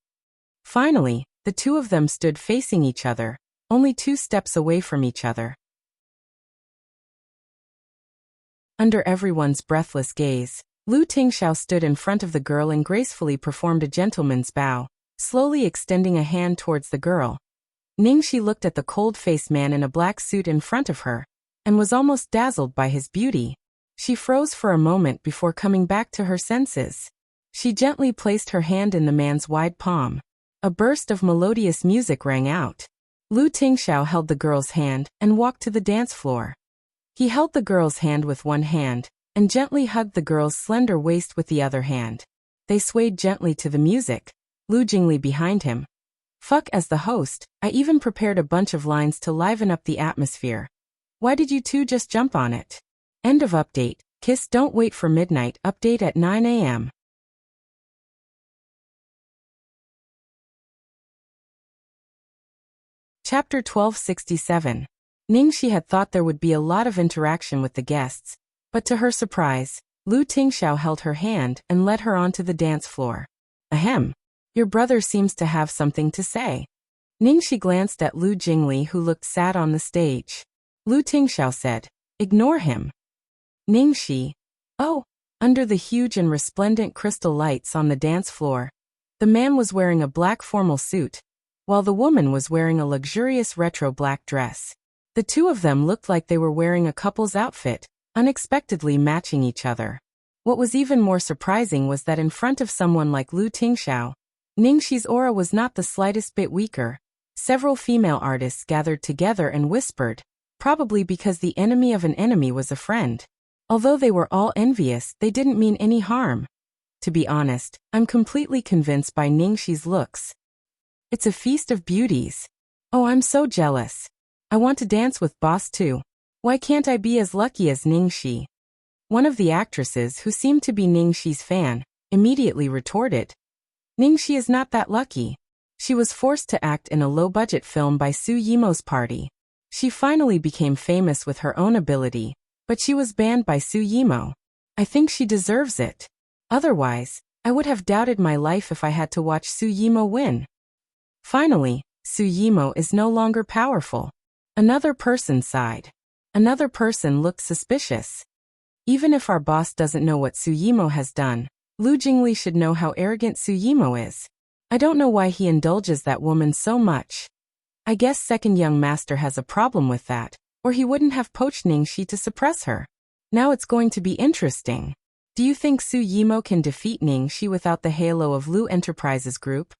Finally, the two of them stood facing each other, only 2 steps away from each other. Under everyone's breathless gaze, Lu Tingxiao stood in front of the girl and gracefully performed a gentleman's bow, slowly extending a hand towards the girl. Ningxi looked at the cold-faced man in a black suit in front of her, and was almost dazzled by his beauty. She froze for a moment before coming back to her senses. She gently placed her hand in the man's wide palm. A burst of melodious music rang out. Lu Tingxiao held the girl's hand and walked to the dance floor. He held the girl's hand with one hand and gently hugged the girl's slender waist with the other hand. They swayed gently to the music, Lu Jingli behind him. Fuck, as the host, I even prepared a bunch of lines to liven up the atmosphere. Why did you two just jump on it? End of update. Kiss Don't Wait for Midnight update at 9 a.m. Chapter 1267. Ningxi had thought there would be a lot of interaction with the guests, but to her surprise, Lu Tingxiao held her hand and led her onto the dance floor. Ahem. Your brother seems to have something to say. Ningxi glanced at Lu Jingli, who looked sad on the stage. Lu Tingxiao said, Ignore him. Ningxi. Oh. Under the huge and resplendent crystal lights on the dance floor, the man was wearing a black formal suit, while the woman was wearing a luxurious retro black dress. The two of them looked like they were wearing a couple's outfit, unexpectedly matching each other. What was even more surprising was that in front of someone like Lu Tingxiao, Ningxi's aura was not the slightest bit weaker. Several female artists gathered together and whispered, probably because the enemy of an enemy was a friend. Although they were all envious, they didn't mean any harm. To be honest, I'm completely convinced by Ningxi's looks. It's a feast of beauties. Oh, I'm so jealous. I want to dance with boss too. Why can't I be as lucky as Ningxi? One of the actresses, who seemed to be Ningxi's fan, immediately retorted. Ningxi is not that lucky. She was forced to act in a low-budget film by Su Yimo's party. She finally became famous with her own ability, but she was banned by Su Yimo. I think she deserves it. Otherwise, I would have doubted my life if I had to watch Su Yimo win. Finally, Su Yimo is no longer powerful. Another person sighed. Another person looked suspicious. Even if our boss doesn't know what Su Yimo has done, Lu Jingli should know how arrogant Su Yimo is. I don't know why he indulges that woman so much. I guess second young master has a problem with that, or he wouldn't have poached Ningxi to suppress her. Now it's going to be interesting. Do you think Su Yimo can defeat Ningxi without the halo of Lu Enterprises Group?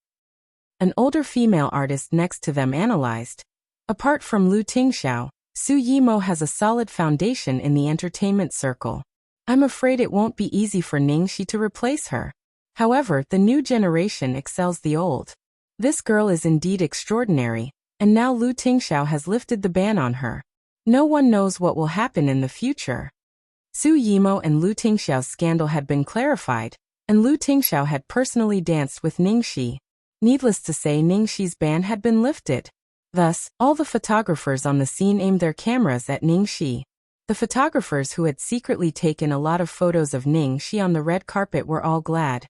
An older female artist next to them analyzed. Apart from Lu Tingxiao, Su Yimo has a solid foundation in the entertainment circle. I'm afraid it won't be easy for Ningxi to replace her. However, the new generation excels the old. This girl is indeed extraordinary, and now Lu Tingxiao has lifted the ban on her. No one knows what will happen in the future. Su Yimo and Lu Tingxiao's scandal had been clarified, and Lu Tingxiao had personally danced with Ningxi. Needless to say, Ningxi's ban had been lifted. Thus, all the photographers on the scene aimed their cameras at Ningxi. The photographers who had secretly taken a lot of photos of Ningxi on the red carpet were all glad,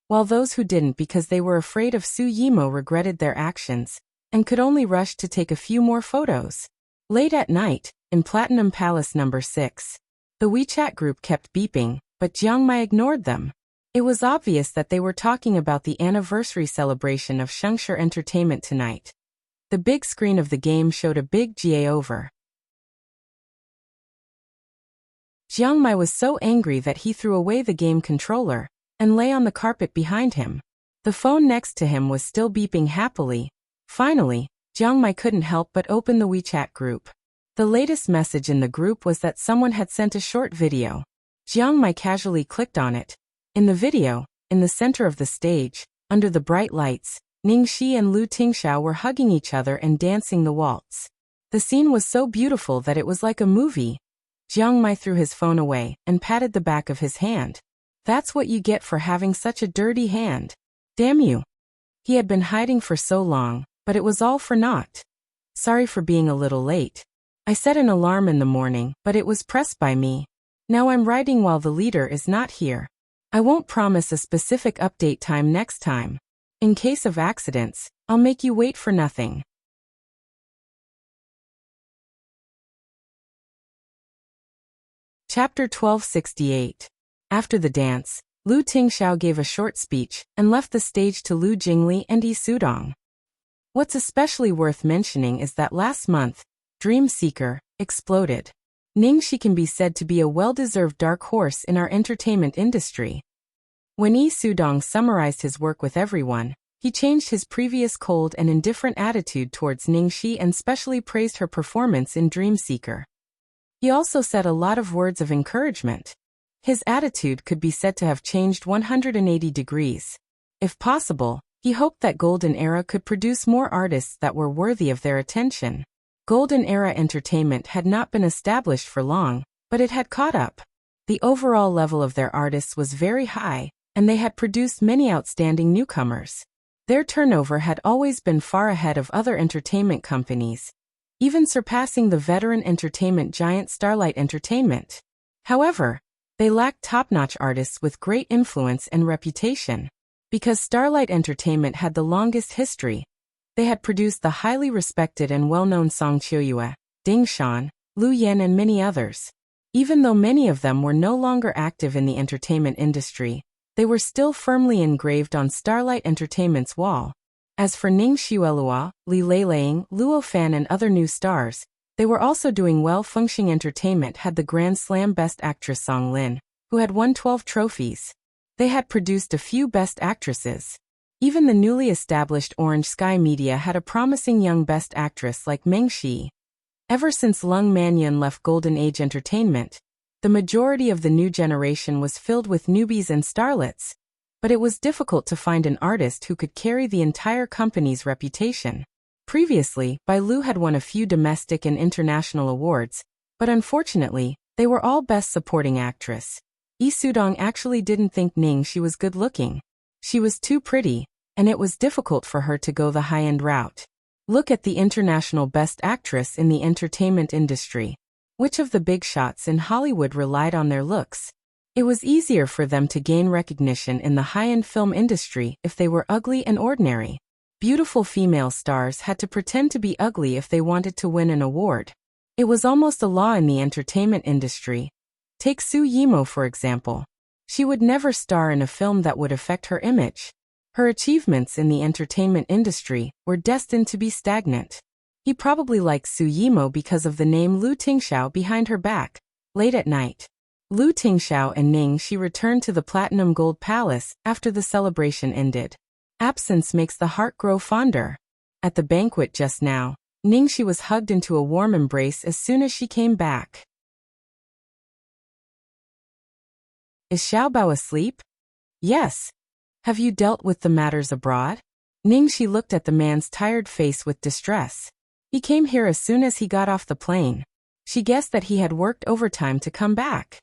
while those who didn't because they were afraid of Su Yimo regretted their actions, and could only rush to take a few more photos. Late at night, in Platinum Palace No. 6, the WeChat group kept beeping, but Jiang Mai ignored them. It was obvious that they were talking about the anniversary celebration of Shengshi Entertainment tonight. The big screen of the game showed a big GA over. Jiang Mai was so angry that he threw away the game controller and lay on the carpet behind him. The phone next to him was still beeping happily. Finally, Jiang Mai couldn't help but open the WeChat group. The latest message in the group was that someone had sent a short video. Jiang Mai casually clicked on it. In the video, in the center of the stage, under the bright lights, Ningxi and Lu Tingxiao were hugging each other and dancing the waltz. The scene was so beautiful that it was like a movie. Jiang Mai threw his phone away and patted the back of his hand. That's what you get for having such a dirty hand. Damn you. He had been hiding for so long, but it was all for naught. Sorry for being a little late. I set an alarm in the morning, but it was pressed by me. Now I'm writing while the leader is not here. I won't promise a specific update time next time. In case of accidents, I'll make you wait for nothing. Chapter 1268. After the dance, Lu Tingxiao gave a short speech and left the stage to Lu Jingli and Yi Sudong. What's especially worth mentioning is that last month, Dream Seeker exploded. Ningxi can be said to be a well-deserved dark horse in our entertainment industry. When Yi Sudong summarized his work with everyone, he changed his previous cold and indifferent attitude towards Ningxi and specially praised her performance in Dream Seeker. He also said a lot of words of encouragement. His attitude could be said to have changed 180 degrees. If possible, he hoped that Golden Era could produce more artists that were worthy of their attention. Golden Era entertainment had not been established for long, but it had caught up. The overall level of their artists was very high, and they had produced many outstanding newcomers. Their turnover had always been far ahead of other entertainment companies, even surpassing the veteran entertainment giant Starlight Entertainment. However, they lacked top-notch artists with great influence and reputation. Because Starlight Entertainment had the longest history, they had produced the highly respected and well-known Song Qiuyue, Ding Shan, Lu Yan and many others. Even though many of them were no longer active in the entertainment industry, they were still firmly engraved on Starlight Entertainment's wall. As for Ning Xuelua, Li Leiling, Luo Fan and other new stars, they were also doing well. Fengxing Entertainment had the Grand Slam Best Actress Song Lin, who had won 12 trophies. They had produced a few best actresses. Even the newly established Orange Sky Media had a promising young best actress like Meng Shi. Ever since Lung Manyan left Golden Age Entertainment, the majority of the new generation was filled with newbies and starlets, but it was difficult to find an artist who could carry the entire company's reputation. Previously, Bai Lu had won a few domestic and international awards, but unfortunately, they were all Best Supporting Actress. Yi Sudong actually didn't think Ningxi was good-looking. She was too pretty, and it was difficult for her to go the high-end route. Look at the international Best Actress in the entertainment industry. Which of the big shots in Hollywood relied on their looks? It was easier for them to gain recognition in the high-end film industry if they were ugly and ordinary. Beautiful female stars had to pretend to be ugly if they wanted to win an award. It was almost a law in the entertainment industry. Take Su Yimo for example. She would never star in a film that would affect her image. Her achievements in the entertainment industry were destined to be stagnant. He probably likes Su Yimo because of the name Lu Tingxiao behind her back. Late at night, Lu Tingxiao and Ningxi returned to the Platinum Gold Palace after the celebration ended. Absence makes the heart grow fonder. At the banquet just now, Ningxi was hugged into a warm embrace as soon as she came back. Is Xiaobao asleep? Yes. Have you dealt with the matters abroad? Ningxi looked at the man's tired face with distress. He came here as soon as he got off the plane. She guessed that he had worked overtime to come back.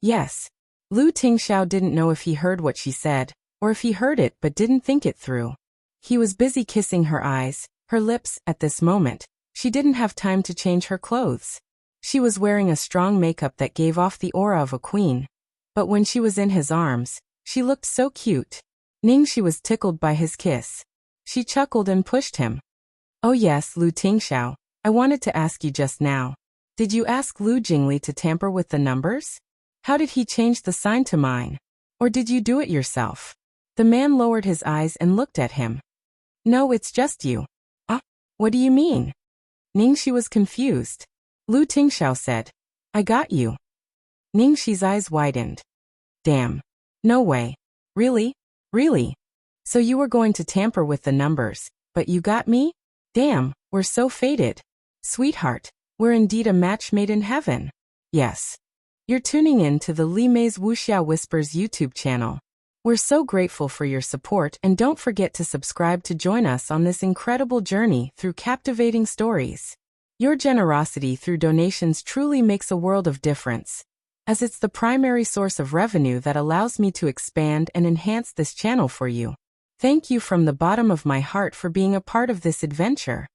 Yes. Lu Tingxiao didn't know if he heard what she said, or if he heard it but didn't think it through. He was busy kissing her eyes, her lips. At this moment, she didn't have time to change her clothes. She was wearing a strong makeup that gave off the aura of a queen. But when she was in his arms, she looked so cute. Ningxi was tickled by his kiss. She chuckled and pushed him. Oh yes, Lu Tingxiao, I wanted to ask you just now. Did you ask Lu Jingli to tamper with the numbers? How did he change the sign to mine? Or did you do it yourself? The man lowered his eyes and looked at him. No, it's just you. Ah, what do you mean? Ningxi was confused. Lu Tingxiao said, I got you. Ningxi's eyes widened. Damn. No way. Really? Really? So you were going to tamper with the numbers, but you got me? Damn, we're so fated. Sweetheart, we're indeed a match made in heaven. Yes. You're tuning in to the Li Mei's Wuxia Whispers YouTube channel. We're so grateful for your support and don't forget to subscribe to join us on this incredible journey through captivating stories. Your generosity through donations truly makes a world of difference, as it's the primary source of revenue that allows me to expand and enhance this channel for you. Thank you from the bottom of my heart for being a part of this adventure.